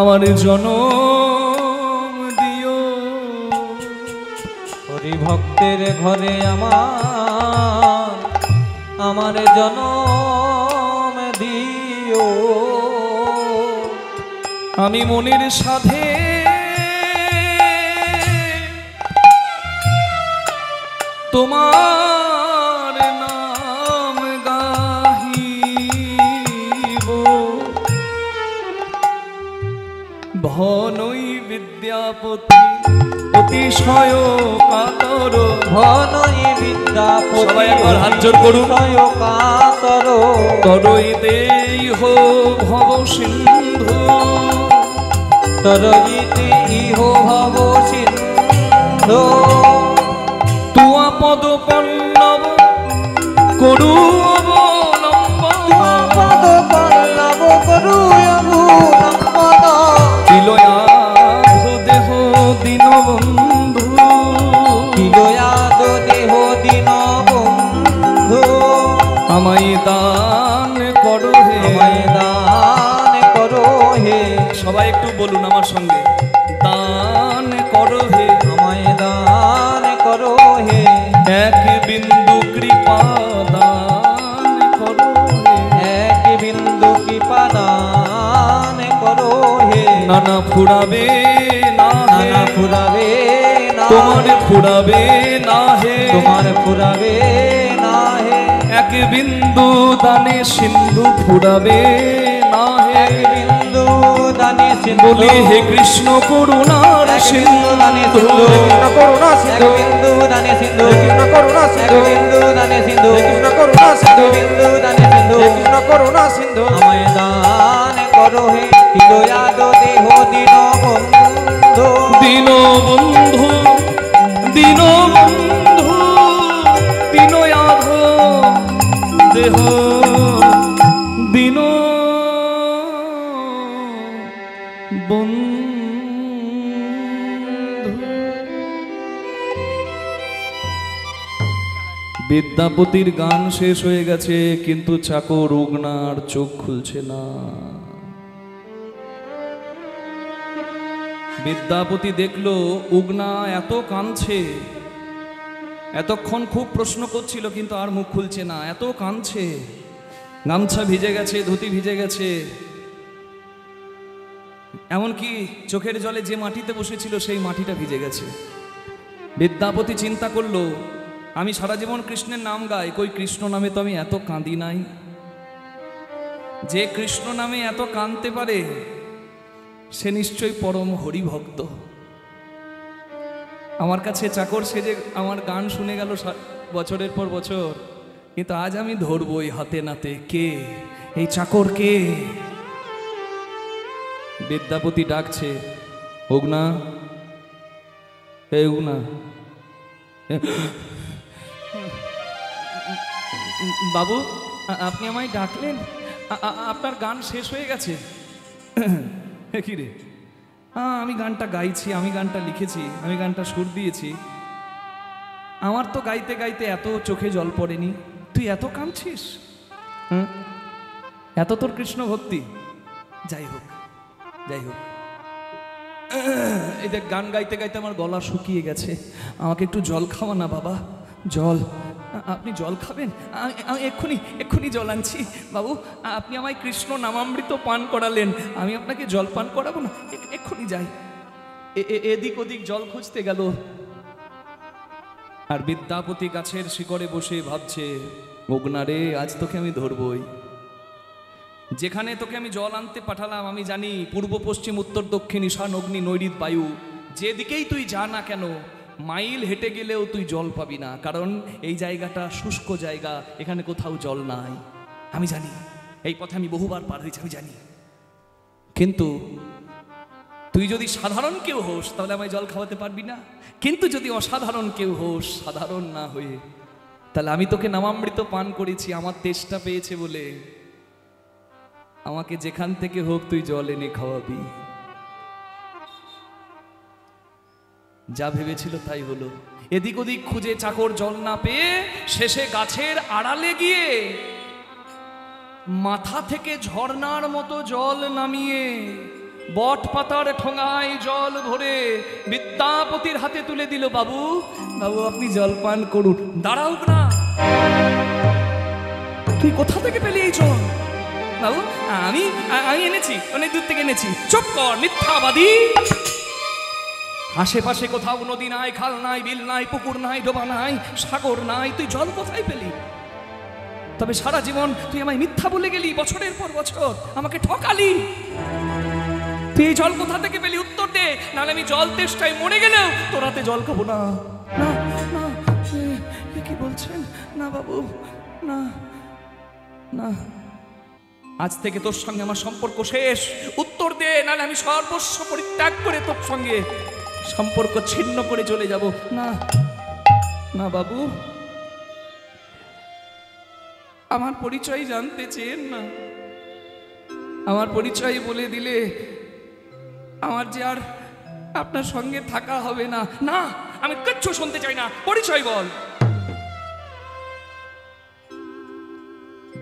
আমার জনম দিও। হরি ভক্তের ঘরে আমার জনম দিও। আমি মনের সাধে তোমার নাম গাহিব, ভনই বিদ্যাপতি অতিশয় কাতর। ভনই বিদ্যাপতি সবাই একবার হাত জোড় করুন। অতিশয় কাতর। তরই দেহ ভব সিন্ধু, তরইতে ইহ ভব সিন্ধু। তুয়া পদ পল্লব করু অবলম্বন, পদ পল্লব করু অবলম্বন। তিলয়াধ দেহ দীনবন্ধু, তিলয়াদ দেহ দীনবন্ধু। আমায় দান করো হে, আমায় দান করো হে। সবাই একটু বলুন আমার সঙ্গে, দান করো হে, আমায় দান করো হে। এক বিন্দু কৃপা দান করো হে, এক বিন্দু কৃপা দান করো হে। নানা ফুরাবে না হে, নানা ফুরাবে না, তোমার ফুরাবে না হে, তোমার ফুরাবে না হে। এক বিন্দু দানে সিন্ধু ফুরাবে না হে। এক বিন্দু দানে সিন্ধু, বলি হে কৃষ্ণ করুণার এক বিন্দু সিন্ধু, দানে সিন্ধু, কৃষ্ণ করুণা এক সিন্ধু, বিন্দু দানে সিন্ধু, কৃষ্ণ করুণা এক সিন্ধু, বিন্দু দানে সিন্ধু, কৃষ্ণ করুণা এক সিন্ধু, বিন্দু দানে সিন্ধু। কৃষ্ণ করুণা সিন্ধু। আমায় দান করো হে, তিলয়াদ দেহ দীনবন্ধু। দীনবন্ধু দীনবন্ধু, দীনয়াধ দেহ দীন বন্ধু। বিদ্যাপতির গান শেষ হয়ে গেছে, কিন্তু চাকর রুগ্নার চোখ খুলছে না। বিদ্যাপতি দেখলো উগনা এত কাঁদছে, এতক্ষণ খুব প্রশ্ন করছিল কিন্তু আর মুখ খুলছে না, এত কাঁদছে, গামছা ভিজে গেছে, ধুতি ভিজে গেছে, এমনকি চোখের জলে যে মাটিতে বসেছিল সেই মাটিটা ভিজে গেছে। বিদ্যাপতি চিন্তা করলো, আমি সারা জীবন কৃষ্ণের নাম গাই, কই কৃষ্ণ নামে তো আমি এত কাঁদি নাই। যে কৃষ্ণ নামে এত কাঁদতে পারে সে নিশ্চয়ই পরম হরিভক্ত। আমার কাছে চাকর সেজে আমার গান শুনে গেল বছরের পর বছর, কিন্তু আজ আমি ধরবই হাতে নাতে, কে এই চাকর, কে? বিদ্যাপতি ডাকছে, উগনা, হে উগনা। বাবু, আপনি আমায় ডাকলেন? আপনার গান শেষ হয়ে গেছে? কি রে? আমি গানটা গাইছি, আমি গানটা লিখেছি, আমি গানটা সুর দিয়েছি। আমার তো গাইতে গাইতে এত চোখে জল পড়েনি, তুই এত কাঁদছিস? এত তোর কৃষ্ণ ভক্তি? যাই হোক যাই হোক, এই দেখ গান গাইতে গাইতে আমার গলা শুকিয়ে গেছে, আমাকে একটু জল খাওয়া না বাবা, জল। আপনি জল খাবেন? আমি এক্ষুনি জল আনছি। বাবু, আপনি আমায় কৃষ্ণ নামামৃত পান করালেন, আমি আপনাকে জল পান করাবো না? এক্ষুনি যাই। এদিক ওদিক জল খুঁজতে গেল, আর বিদ্যাপতি গাছের শিকড়ে বসে ভাবছে, অগ্না রে, আজ তোকে আমি ধরবই। যেখানে তোকে আমি জল আনতে পাঠালাম, আমি জানি পূর্ব পশ্চিম উত্তর দক্ষিণ ঈশান অগ্নি নৈঋত বায়ু, যেদিকেই তুই যা না কেন, মাইল হেঁটে গেলেও তুই জল পাবি না, কারণ এই জায়গাটা শুষ্ক জায়গা, এখানে কোথাও জল নাই। আমি জানি, এই পথে আমি বহুবার পার হয়েছি, আমি জানি। কিন্তু তুই যদি সাধারণ কেউ হোস তাহলে আমায় জল খাওয়াতে পারবি না, কিন্তু যদি অসাধারণ কেউ হোস, সাধারণ না হয়ে, তাহলে আমি তোকে নামামৃত পান করেছি আমার তেষ্টা পেয়েছে বলে, আমাকে যেখান থেকে হোক তুই জল এনে খাওয়াবি। যা ভেবেছিল তাই হলো। এদিক ওদিক খুঁজে চাকর জল না পেয়ে শেষে গাছের আড়ালে গিয়ে মাথা থেকে ঝর্ণার মতো জল নামিয়ে বট পাতার ঠোঙায় জল ভরে বিদ্যাপতির হাতে তুলে দিল। বাবু, বাবু, আপনি জল পান করুন। দাঁড়াও না, তুই কোথা থেকে পেলি এই জল? বাবু, আমি এনেছি, অনেক দূর থেকে এনেছি। চুপ কর, মিথ্যাবাদী। আশেপাশে কোথাও নদী নাই, খাল নাই, বিল নাই, পুকুর নাই, ডোবা নাই, সাগর নাই, তুই জল কোথায় পেলি? তবে সারা জীবন তুই আমায় মিথ্যা বলে গেলি, বছরের পর বছর আমাকে ঠকালি। তুই এই জল কোথা থেকে পেলি? উত্তর দে, নাহলে আমি জল তেষ্টায় মরে গেলেও তোর হাতে জল খাবো না। না না, কি বলছেন? না বাবু, না না, আজ থেকে তোর সঙ্গে আমার সম্পর্ক শেষ। উত্তর দে, নাহলে আমি সর্বস্ব পরিত্যাগ করে তোর সঙ্গে সম্পর্ক ছিন্ন করে চলে যাব। না না বাবু, আমার পরিচয় জানতে চেন না? আমার পরিচয় বলে দিলে আমার যে আর আপনার সঙ্গে থাকা হবে না। না, আমি কিচ্ছু শুনতে চাই না, পরিচয় বল।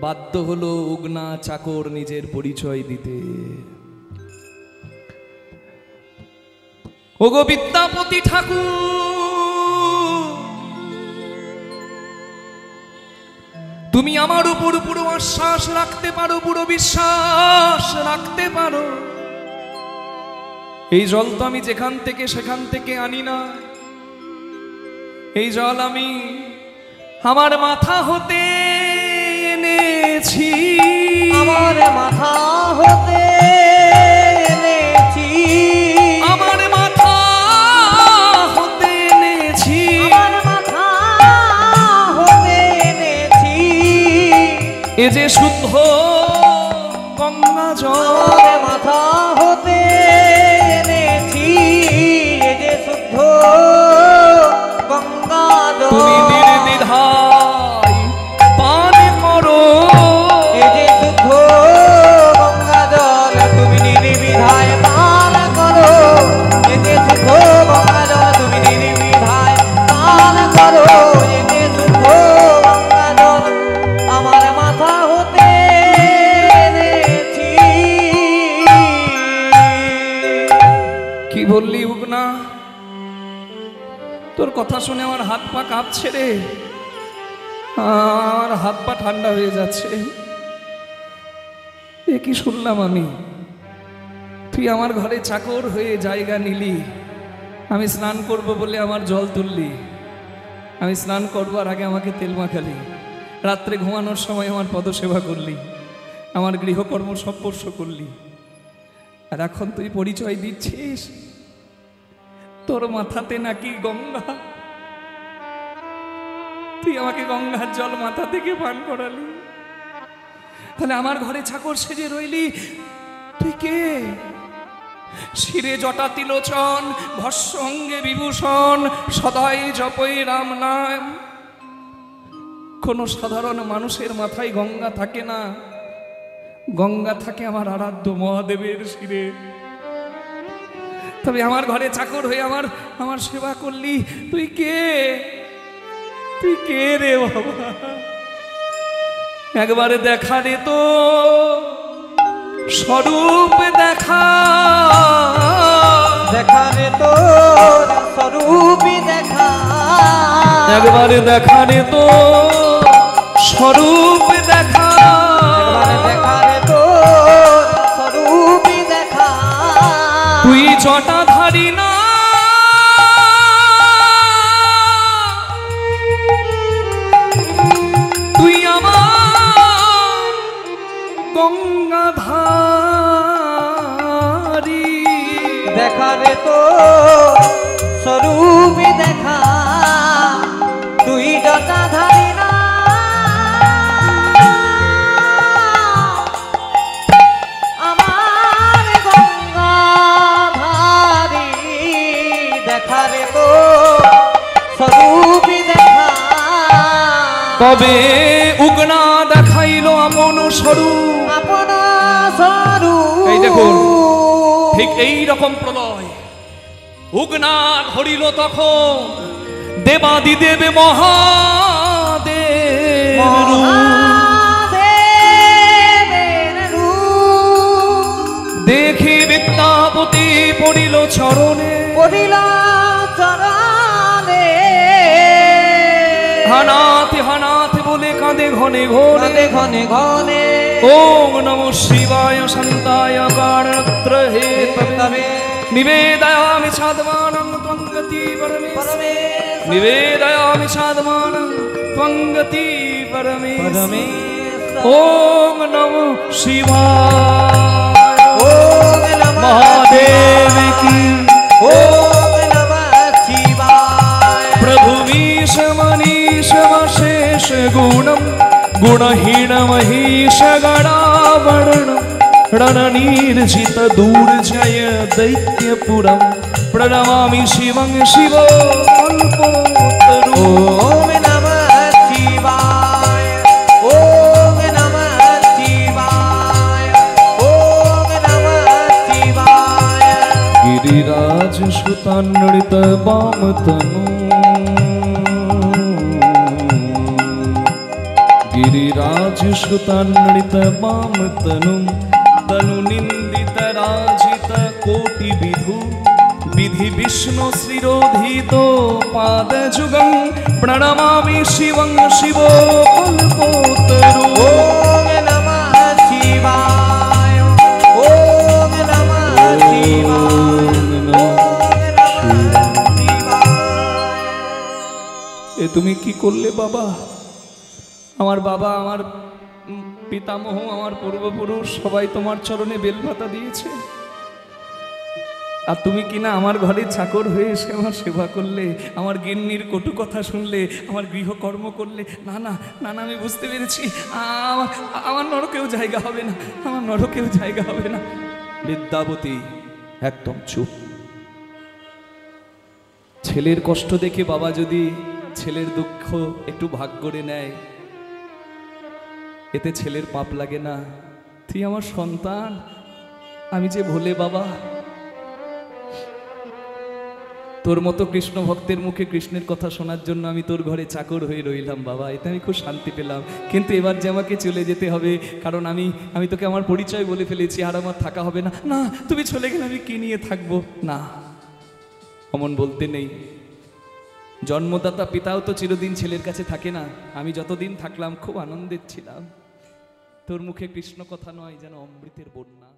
বাধ্য হলো অগ্না চাকর নিজের পরিচয় দিতে। ওগো বিদ্যাপতি ঠাকুর, তুমি আমার উপর পুরো আশ্বাস রাখতে পারো, পুরো বিশ্বাস রাখতে পারো। এই জল তো আমি যেখান থেকে সেখান থেকে আনি না, এই জল আমি আমার মাথা হতে এনেছি। আমার মাথা হতে এনেছি, আমার মাথা হতে এনেছি, আমার মাথা হতে এনেছি। এ যে শুদ্ধ গঙ্গা জল, আমার মাথা হতে এনেছি, এ যে শুদ্ধ গঙ্গা জল। তুমি নির্দ্বিধায় পান করো, এ যে শুদ্ধ গঙ্গা জল তুমি নির্দ্বিধায় পান করো। এ যে শুদ্ধ গঙ্গা জল তুমি নির্দ্বিধায় পান করো। এ যে শুদ্ধ গঙ্গা জল আমার মাথা হতে এনেছি। কি বললি উগনা? তোর কথা শুনে আমার হাত পা কাঁপছে রে, আর হাত পা ঠান্ডা হয়ে যাচ্ছে। এ কি শুনলাম আমি? তুই আমার ঘরে চাকর হয়ে জায়গা নিলি, আমি স্নান করব বলে আমার জল তুললি, আমি স্নান করবার আগে আমাকে তেল মাখালি, রাত্রে ঘুমানোর সময় আমার পদসেবা করলি, আমার গৃহকর্ম স্পর্শ করলি, আর এখন তুই পরিচয় দিচ্ছিস তোর মাথাতে নাকি গঙ্গা। তুই আমাকে গঙ্গার জল মাথা থেকে পান করালি, তাহলে আমার ঘরে চাকর সেজে রইলি। তুই কে? শিরে জটা তিলোচন, ভস্য অঙ্গে বিভূষণ, সদাই জপই রাম নাম। কোন সাধারণ মানুষের মাথায় গঙ্গা থাকে না, গঙ্গা থাকে আমার আরাধ্য মহাদেবের শিরে। তবে আমার ঘরে চাকর হয়ে আমার সেবা করলি। তুই কে? তুই কে রে বাবা? একবারে দেখা রে তো স্বরূপ দেখা, দেখা রে তো স্বরূপই দেখা। একবারে দেখা রে তো স্বরূপ দেখা, একবারে দেখা রে তো স্বরূপই দেখা। তুই জটাধারী না, গঙ্গাধারী দেখা রে তো স্বরূপে দেখা তুই জটাধারী না আমার গঙ্গাধারী দেখা রে তো স্বরূপে দেখা তবে উগনা দেখাইল আপন স্বরূপ আপন স্বরূপ এই দেখুন ঠিক এই রকম প্রলয় উগনা ধরিল তখন দেবাদিদেব মহাদেব মহাদেবের রূপ দেখি বিদ্যাপতি পড়িল চরণে পড়িল চরণে হানাতে হানাতে বলে কাঁদে ঘনে ঘনে ঘনে ঘনে ওম নমঃ শিবায় শান্তায় কারণত্র হে তবে নিবেদয়ামি সাধমানং ত্বঙ্গতি পরমে নিবেদয়ামি সাধমানং ত্বঙ্গতি পরমে ওম নমঃ শিবায় ওম নমঃ মহাদেব কি ওম নমঃ শিবায় प्रभु मीश मनीष वशेष गुणम गुणहीन महीश गणावरण रणनीर्जित दूर्जय दैत्यपुरम प्रणमामि शिवं शिवो कल्पोतरु ओम नमः शिवाय ओम नमः शिवाय ओम नमः शिवाय गिरिराज सुतान्वित वामतनु गिरिराज सुतान्वित वामतनु तनु निंदित राजित कोटि विधु विधि विष्णु श्रीरोधितो पाद जुगं प्रणमामि शिवं शिवो कल्पोतरु ओम नमः शिवाय ओम नमः शिवाय এ তুমি কি করলে বাবা? আমার বাবা, আমার পিতামহ, আমার পূর্বপুরুষ সবাই তোমার চরণে বেলপাতা দিয়েছে, আর তুমি কিনা আমার ঘরে চাকর হয়ে এসে আমার সেবা করলে, আমার গিন্নির কটু কথা শুনলে, আমার গৃহকর্ম করলে। না না না না, আমি বুঝতে পেরেছি আমার নরকেও জায়গা হবে না, আমার নরকেও জায়গা হবে না। বিদ্যাবতী একদম চুপ। ছেলের কষ্ট দেখে বাবা যদি ছেলের দুঃখ একটু ভাগ করে নেয়, এতে ছেলের পাপ লাগে না। তুই আমার সন্তান, আমি যে ভোলে বাবা, তোর মতো কৃষ্ণ ভক্তের মুখে কৃষ্ণের কথা শোনার জন্য আমি তোর ঘরে চাকর হয়ে রইলাম বাবা, এতে আমি খুব শান্তি পেলাম। কিন্তু এবার যে আমাকে চলে যেতে হবে, কারণ আমি তোকে আমার পরিচয় বলে ফেলেছি, আর আমার থাকা হবে না। না, তুমি চলে গেলে আমি কি নিয়ে থাকবো? না, অমন বলতে নেই। জন্মদাতা পিতাও তো চিরদিন ছেলের কাছে থাকে না। আমি যতদিন থাকলাম খুব আনন্দের ছিলাম। তোর মুখে কৃষ্ণ কথা নয়, যেন অমৃতের বন্যা।